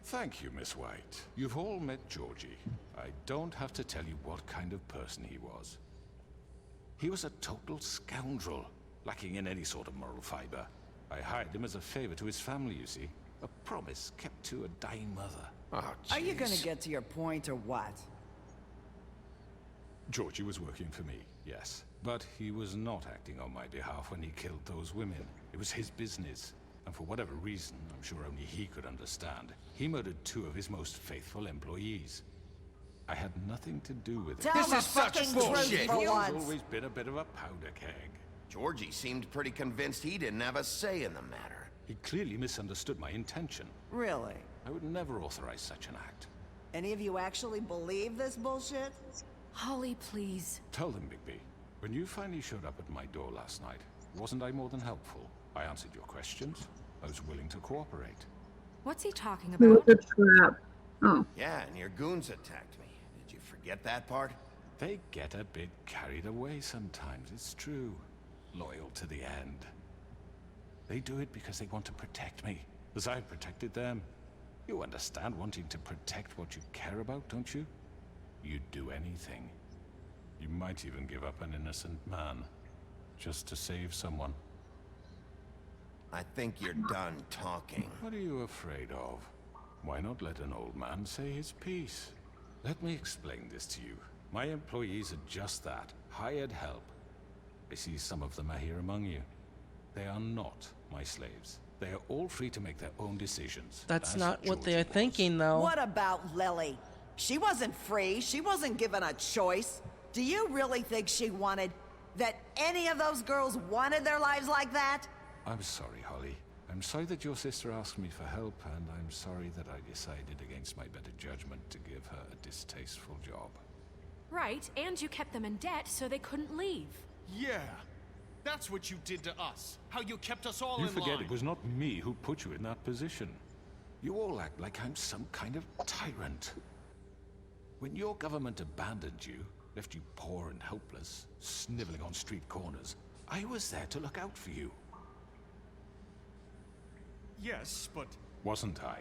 Thank you, Miss White. You've all met Georgie. I don't have to tell you what kind of person he was. He was a total scoundrel, lacking in any sort of moral fiber. I hired him as a favor to his family, you see. A promise kept to a dying mother. Oh, Are you gonna jeez. get to your point or what? Georgie was working for me, yes. But he was not acting on my behalf when he killed those women. It was his business. And for whatever reason, I'm sure only he could understand, he murdered 2 of his most faithful employees. I had nothing to do with it. Tell the fucking truth for He's once. always been a bit of a powder keg. Georgie seemed pretty convinced he didn't have a say in the matter. He clearly misunderstood my intention. Really? I would never authorize such an act. Any of you actually believe this bullshit? Holly, please. Tell them, Bigby, when you finally showed up at my door last night, wasn't I more than helpful? I answered your questions. I was willing to cooperate. What's he talking It was about? a trap. Oh. Yeah, and your goons attacked me. Did you forget that part? They get a bit carried away sometimes, it's true. Loyal to the end. They do it because they want to protect me, as I protected them. You understand wanting to protect what you care about, don't you? You'd do anything. You might even give up an innocent man, just to save someone. I think you're done talking. What are you afraid of? Why not let an old man say his piece? Let me explain this to you. My employees are just that, hired help. I see some of them are here among you. They are not my slaves. They are all free to make their own decisions. That's as not what Georgie they're was. thinking, though. What about Lily? She wasn't free. She wasn't given a choice. Do you really think she wanted That any of those girls wanted their lives like that? I'm sorry, Holly. I'm sorry that your sister asked me for help, and I'm sorry that I decided against my better judgment to give her a distasteful job. Right, and you kept them in debt so they couldn't leave. Yeah, that's what you did to us. How you kept us all in line. You forget it was not me who put you in that position. You all act like I'm some kind of tyrant. When your government abandoned you, left you poor and helpless, sniveling on street corners, I was there to look out for you. Yes, but... Wasn't I?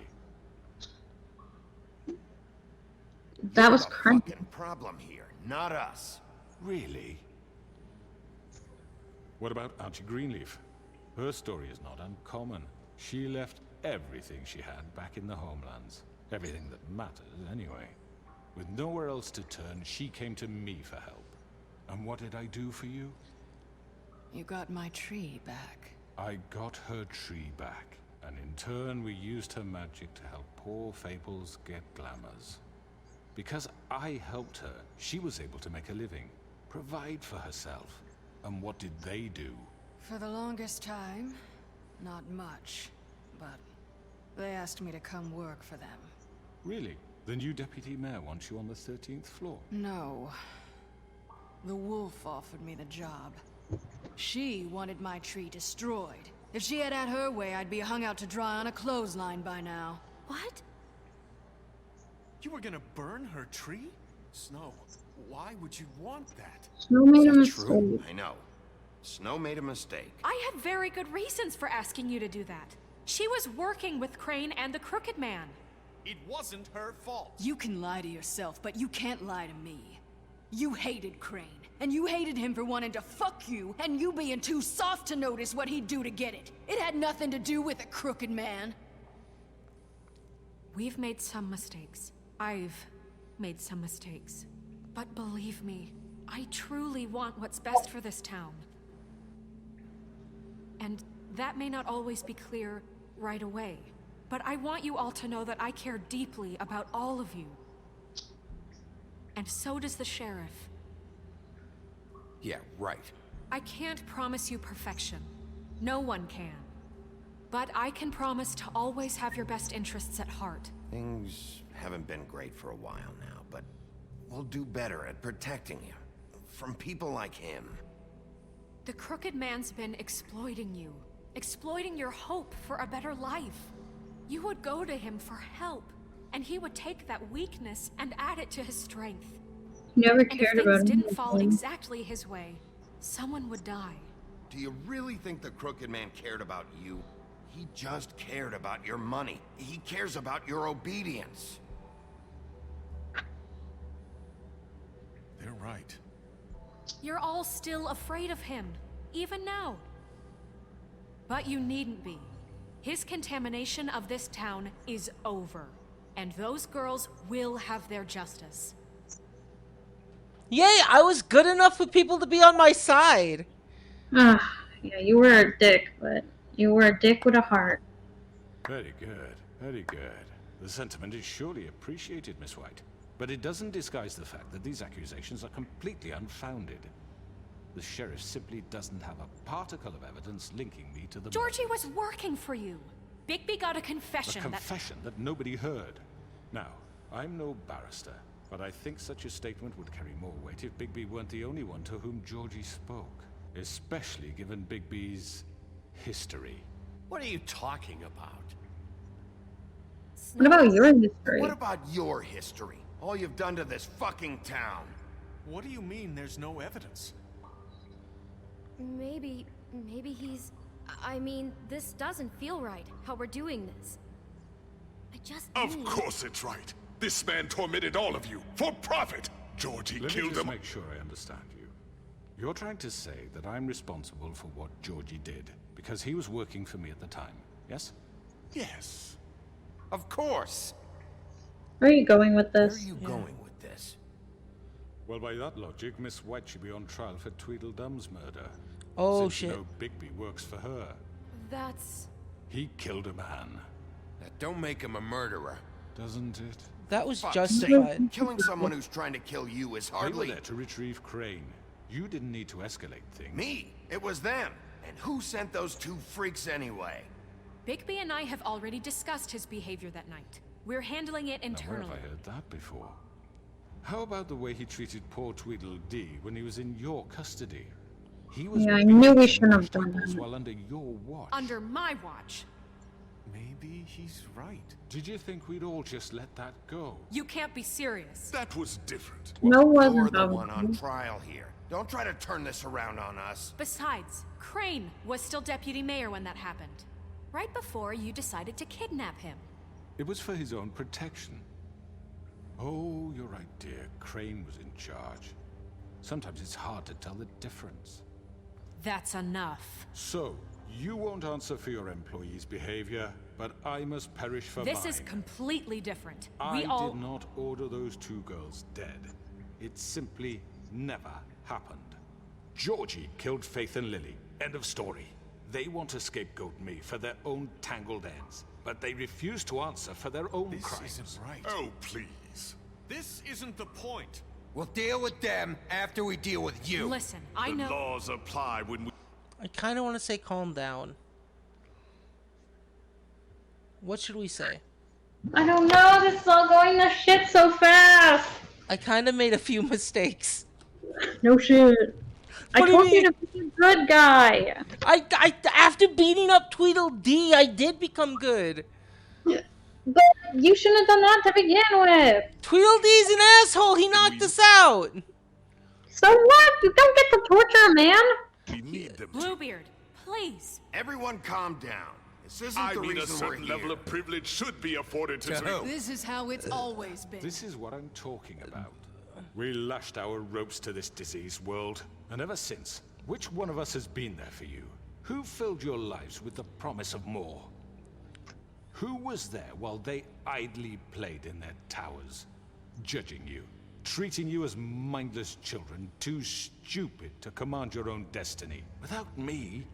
That was You're the crazy. fucking problem here, not us. Really? What about Auntie Greenleaf? Her story is not uncommon. She left everything she had back in the homelands. Everything that mattered, anyway. With nowhere else to turn, she came to me for help. And what did I do for you? You got my tree back. I got her tree back. And in turn, we used her magic to help poor Fables get glamours. Because I helped her, she was able to make a living, provide for herself. And what did they do? For the longest time, not much. But they asked me to come work for them. Really? The new deputy mayor wants you on the 13th floor? No. The wolf offered me the job. She wanted my tree destroyed. If she had her way, I'd be hung out to dry on a clothesline by now. What? You were gonna burn her tree? Snow, why would you want that? Snow made a Is that true? mistake. I know. Snow made a mistake. I had very good reasons for asking you to do that. She was working with Crane and the Crooked Man. It wasn't her fault. You can lie to yourself, but you can't lie to me. You hated Crane, and you hated him for wanting to fuck you, and you being too soft to notice what he'd do to get it. It had nothing to do with the Crooked Man. We've made some mistakes. I've made some mistakes. But believe me, I truly want what's best for this town. And that may not always be clear right away. But I want you all to know that I care deeply about all of you. And so does the sheriff. Yeah, right. I can't promise you perfection. No one can. But I can promise to always have your best interests at heart. Things haven't been great for a while now, but we'll do better at protecting you. From people like him. The Crooked Man's been exploiting you. Exploiting your hope for a better life. You would go to him for help, and he would take that weakness and add it to his strength. He never And cared if about things him. didn't fall exactly his way, someone would die. Do you really think the Crooked Man cared about you? He just cared about your money. He cares about your obedience. They're right. You're all still afraid of him, even now. But you needn't be. His contamination of this town is over, and those girls will have their justice. Yay, I was good enough for people to be on my side. Ah, yeah, you were a dick, but you were a dick with a heart. Very good, very good. The sentiment is surely appreciated, Miss White. But it doesn't disguise the fact that these accusations are completely unfounded. The sheriff simply doesn't have a particle of evidence linking me to the Georgie was working for you. Bigby got a confession. A confession that nobody heard. Now, I'm no barrister, but I think such a statement would carry more weight if Bigby weren't the only one to whom Georgie spoke. Especially given Bigby's history. What are you talking about? What about your history? What about your history? All you've done to this fucking town. What do you mean there's no evidence? Maybe he's... I mean, this doesn't feel right, how we're doing this. I just Of need... course it's right. This man tormented all of you, for profit. Georgie Let me killed just him. make sure I understand you. You're trying to say that I'm responsible for what Georgie did, because he was working for me at the time, yes? Yes. Of course. Where are you going with Where are this? you going with this? Well, by that logic, Miss White should be on trial for Tweedledum's murder. Oh, since shit. You know Bigby works for her. That's... He killed a man. That don't make him a murderer. Doesn't it? That was Fuck's justified. sake. Killing someone who's trying to kill you is They were hardly... there to retrieve Crane. You didn't need to escalate things. Me? It was them. And who sent those two freaks anyway? Bigby and I have already discussed his behavior that night. We're handling it Now, where internally. have I heard that before? How about the way he treated poor Tweedledee when he was in your custody? He was Yeah, I knew we shouldn't have done as that. well under your watch. Under my watch. Maybe he's right. Did you think we'd all just let that go? You can't be serious. That was different. No You're wasn't the though. one on trial here. Don't try to turn this around on us. Besides, Crane was still deputy mayor when that happened. Right before you decided to kidnap him. It was for his own protection. Oh, you're right, dear. Crane was in charge. Sometimes it's hard to tell the difference. That's enough. So, you won't answer for your employees' behavior, but I must perish for This mine. is completely different. I We all... did not order those two girls dead. It simply never happened. Georgie killed Faith and Lily. End of story. They want to scapegoat me for their own tangled ends, but they refuse to answer for their own crimes. Isn't right. Oh, please. This isn't the point. We'll deal with them after we deal with you. Listen, I The know... laws apply when we... I kind of want to say calm down. What should we say? I don't know. This is all going to shit so fast. I kind of made a few mistakes. No shit. I What do you told you mean? to be a good guy. I after beating up Tweedledee, I did become good. But you shouldn't have done that to begin with. Tweedledee's an asshole. He knocked us out. So what? You don't get to torture a man. We need them. Bluebeard, please. Everyone calm down. This isn't I the mean, a reason we're certain here. level of privilege should be afforded to... This is how it's always been. This is what I'm talking about. We lashed our ropes to this diseased world, and ever since, which one of us has been there for you? Who filled your lives with the promise of more? Who was there while they idly played in their towers, judging you, treating you as mindless children, too stupid to command your own destiny? Without me,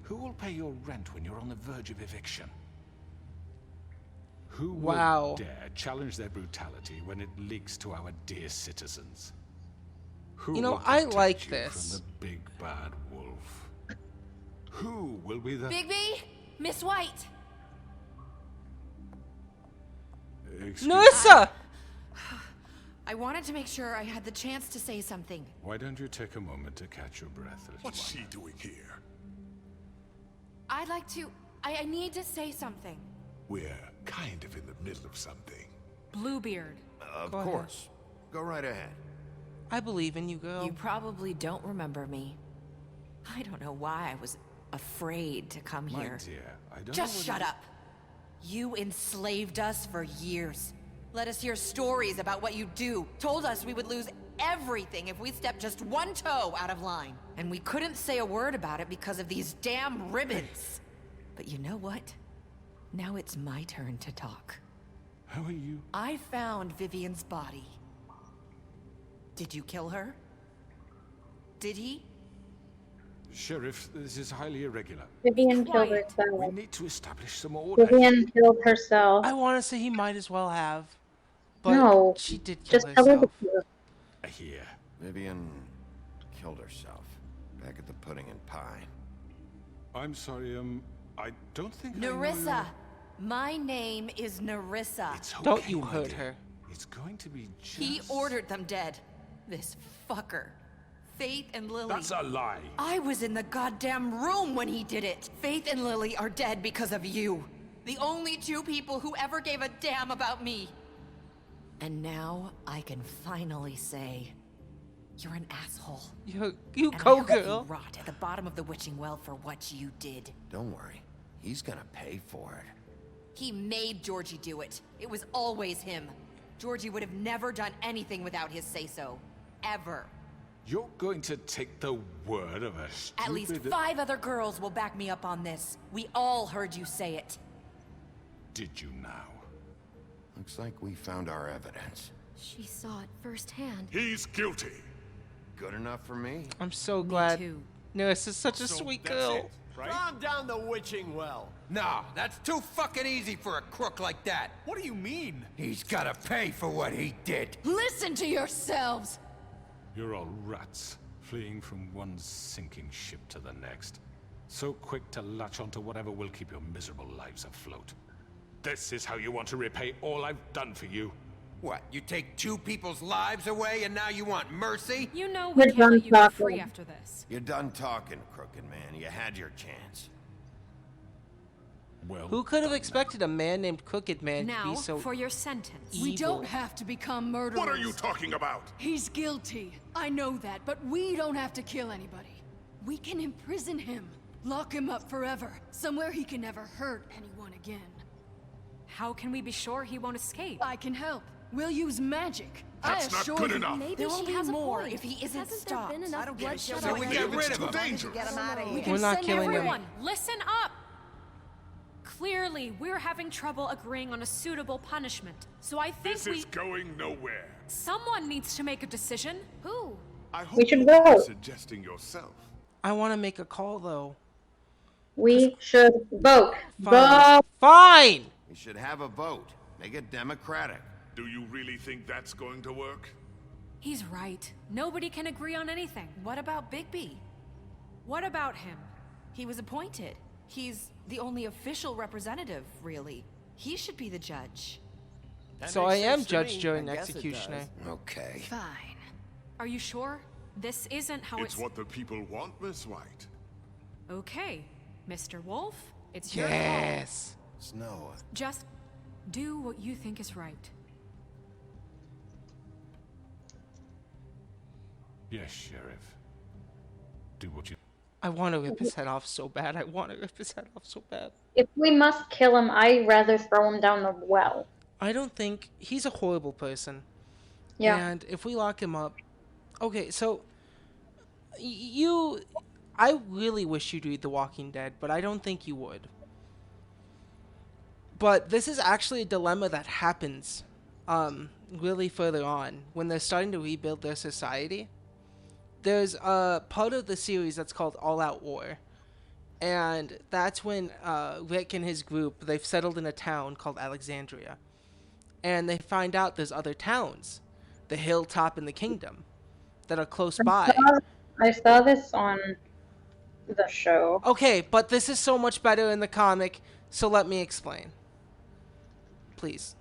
who will pay your rent when you're on the verge of eviction? Who Wow. will dare challenge their brutality when it leaks to our dear citizens? Who You know, will I protect like you this. from the big bad wolf? Who will be the... Bigby? Miss White! Excuse- Narissa! I wanted to make sure I had the chance to say something. Why don't you take a moment to catch your breath, little What's one? she doing here? I'd like to... I need to say something. We're kind of in the middle of something. Bluebeard. Of Go ahead. course. Go right ahead. I believe in you, girl. You probably don't remember me. I don't know why I was afraid to come My here. dear, I don't Just know shut up. You enslaved us for years. Let us hear stories about what you do. Told us we would lose everything if we stepped just one toe out of line. And we couldn't say a word about it because of these damn ribbons. But you know what? Now it's my turn to talk. How are you? I found Vivian's body. Did you kill her? Did he? Sheriff, this is highly irregular. Vivian killed We herself. need to establish some order. Vivian killed herself. I want to say he might as well have. But No, she did kill just tell her herself. the truth. I hear. Vivian killed herself back at the Pudding and Pie. I'm sorry, I don't think I know Narissa. My name is Narissa. It's Don't okay, you my hurt dear. her. It's going to be just... He ordered them dead. This fucker. Faith and Lily. That's a lie. I was in the goddamn room when he did it. Faith and Lily are dead because of you. The only two people who ever gave a damn about me. And now I can finally say, you're an asshole. You And I go, hope girl. you rot at the bottom of the witching well for what you did. Don't worry. He's gonna pay for it. He made Georgie do it. It was always him. Georgie would have never done anything without his say-so. Ever. You're going to take the word of a stupid... At least 5 other girls will back me up on this. We all heard you say it. Did you now? Looks like we found our evidence. She saw it firsthand. He's guilty. Good enough for me. I'm so glad. too. Narissa's such a So sweet that's girl. it, right? Calm down the witching well. No, that's too fucking easy for a crook like that. What do you mean? He's gotta pay for what he did. Listen to yourselves! You're all rats. Fleeing from one sinking ship to the next. So quick to latch onto whatever will keep your miserable lives afloat. This is how you want to repay all I've done for you? What, you take 2 people's lives away and now you want mercy? You know we can't let you go free after this. You're done talking, Crooked Man. You had your chance. Well, who could have expected a man named Crooked Man Now, to be so for your sentence. evil? We don't have to become murderers. What are you talking about? He's guilty. I know that, but we don't have to kill anybody. We can imprison him. Lock him up forever. Somewhere he can never hurt anyone again. How can we be sure he won't escape? I can help. We'll use magic. That's not good enough. Maybe There will she be has more a point. if he isn't Hasn't stopped. there been enough I don't get it. bloodshed So we already? get rid of him. Dangerous. Get him out of here. We're not Send killing him. everyone, listen up! Clearly, we're having trouble agreeing on a suitable punishment. So I think This is going nowhere. someone needs to make a decision. Who? I hope We should you're vote. suggesting yourself. I want to make a call though. We should vote. Fine. Vote. Fine. We should have a vote. Make it democratic. Do you really think that's going to work? He's right. Nobody can agree on anything. What about Bigby? What about him? He was appointed. He's the only official representative, really. He should be the judge. So I am judge during executioner. Okay. Fine. Are you sure? This isn't how It's what the people want, Miss White. Okay, Mr. Wolf, it's your call. Yes. Snow. Just do what you think is right. Yes, Sheriff. Do what you... I want to rip his head off so bad. I want to rip his head off so bad. If we must kill him, I'd rather throw him down the well. I don't think he's a horrible person. Yeah. And if we lock him up, okay. So I really wish you'd read The Walking Dead, but I don't think you would. But this is actually a dilemma that happens, really further on when they're starting to rebuild their society. There's a part of the series that's called All Out War. And that's when Rick and his group, they've settled in a town called Alexandria. And they find out there's other towns, the Hilltop and the Kingdom, that are close by. I saw this on the show. Okay, but this is so much better in the comic, so let me explain. Please.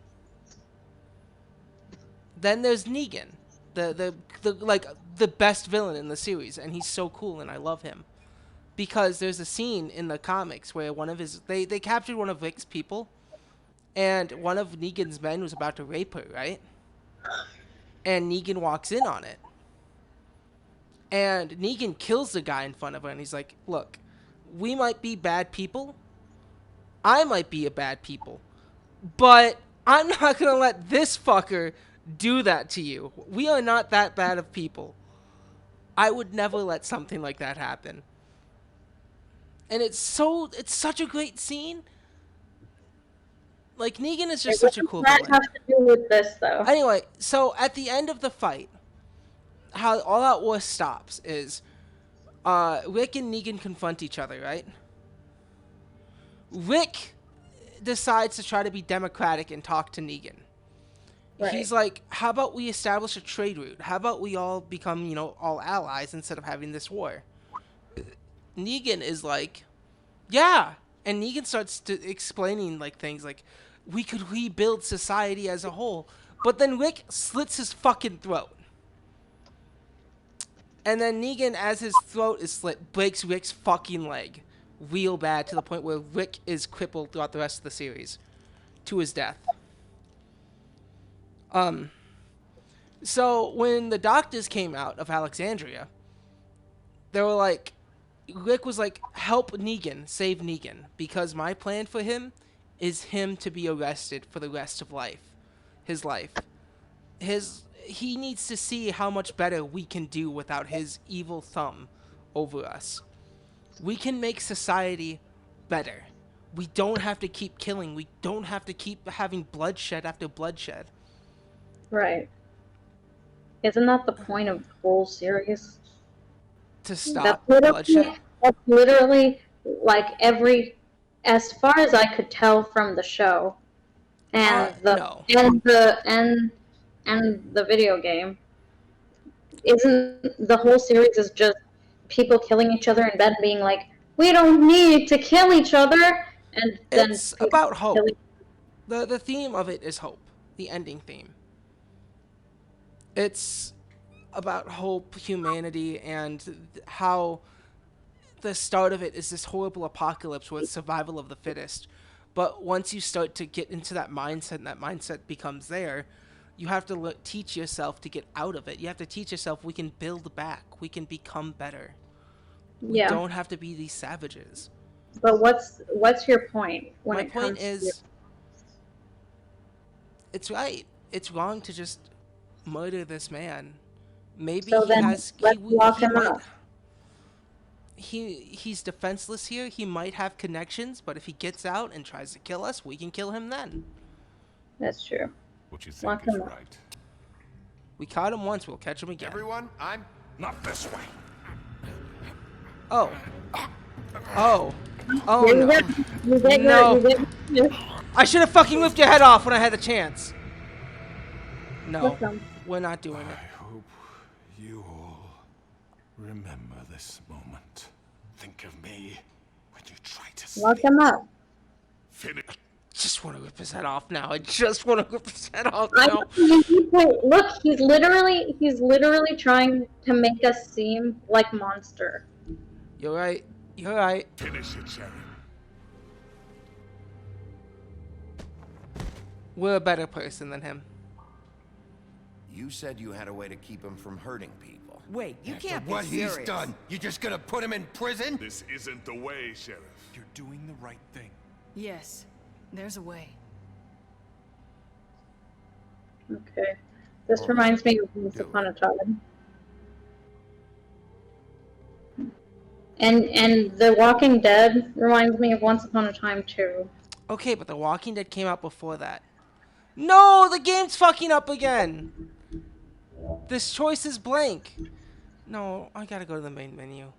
Then there's Negan, the best villain in the series, and he's so cool and I love him. Because there's a scene in the comics where one of his they captured one of Rick's people, and one of Negan's men was about to rape her, right? And Negan walks in on it. And Negan kills the guy in front of her, and he's like, look, we might be bad people. I might be a bad people. But I'm not going to let this fucker do that to you. We are not that bad of people. I would never let something like that happen. And it's such a great scene. Like, Negan is just such a cool villain. What does that have to do with this, though? Anyway, so at the end of the fight, how All Out War stops is Rick and Negan confront each other, right? Rick decides to try to be democratic and talk to Negan. Right. He's like, how about we establish a trade route? How about we all become, all allies instead of having this war? Negan is like, yeah. And Negan starts explaining things like, we could rebuild society as a whole. But then Rick slits his fucking throat. And then Negan, as his throat is slit, breaks Rick's fucking leg. Real bad, to the point where Rick is crippled throughout the rest of the series. To his death. So when the doctors came out of Alexandria, they were like, Rick was like, help Negan, save Negan, because my plan for him is him to be arrested for the rest of his life. He needs to see how much better we can do without his evil thumb over us. We can make society better. We don't have to keep killing. We don't have to keep having bloodshed after bloodshed. Right. Isn't that the point of the whole series? To stop bloodshed? That's literally, as far as I could tell from the show, and the video game, isn't the whole series is just people killing each other in bed and being like, we don't need to kill each other, and then It's people about hope. killing- The theme of it is hope. The ending theme. It's about hope, humanity, and how the start of it is this horrible apocalypse where it's survival of the fittest. But once you start to get into that mindset and that mindset becomes there, you have to teach yourself to get out of it. You have to teach yourself we can build back. We can become better. We Yeah. don't have to be these savages. But what's your point when My it point comes is, it's right. It's wrong to just murder this man. Maybe So he then has. let's lock him might, up. he's defenseless here. He might have connections, but if he gets out and tries to kill us, we can kill him then. That's true. What you Lock think is him up. right. We caught him once. We'll catch him again. Everyone, I'm Not this way. Oh. Oh. Oh You no. get No. your- I should have fucking ripped your head off when I had the chance. No, Listen. we're not doing it. I hope you all remember this moment. Think of me when you try to Lock him up. finish. Just want to rip his head off now. I just want to rip his head off I now. Look, he's literally trying to make us seem like monster. You're right. You're right. Finish it, Sheriff. We're a better person than him. You said you had a way to keep him from hurting people. Wait, you After can't what be serious. he's done, you just gonna put him in prison? This isn't the way, Sheriff. You're doing the right thing. Yes, there's a way. Okay. This reminds me of Once Upon a Time. And The Walking Dead reminds me of Once Upon a Time too. Okay, but The Walking Dead came out before that. No, the game's fucking up again. This choice is blank. No, I gotta go to the main menu.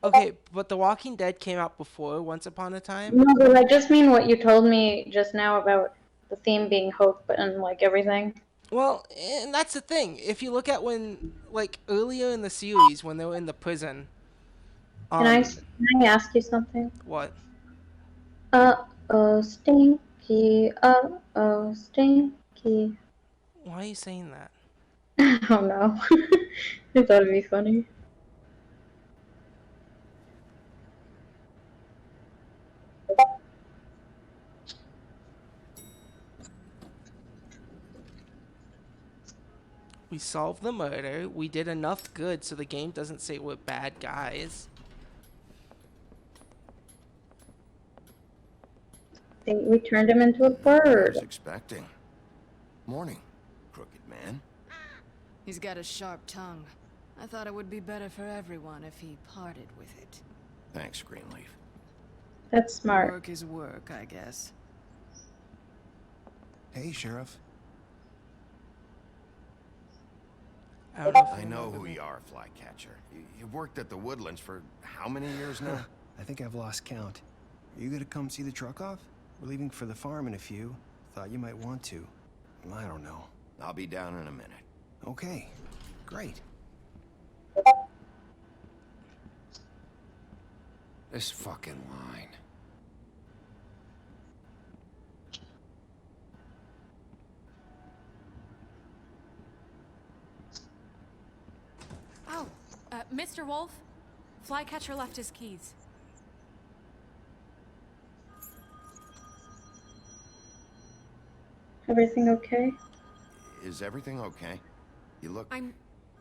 Okay, but The Walking Dead came out before Once Upon a Time. No, but I just mean what you told me just now about the theme being hope and like everything. Well, and that's the thing. If you look at when, like, earlier in the series, when they were in the prison. Can I ask you something? What? Uh-oh, stinky. Uh-oh, stinky. Why are you saying that? I don't know. I thought it'd be funny. We solved the murder. We did enough good so the game doesn't say we're bad guys. We turned him into a I bird. was expecting. Morning, crooked man. He's got a sharp tongue. I thought it would be better for everyone if he parted with it. Thanks, Greenleaf. That's smart. Work is work, I guess. Hey, Sheriff. I know who you are, Flycatcher. You've worked at the Woodlands for how many years now? I think I've lost count. Are you gonna come see the truck off? We're leaving for the farm in a few. Thought you might want to. I don't know. I'll be down in a minute. Okay, great. This fucking line. Oh, Mr. Wolf? Flycatcher left his keys. Everything okay? Is everything okay? You look...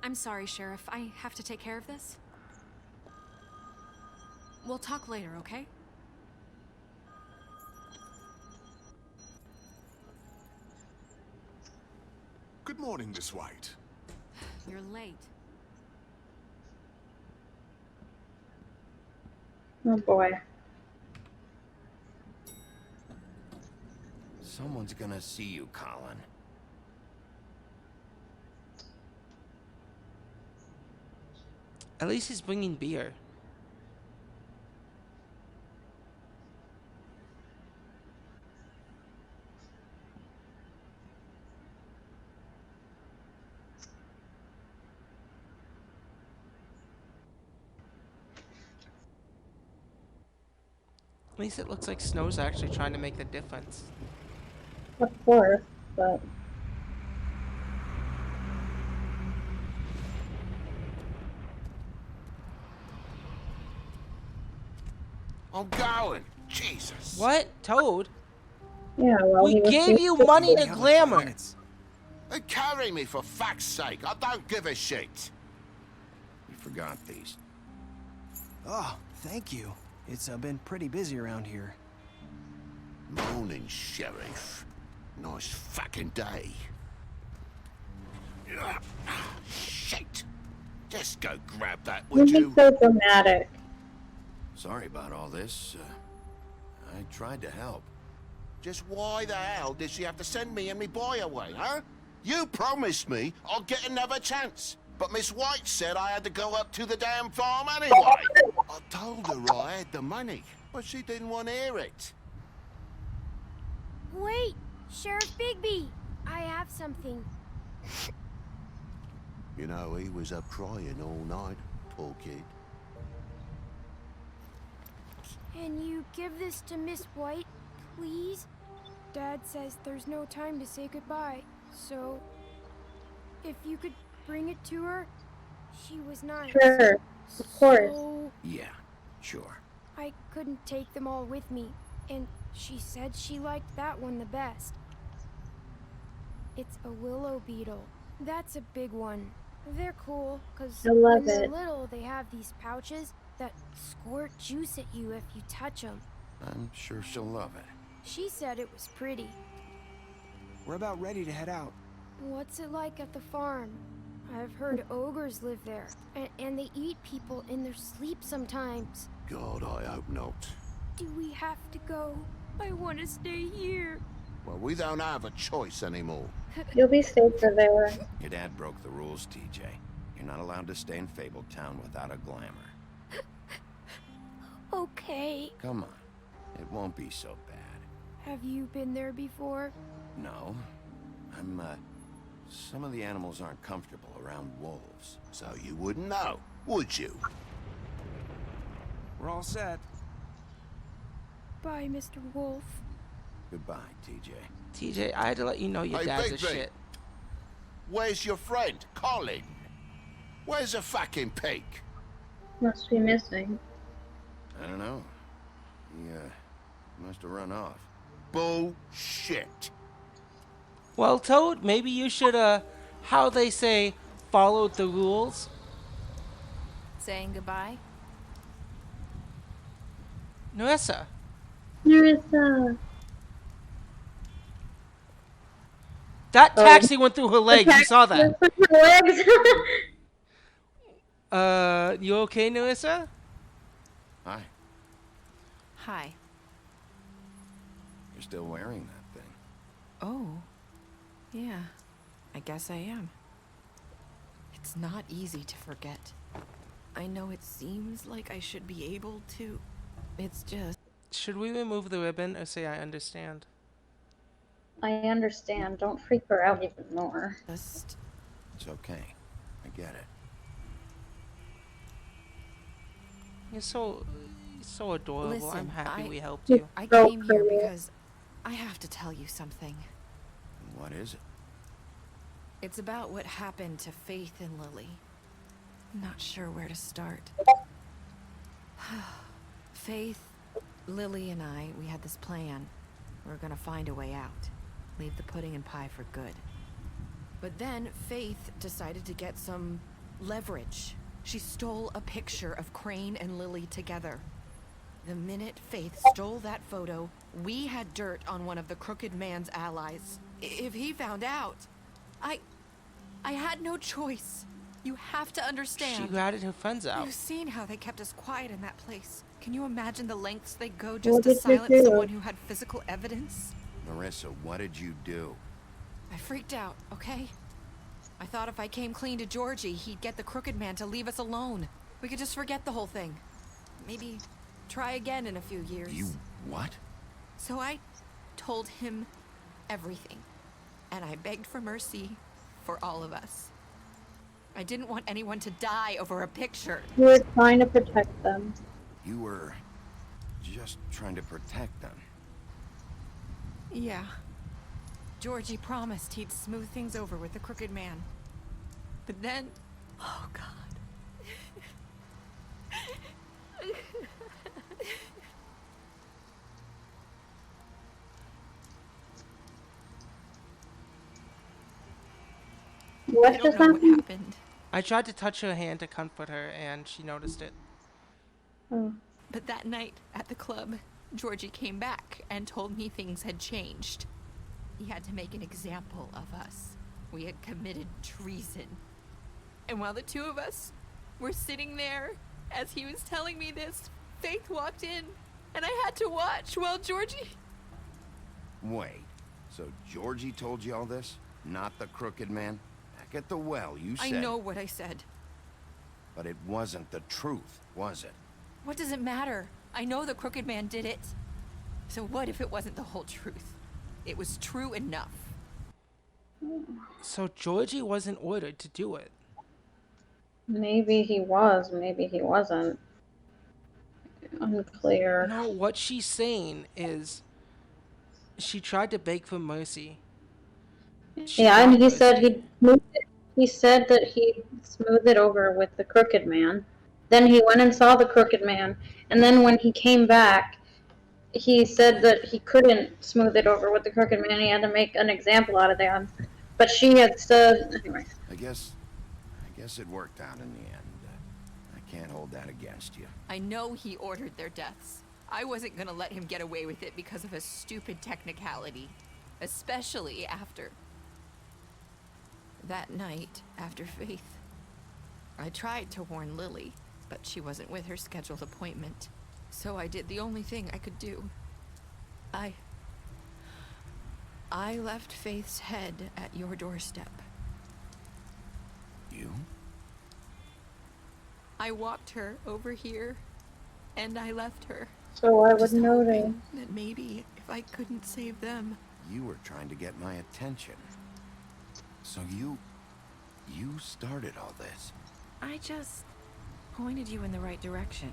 I'm sorry, Sheriff. I have to take care of this. We'll talk later, okay? Good morning, Miss White. You're late. Oh boy. Someone's gonna see you, Colin. At least he's bringing beer. At least it looks like Snow's actually trying to make the difference. Of course, but... I'm going. Jesus. What? Toad? Yeah, well, we gave you money to Glamour. They carry me for fuck's sake. I don't give a shit. You forgot these. Oh, thank you. It's been pretty busy around here. Morning, Sheriff. Nice fucking day. Shit. Just go grab that, would You're you? so dramatic. Sorry about all this. I tried to help. Just why the hell did she have to send me and me boy away, huh? You promised me I'd get another chance. But Miss White said I had to go up to the damn farm anyway. I told her I had the money, but she didn't want to hear it. Wait, Sheriff Bigby, I have something. You know, he was up crying all night, poor kid. Can you give this to Miss White, please? Dad says there's no time to say goodbye, so if you could bring it to her, she was nice. Sure, of course. So Yeah, sure. I couldn't take them all with me, and she said she liked that one the best. It's a willow beetle. That's a big one. They're cool, because I love when they're it. little, they have these pouches that squirt juice at you if you touch them. I'm sure she'll love it. She said it was pretty. We're about ready to head out. What's it like at the farm? I've heard ogres live there, and they eat people in their sleep sometimes. God, I hope not. Do we have to go? I want to stay here. Well, we don't have a choice anymore. You'll be safer there. Your dad broke the rules, TJ. You're not allowed to stay in Fabled Town without a Glamour. Okay. Come on. It won't be so bad. Have you been there before? No. Some of the animals aren't comfortable around wolves. So you wouldn't know, would you? We're all set. Bye, Mr. Wolf. Goodbye, TJ. TJ, I had to let you know your Hey, dad's a Bigby. shit. Where's your friend, Colin? Where's the fucking pig? Must be missing. I don't know. He, must have run off. Bullshit. Well, Toad, maybe you should, how they say, followed the rules. Saying goodbye? Nerissa. Nerissa. That taxi went through her leg. You saw that. You okay, Nerissa? Hi. Hi. You're still wearing that thing. Oh. Yeah. I guess I am. It's not easy to forget. I know it seems like I should be able to. It's just... Should we remove the ribbon or say I understand? I understand. Don't freak her out even more. It's okay. I get it. You're so adorable. Listen, I'm happy I- we helped you. I came here because I have to tell you something. What is it? It's about what happened to Faith and Lily. I'm not sure where to start. Faith, Lily, and I, we had this plan. We were gonna find a way out. Leave the pudding and pie for good. But then Faith decided to get some leverage. She stole a picture of Crane and Lily together. The minute Faith stole that photo, we had dirt on one of the Crooked Man's allies. If he found out, I had no choice. You have to understand. She ratted her friends out. You've seen how they kept us quiet in that place. Can you imagine the lengths they go just What to did you silence do? someone who had physical evidence? Marissa, what did you do? I freaked out, okay? I thought if I came clean to Georgie, he'd get the Crooked Man to leave us alone. We could just forget the whole thing. Maybe try again in a few years. You what? So I told him everything. And I begged for mercy for all of us. I didn't want anyone to die over a picture. You were trying to protect them. You were just trying to protect them. Yeah. Georgie promised he'd smooth things over with the Crooked Man. But then... Oh, God. What just happened? I tried to touch her hand to comfort her, and she noticed it. Oh. But that night at the club, Georgie came back and told me things had changed. He had to make an example of us. We had committed treason. And while the two of us were sitting there, as he was telling me this, Faith walked in, and I had to watch while Georgie... Wait, so Georgie told you all this? Not the Crooked Man? Back at the well, you said... I know what I said. But it wasn't the truth, was it? What does it matter? I know the Crooked Man did it. So what if it wasn't the whole truth? It was true enough. So Georgie wasn't ordered to do it. Maybe he was, maybe he wasn't. Unclear. No, what she's saying is she tried to beg for mercy. Yeah, and he said he said that he'd smooth it over with the Crooked Man. Then he went and saw the Crooked Man, and then when he came back, he said that he couldn't smooth it over with the Crooked Man. He had to make an example out of them. But she had said, anyway. I guess it worked out in the end. I can't hold that against you. I know he ordered their deaths. I wasn't gonna let him get away with it because of a stupid technicality. Especially after... that night, after Faith. I tried to warn Lily, but she wasn't with her scheduled appointment. So I did the only thing I could do. I left Faith's head at your doorstep. You? I walked her over here, and I left her. So I would notice that maybe if I couldn't save them... You were trying to get my attention. So you started all this. I just pointed you in the right direction.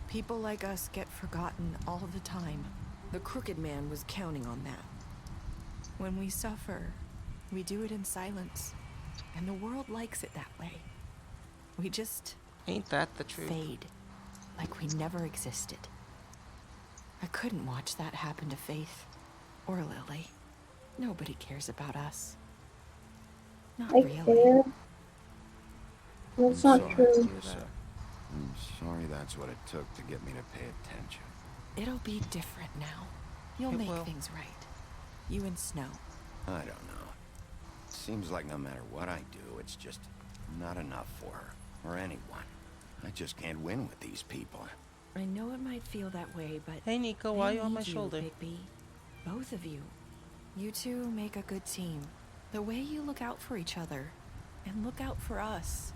People like us get forgotten all the time. The Crooked Man was counting on that. When we suffer, we do it in silence. And the world likes it that way. We just... Ain't that the truth? Fade. Like we never existed. I couldn't watch that happen to Faith. Or Lily. Nobody cares about us. Not I really. care. That's not Sorry, true. Lisa. I'm sorry that's what it took to get me to pay attention. It'll be different now. You'll make things right. You and Snow. I don't know. Seems like no matter what I do, it's just not enough for her, or anyone. I just can't win with these people. I know it might feel that way, but... Hey, Nico, why are you on my shoulder? Bigby. Both of you. You two make a good team. The way you look out for each other, and look out for us.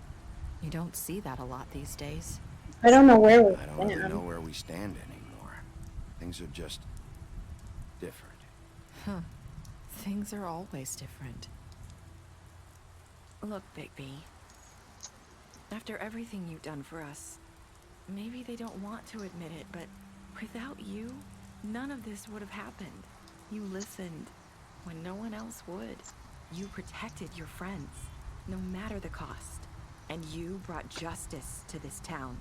You don't see that a lot these days. I don't know where we I don't really know where we stand anymore. Things are just different. Huh. Things are always different. Look, Bigby. After everything you've done for us, maybe they don't want to admit it, but without you, none of this would have happened. You listened when no one else would. You protected your friends, no matter the cost. And you brought justice to this town.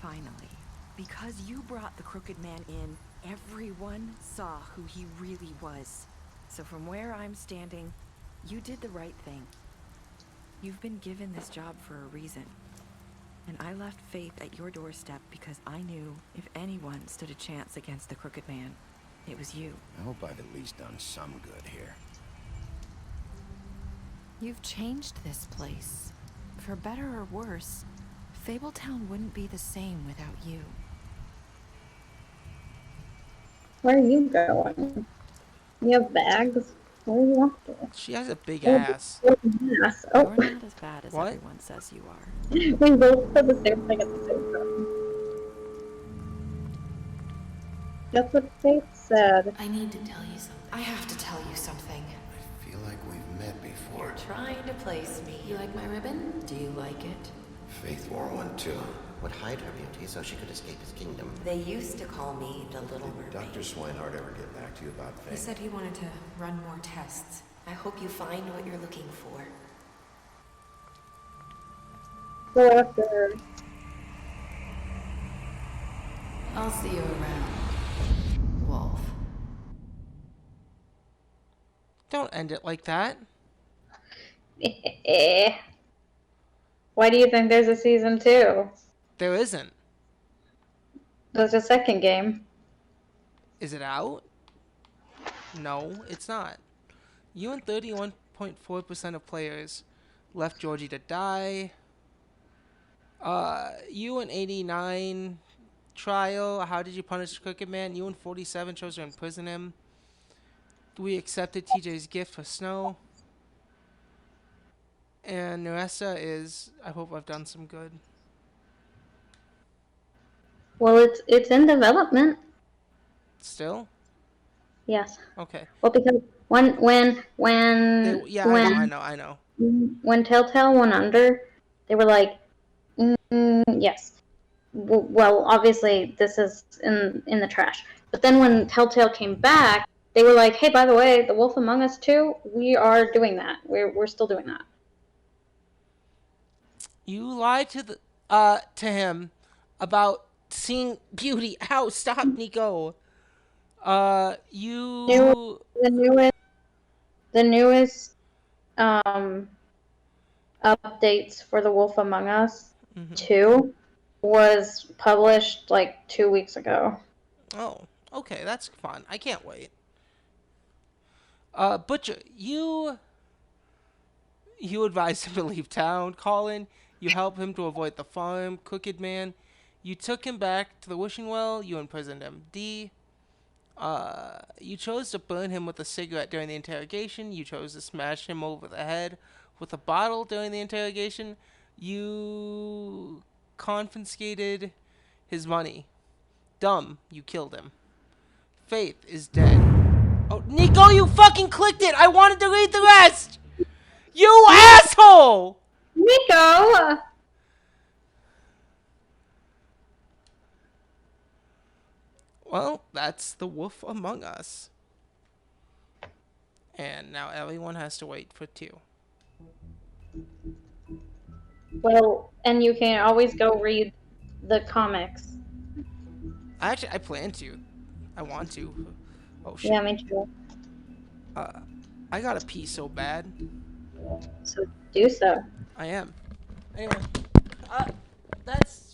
Finally. Because you brought the Crooked Man in, everyone saw who he really was. So from where I'm standing, you did the right thing. You've been given this job for a reason. And I left Faith at your doorstep because I knew if anyone stood a chance against the Crooked Man, it was you. I hope I've at least done some good here. You've changed this place. For better or worse, Fabletown wouldn't be the same without you. Where are you going? You have bags? Where are you off to? She has a big ass. Oh. You're not as bad as What? everyone says you are. We both said the same thing at the same time. That's what Faith said. I need to tell you something. I have to tell you something. I feel like we've met before. You're trying to place me. You like my ribbon? Do you like it? Faith wore one too. would hide her beauty so she could escape his kingdom. They used to call me the Little Mermaid. Did Dr. Swinehart ever get back to you about He Faye? said he wanted to run more tests. I hope you find what you're looking for. After. I'll see you around, Wolf. Don't end it like that. Why do you think there's a season 2? There isn't. There's a second game. Is it out? No, it's not. You and 31.4% of players left Georgie to die. You and 89 trial. How did you punish Crooked Man? You and 47 chose to imprison him. We accepted TJ's gift for Snow. And Nerissa is, I hope I've done some good. Well, it's in development. Still? Yes. Okay. Well, because when I know. When Telltale went under, they were like, yes. Well, obviously this is in the trash. But then when Telltale came back, they were like, hey, by the way, The Wolf Among Us 2, we are doing that. We're still doing that. You lied to him about seeing beauty. Ow, stop, Nico. The newest updates for The Wolf Among Us 2 was published like 2 weeks ago. Oh, okay, that's fun. I can't wait. Butcher, you advised him to leave town. Colin, you helped him to avoid the farm. Crooked Man, you took him back to the wishing well. You imprisoned him. D, you chose to burn him with a cigarette during the interrogation. You chose to smash him over the head with a bottle during the interrogation. You confiscated his money. Dumb, you killed him. Faith is dead. Oh, Nico, you fucking clicked it! I wanted to read the rest! You asshole! Nico! Well, that's The Wolf Among Us. And now everyone has to wait for 2. Well, and you can always go read the comics. I plan to. I want to. Oh, shit. Yeah, me too. I gotta pee so bad. So do so. I am. Anyway, that's